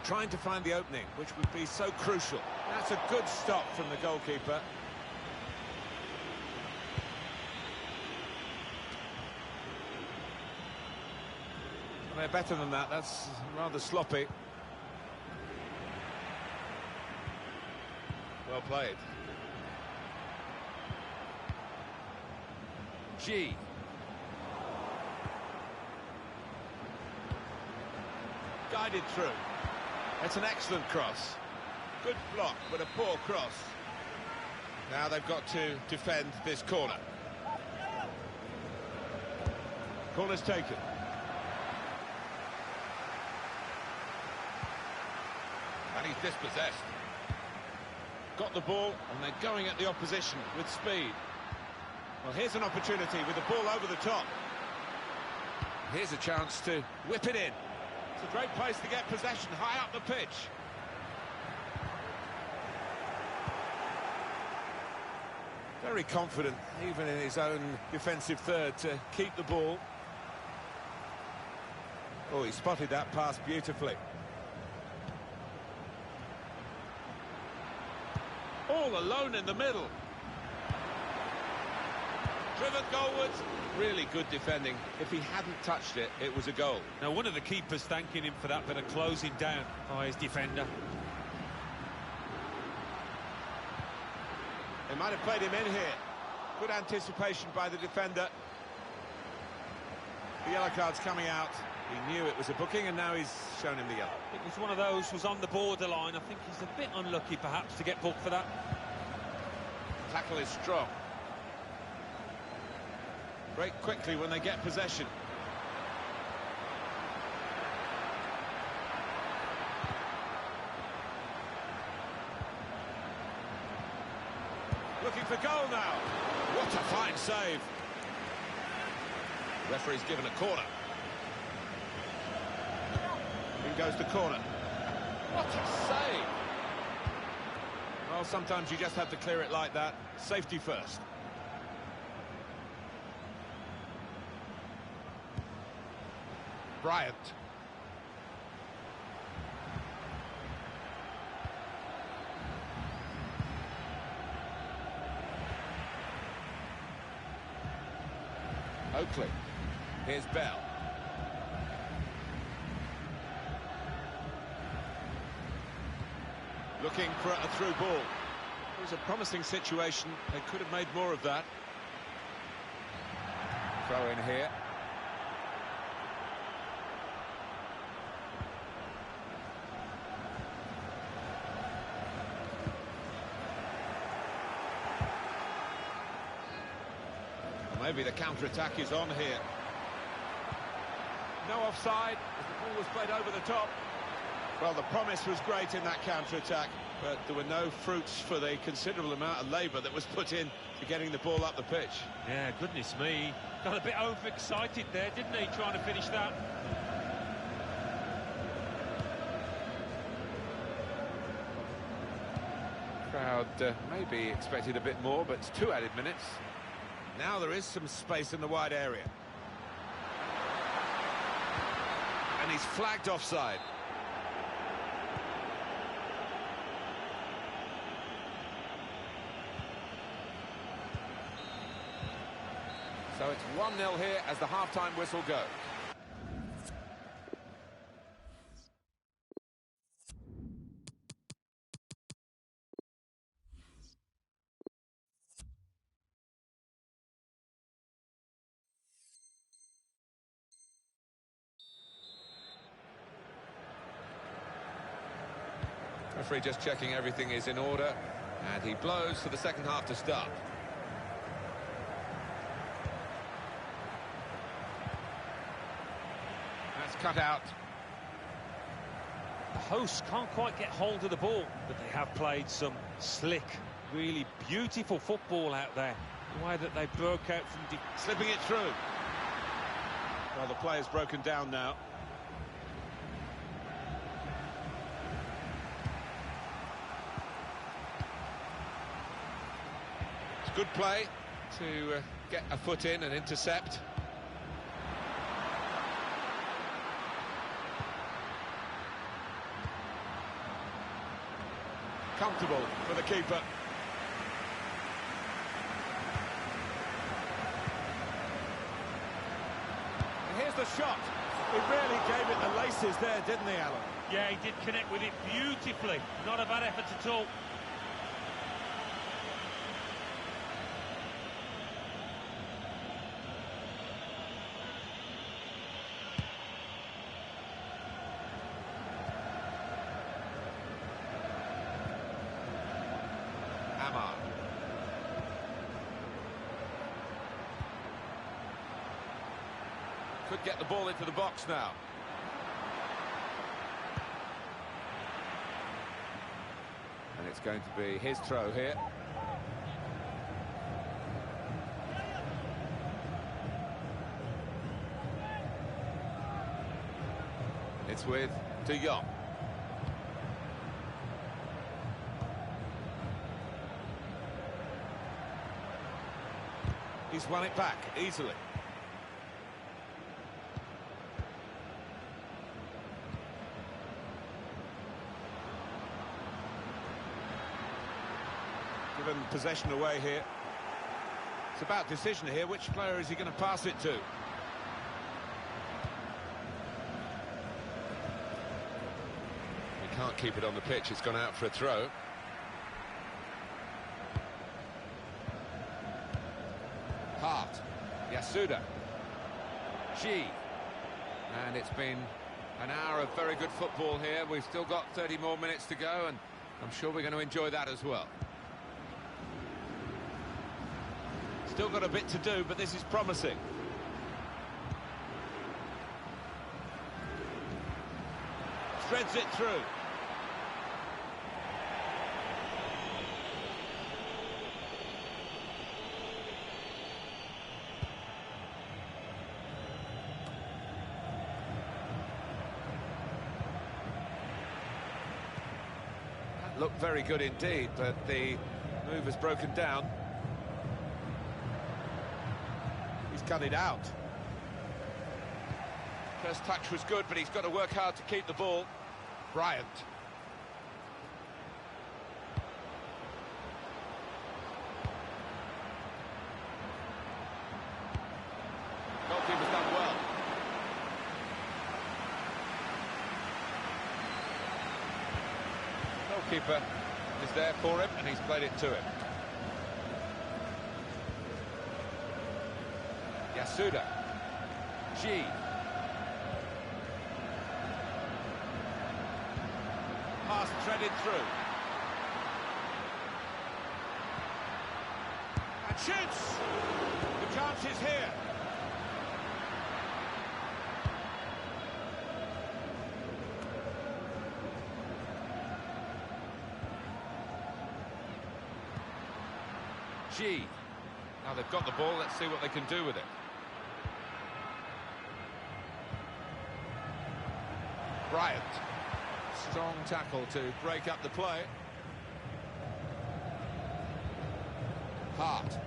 Trying to find the opening, which would be so crucial. That's a good stop from the goalkeeper. Well, they're better than that. That's rather sloppy. Well played. G. Guided through. It's an excellent cross. Good block, but a poor cross. Now they've got to defend this corner. Corner's taken. And he's dispossessed. Got the ball, and they're going at the opposition with speed. Well, here's an opportunity with the ball over the top. Here's a chance to whip it in. It's a great place to get possession, high up the pitch. Very confident, even in his own defensive third, to keep the ball. Oh, he spotted that pass beautifully. All alone in the middle. Driven goalwards. Really good defending. If he hadn't touched it, it was a goal. Now, one of the keepers thanking him for that bit of closing down by his defender. They might have played him in here. Good anticipation by the defender. The yellow card's coming out. He knew it was a booking, and now he's shown him the yellow. It was one of those, was on the borderline. I think he's a bit unlucky, perhaps, to get booked for that. Tackle is strong. Break quickly when they get possession. Looking for goal now. What a fine save. The referee's given a corner. In goes the corner. What a save. Well, sometimes you just have to clear it like that. Safety first. Bryant. Oakley. Here's Bell. Looking for a through ball. It was a promising situation. They could have made more of that. Throw in here. Maybe the counter-attack is on here. No offside, as the ball was played over the top. Well, the promise was great in that counter-attack, but there were no fruits for the considerable amount of labour that was put in to getting the ball up the pitch. Yeah, goodness me. Got a bit overexcited there, didn't he, trying to finish that? Crowd maybe expected a bit more, but it's 2 added minutes. Now there is some space in the wide area. And he's flagged offside. So it's 1-0 here as the half-time whistle goes. Referee just checking everything is in order, and he blows for the second half to start. That's cut out. The hosts can't quite get hold of the ball, but they have played some slick, really beautiful football out there. The way that they broke out from... Slipping it through. Well, the player's broken down now. Good play to get a foot in and intercept. Comfortable for the keeper. And here's the shot. He really gave it the laces there, didn't he, Alan? Yeah, he did connect with it beautifully. Not a bad effort at all. Could get the ball into the box now. And it's going to be his throw here. It's with De Jong. He's won it back easily. Given possession away here. It's about decision here. Which player is he going to pass it to? He can't keep it on the pitch. It's gone out for a throw. Hart. Yasuda. G. And it's been an hour of very good football here. We've still got 30 more minutes to go, and I'm sure we're going to enjoy that as well. Still got a bit to do, but this is promising. Threads it through. That looked very good indeed, but the move has broken down. He's cut it out. First touch was good, but he's got to work hard to keep the ball. Bryant. Goalkeeper's done well. Goalkeeper is there for him, and he's played it to him. Yasuda. G. Pass threaded through. And shoots! The chance is here. G. Now they've got the ball, let's see what they can do with it. Bryant. Strong tackle to break up the play. Hart.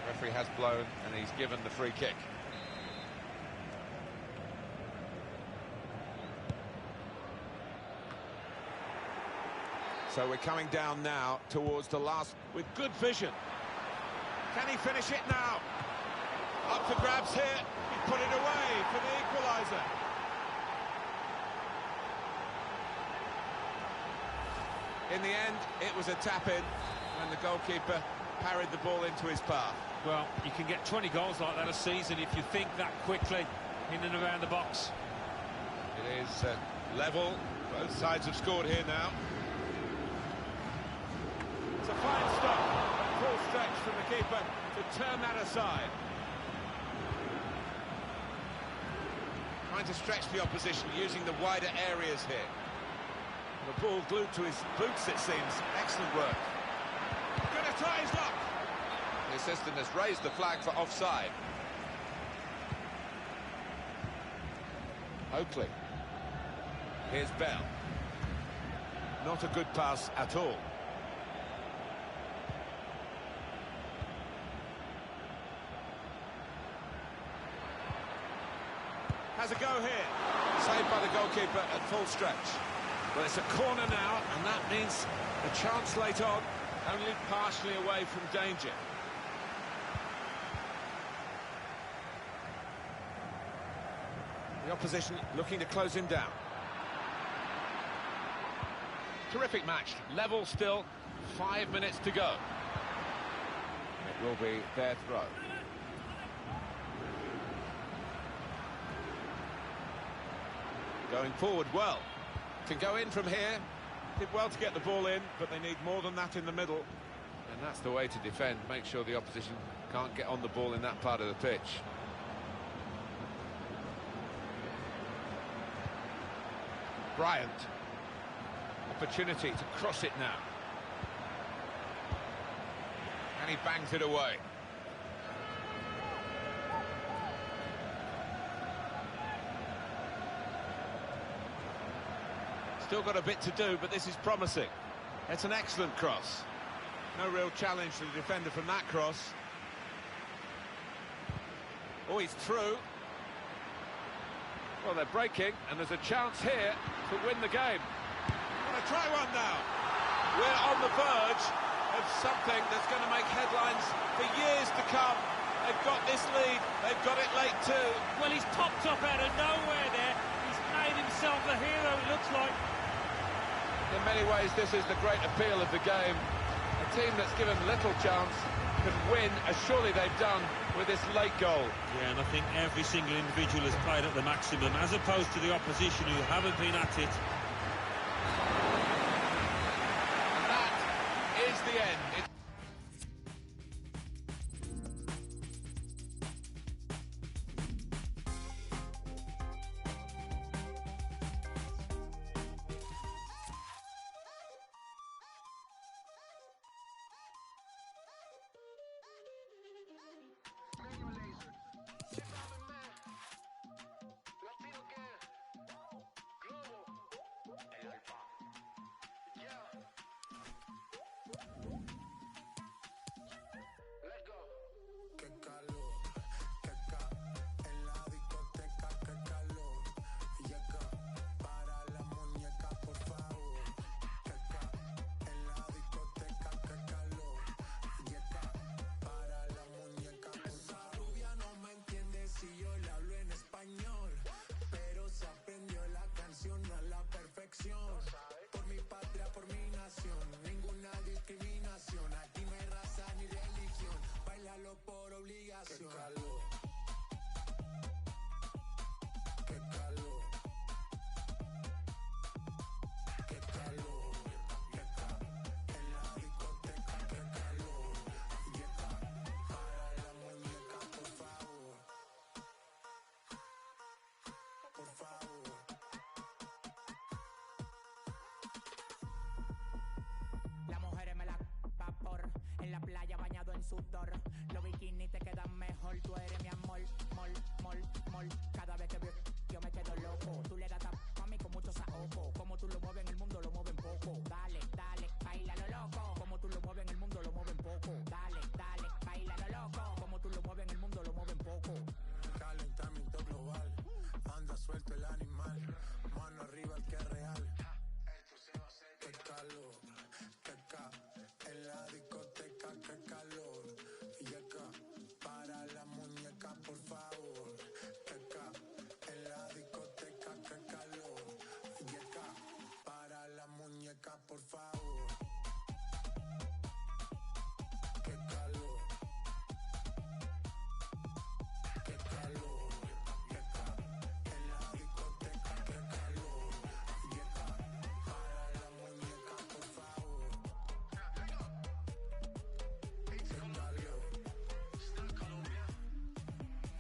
Referee has blown and he's given the free kick. So we're coming down now towards the last with good vision. Can he finish it now? Up for grabs here. He's put it away for the equaliser. In the end, it was a tap-in and the goalkeeper parried the ball into his path. Well, you can get 20 goals like that a season if you think that quickly in and around the box. It is level. Both sides have scored here now. It's a fine stop, a full stretch from the keeper to turn that aside. Trying to stretch the opposition using the wider areas here. The ball glued to his boots, it seems. Excellent work. Gonna try his luck. The assistant has raised the flag for offside. Oakley. Here's Bell. Not a good pass at all. Has a go here. Saved by the goalkeeper at full stretch. Well, it's a corner now, and that means a chance late on, only partially away from danger. The opposition looking to close him down. Terrific match, level still, 5 minutes to go. It will be their throw. Going forward well. Can go in from here. Did well to get the ball in, but they need more than that in the middle. And that's the way to defend. Make sure the opposition can't get on the ball in that part of the pitch. Bryant. Opportunity to cross it now. And he bangs it away. Still got a bit to do, but this is promising. It's an excellent cross. No real challenge to the defender from that cross. Oh, he's through. Well, they're breaking, and there's a chance here to win the game. Want to try one now. We're on the verge of something that's going to make headlines for years to come. They've got this lead. They've got it late too. Well, he's popped up out of nowhere there. He's made himself a hero, it looks like. In many ways, this is the great appeal of the game. A team that's given little chance can win, as surely they've done with this late goal. Yeah, and I think every single individual has played at the maximum, as opposed to the opposition who haven't been at it. And that is the end. playa bañado en sudor. Los bikinis te quedan mejor, tú eres mi amor, mol, mol, mol. Cada vez que veo yo me quedo loco. Tú le das a mí con mucho saoco. Como tú lo mueves en el mundo, lo mueven poco. Dale, dale, baila lo loco. Como tú lo mueves en el mundo, lo mueven poco. Dale, dale, baila lo loco. Como tú lo mueves en el mundo, lo mueven poco. Calentamiento global, anda suelto el animal. Mano arriba el que es real. Qué calor, qué ca, en la discoteca, qué calor. Y acá, para la muñeca, por favor. Qué ca, en la discoteca, qué calor. Y acá, para la muñeca, por favor. Qué calor. Qué calor, qué ca, en la discoteca, qué calor. Y acá, para la muñeca, por favor. Qué calor. Está Colombia.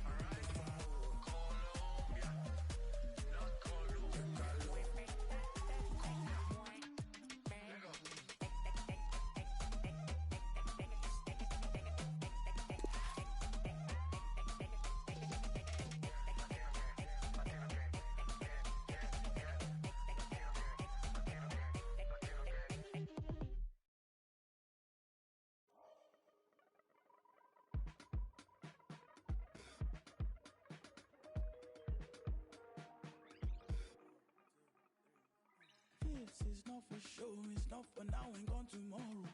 Alright. Por favor. Colombia. Not Colombia. Qué calor. This is not for show, it's not for now and gone tomorrow.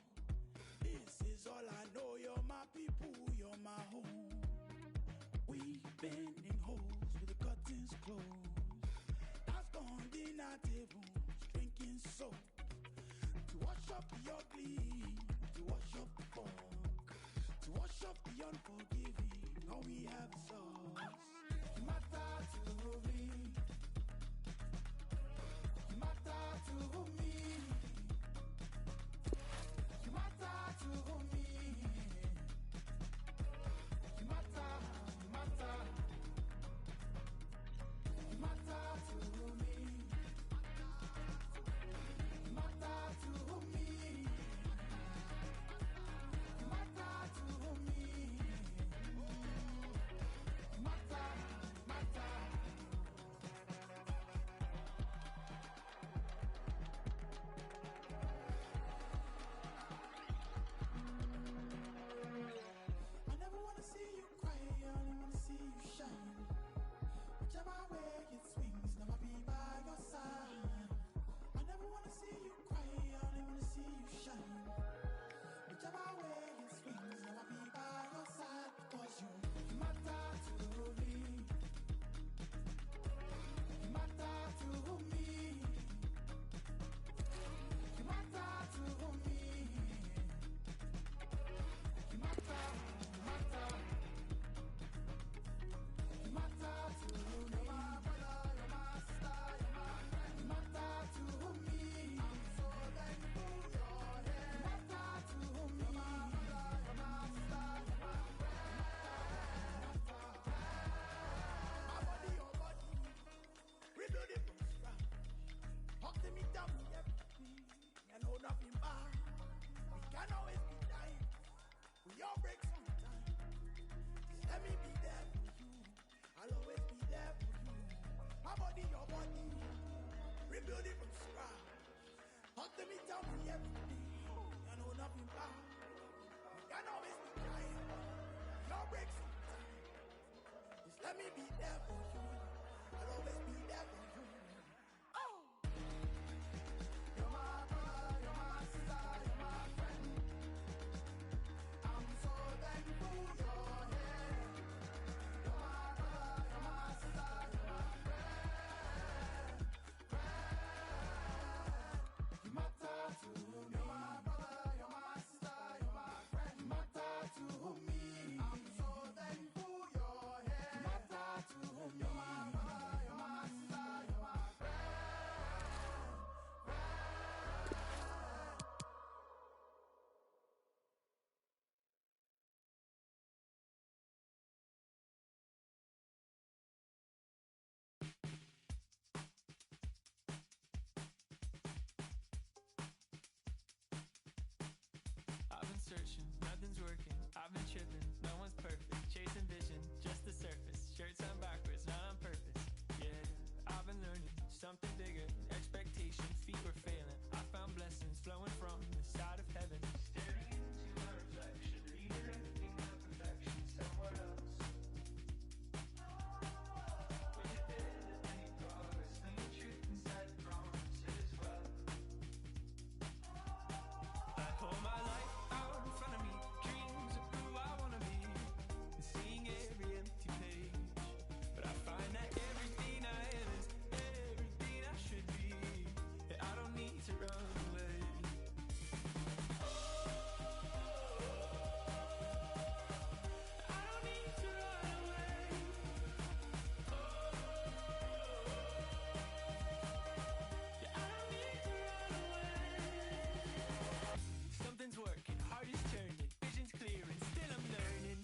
This is all I know, you're my people, you're my home. We've been in holes with the curtains closed. That's gone dinner tables, drinking soap. To wash up the ugly, to wash up the funk, to wash up the unforgiving, all we have is us. You matter to me. You matter to me. You matter to me. You matter, you matter. You matter to me. You matter to me. You matter to me. You matter, matter. I never wanna see you cry, I only wanna see you shine. Whichever way it swings, never be by your side. I never wanna see you cry, I only wanna see you shine. Whichever way it swings, never be by your side. Because you matter to me. You matter to me. You matter to me. You matter, you matter. You matter to me. You're my brother, you're my sister, you're my friend. You matter to me. I'm so thankful you're here. You matter to me. You're my brother, you're my sister, you're my friend. My body, your body. Rebuild it from scratch. Talk to me, tell me everything. I know nothing bad. We can always be dying. We all break sometimes. Just let me be there for you. I'll always be there for you. My body, your body. Rebuild it from scratch. Talk to me, tell me everything. I know nothing bad. We can always be dying. We all break sometimes. Just let me be there for you. I'll always be there for you. Oh! You're my brother, you're my sister, you're my friend. I'm so thankful you're here. You're my brother, you're my sister, you're my friend. You matter to me. You're my brother, you're my sister, you're my friend. You matter to me. I'm so thankful you're here. You matter to me. You're my brother, you're my sister, something bigger, expectations, feet were failing. I found blessings flowing from the side of heaven. Staring into my reflection, reading everything but perfection somewhere else. When you're there, there's many progress, then the truth inside the promise as well. I hold my life out in front of me, dreams of who I wanna be, and seeing every empty page. But I find that everything I am is everything I should be. I don't need to run away. I don't need to run away. Yeah, I don't need to run away. Something's working, heart is turning, vision's clear, and still I'm learning.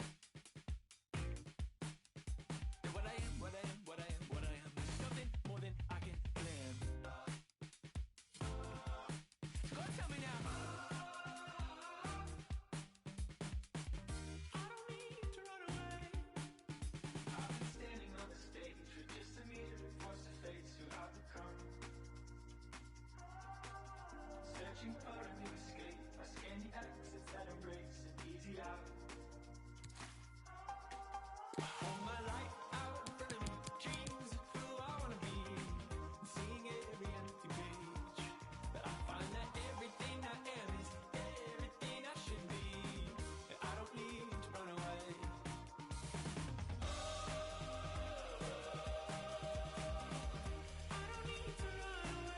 That what I am, what I am, what I am, what I am is something more than I can plan. So go tell me now. I don't need to run away. I've been standing on the stage for just a meter, forced to face who I've become. Searching for a new escape, I scan the exits that embrace an easy out. I hold my life out in front of me, dreams of who I wanna be, and seeing every empty page. But I find that everything I am is everything I should be. I don't need to run away. I don't need to run away.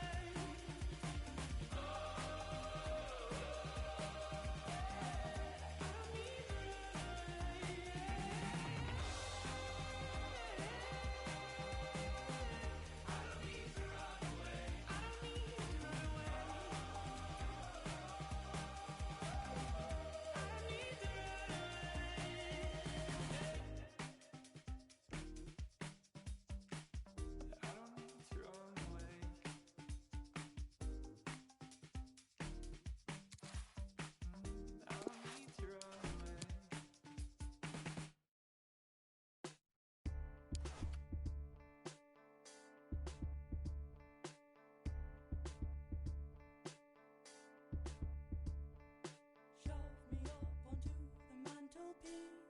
Shove me up onto the mantelpiece.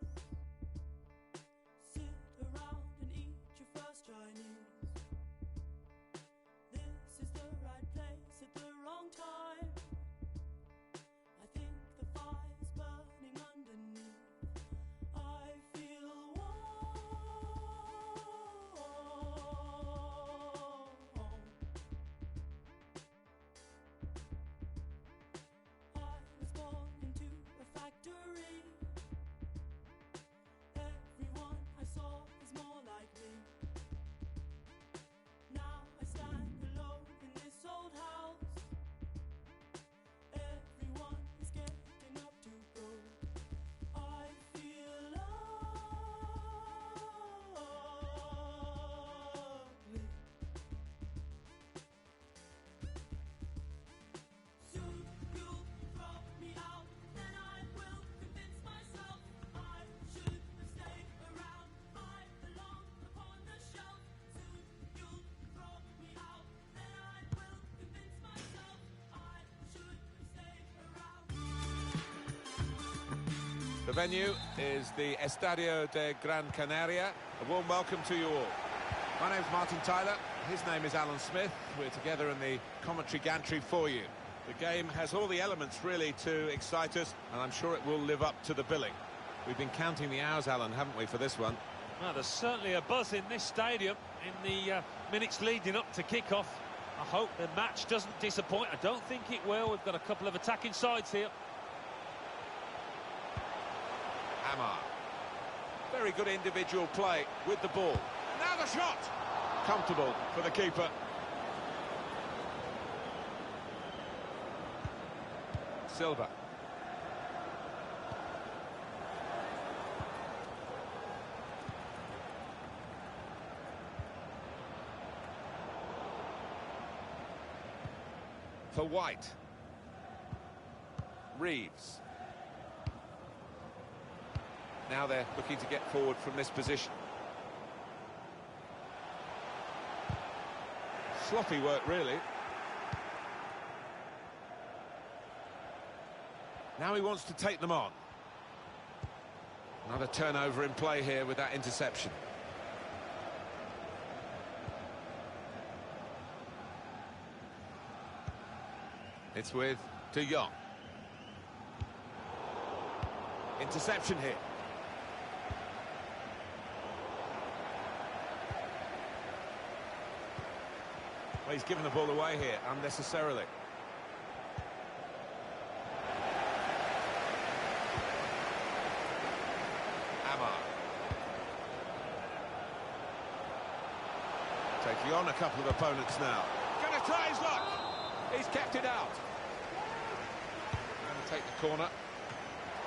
Sit around and eat your first Chinese. This is the right place at the wrong time. I think the fire's burning underneath. I feel warm. I was born into a factory. Everyone I saw is more like me. Now I stand alone in this old house. Everyone is getting up to go. I feel lovely. Soon you'll throw me out, then I will convince myself I should have stayed around. I belong upon the shelf. Soon you'll throw me out, then I will convince myself I should have stayed around. The venue is the Estadio de Gran Canaria. A warm welcome to you all. My name's Martin Tyler. His name is Alan Smith. We're together in the commentary gantry for you. The game has all the elements really to excite us, and I'm sure it will live up to the billing. We've been counting the hours, Alan, haven't we, for this one? Well, there's certainly a buzz in this stadium in the minutes leading up to kick-off. I hope the match doesn't disappoint. I don't think it will. We've got a couple of attacking sides here. Amar. Very good individual play with the ball. Now the shot! Comfortable for the keeper. Silva. For White. Reeves. Now they're looking to get forward from this position. Sloppy work, really. Now he wants to take them on. Another turnover in play here with that interception. It's with De Jong. Interception here. Well, he's given the ball away here unnecessarily. Taking on a couple of opponents now. Going to try his luck. He's kept it out. Going to take the corner.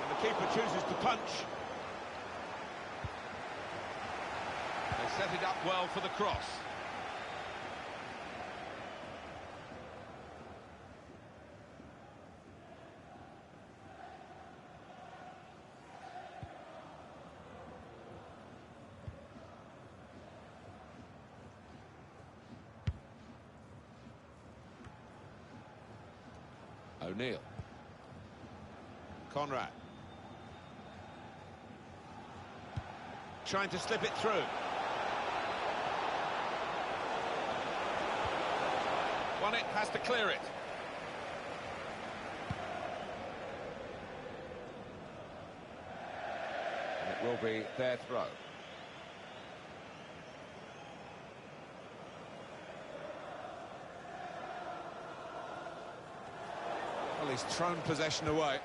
And the keeper chooses to punch. They set it up well for the cross. O'Neill. Conrad. Trying to slip it through. Won it, has to clear it. And it will be their throw. Well, he's thrown possession away.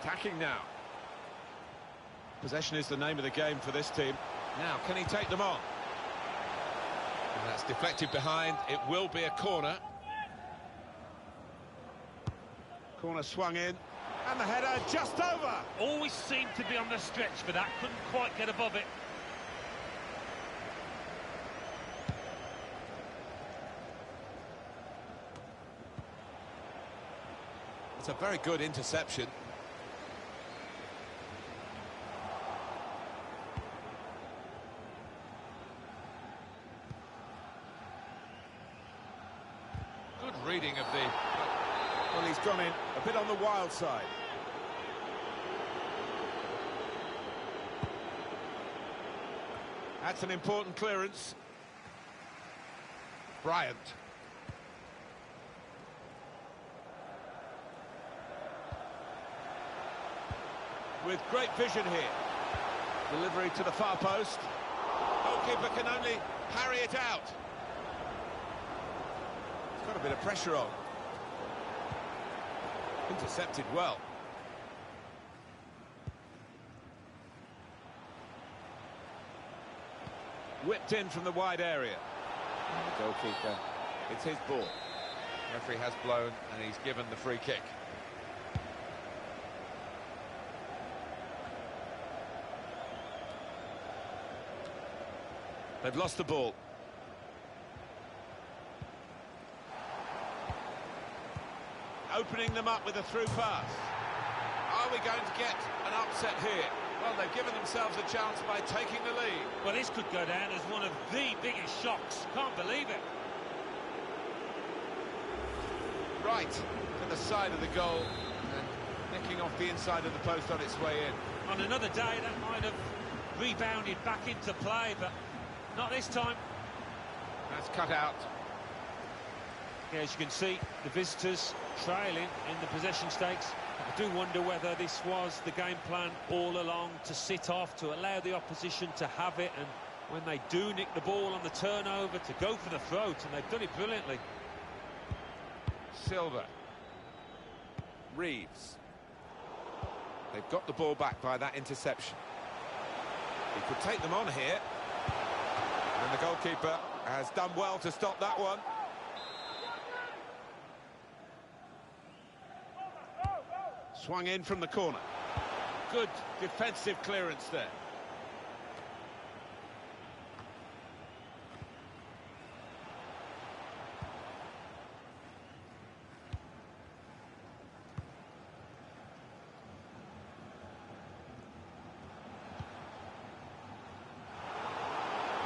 Attacking now. Possession is the name of the game for this team. Now, can he take them on? And that's deflected behind. It will be a corner. Corner swung in. And the header just over. Always seemed to be on the stretch for that. Couldn't quite get above it. It's a very good interception. Good reading of the... Well, he's gone in a bit on the wild side. That's an important clearance. Bryant. With great vision here. Delivery to the far post. Goalkeeper can only parry it out. He's got a bit of pressure on. Intercepted well. Whipped in from the wide area. And the goalkeeper, it's his ball. The referee has blown and he's given the free kick. They've lost the ball. Opening them up with a through pass. Are we going to get an upset here? Well, they've given themselves a chance by taking the lead. Well, this could go down as one of the biggest shocks. Can't believe it. Right to the side of the goal and nicking off the inside of the post on its way in. On another day, that might have rebounded back into play, but not this time. That's cut out. Yeah, as you can see, the visitors trailing in the possession stakes. I do wonder whether this was the game plan all along, to sit off, to allow the opposition to have it, and when they do nick the ball on the turnover, to go for the throat, and they've done it brilliantly. Silva. Reeves. They've got the ball back by that interception. He could take them on here. And the goalkeeper has done well to stop that one. Swung in from the corner. Good defensive clearance there.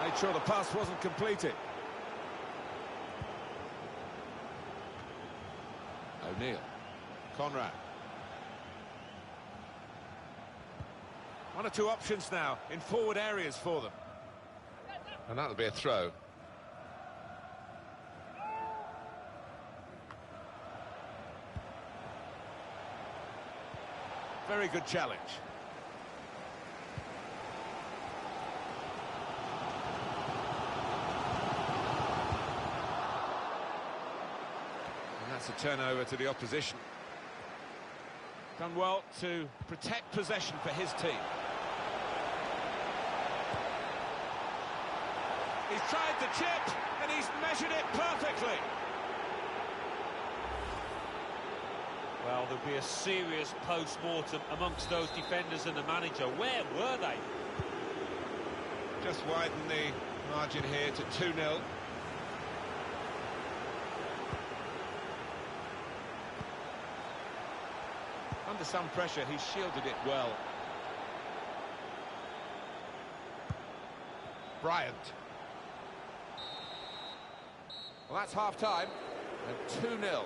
Made sure the pass wasn't completed. O'Neill. Conrad. One or two options now in forward areas for them. And that'll be a throw. Very good challenge. And that's a turnover to the opposition. Done well to protect possession for his team. He's tried the chip, and he's measured it perfectly. Well, there'll be a serious post-mortem amongst those defenders and the manager. Where were they? Just widen the margin here to 2-0. Under some pressure, he shielded it well. Bryant. Well, that's half-time, and 2-0.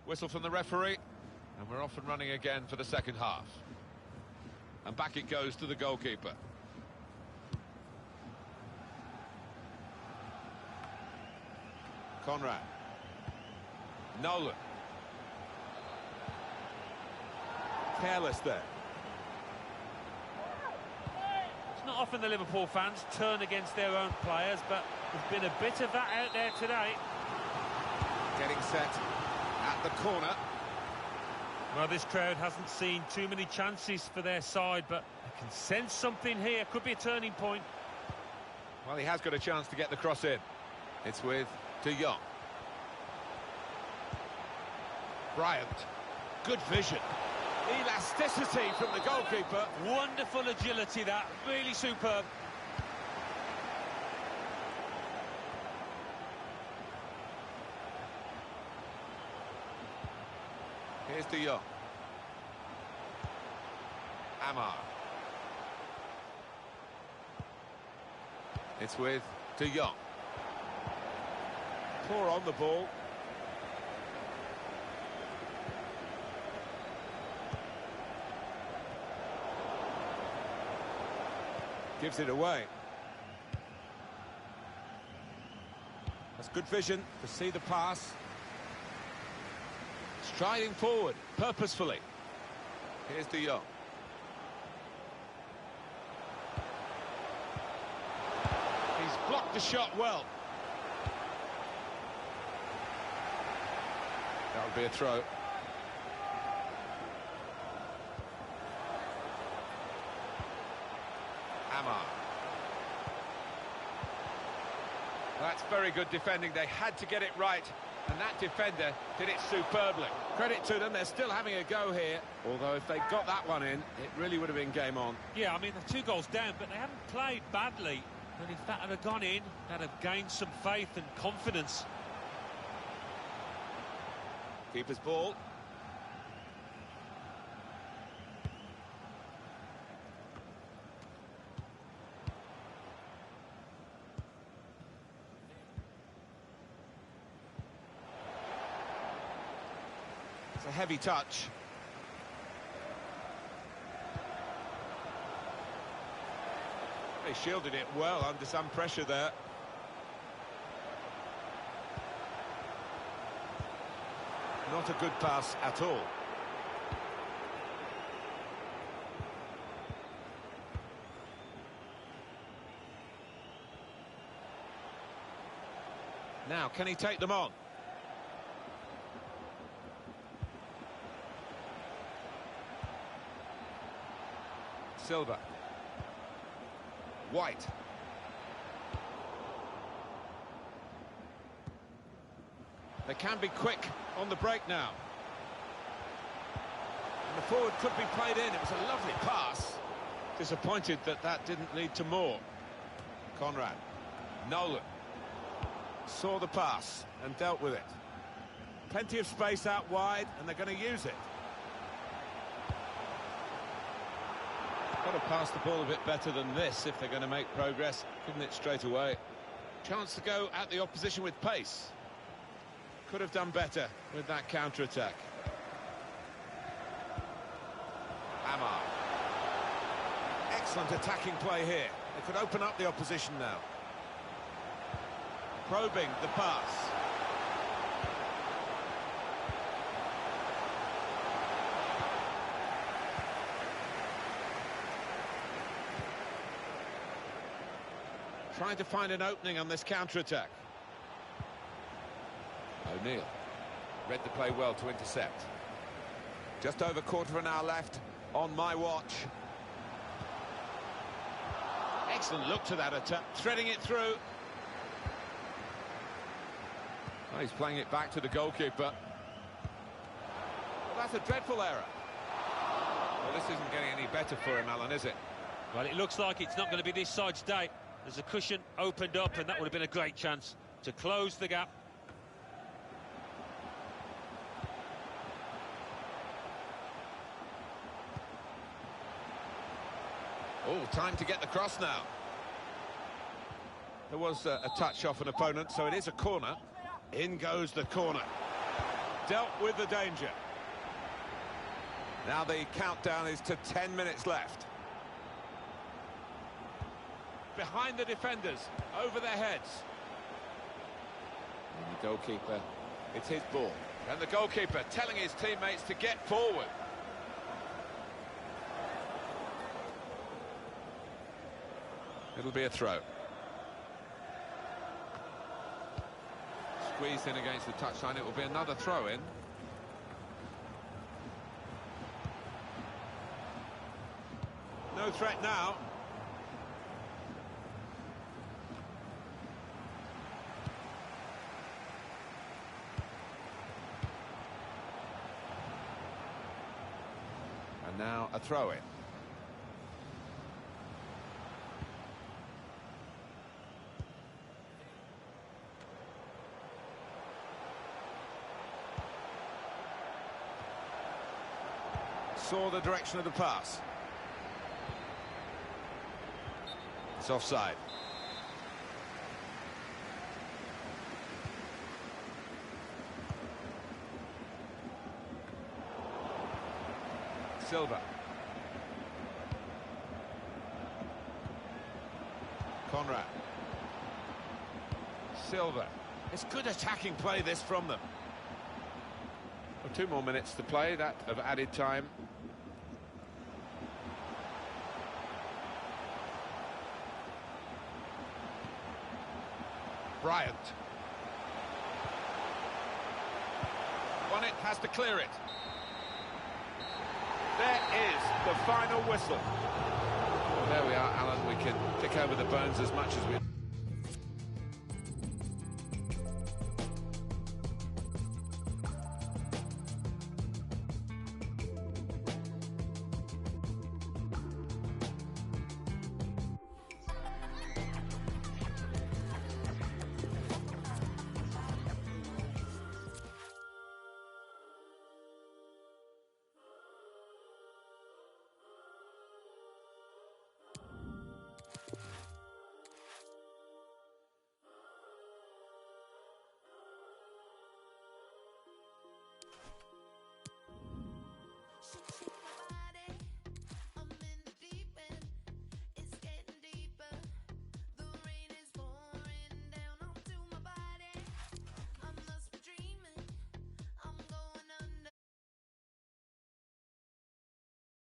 Whistle from the referee, and we're off and running again for the second half. And back it goes to the goalkeeper. Conrad. Nolan. Careless there. It's not often the Liverpool fans turn against their own players, but there's been a bit of that out there today. Getting set at the corner. Well, this crowd hasn't seen too many chances for their side, but I can sense something here. Could be a turning point. Well, he has got a chance to get the cross in. It's with De Jong. Bryant. Good vision. Elasticity from the goalkeeper. Wonderful agility, that. Really superb. Here's De Jong. Amar. It's with De Jong. Poor on the ball. Gives it away. That's good vision to see the pass. Striding forward, purposefully. Here's De Jong. He's blocked the shot well. That'll be a throw. Amar. That's very good defending. They had to get it right, and that defender did it superbly. Credit to them, they're still having a go here, although if they got that one in, it really would have been game on. Yeah, I mean, they're 2 goals down, but they haven't played badly. And if that had gone in, that'd have gained some faith and confidence. Keeper's ball. It's a heavy touch. They shielded it well under some pressure there. Not a good pass at all. Now, can he take them on? Silva. White. They can be quick on the break now. And the forward could be played in. It was a lovely pass. Disappointed that that didn't lead to more. Conrad. Nolan. Saw the pass and dealt with it. Plenty of space out wide, and they're going to use it. Got to pass the ball a bit better than this if they're going to make progress. Couldn't it straight away. Chance to go at the opposition with pace. Could have done better with that counter-attack. Amar. Excellent attacking play here. They could open up the opposition now. Probing the pass. Trying to find an opening on this counter-attack. O'Neill read the play well to intercept. Just over quarter of an hour left on my watch. Excellent look to that attack, threading it through. Oh, he's playing it back to the goalkeeper. Well, that's a dreadful error. Well, this isn't getting any better for him, Alan, is it? Well, it looks like it's not going to be this side's day. There's a cushion opened up, and that would have been a great chance to close the gap. Oh, time to get the cross now. There was a touch off an opponent, so it is a corner. In goes the corner. Dealt with the danger. Now the countdown is to 10 minutes left. Behind the defenders, over their heads. And the goalkeeper, it's his ball. And the goalkeeper telling his teammates to get forward. It'll be a throw. Squeezed in against the touchline, it will be another throw in. No threat now. And now a throw in. Saw the direction of the pass. It's offside. Silva. Conrad. Silva. It's good attacking play this from them. Well, 2 more minutes to play, that of added time. Bryant. Bonnet has to clear it. There is the final whistle. Well, there we are, Alan. We can pick over the bones as much as we...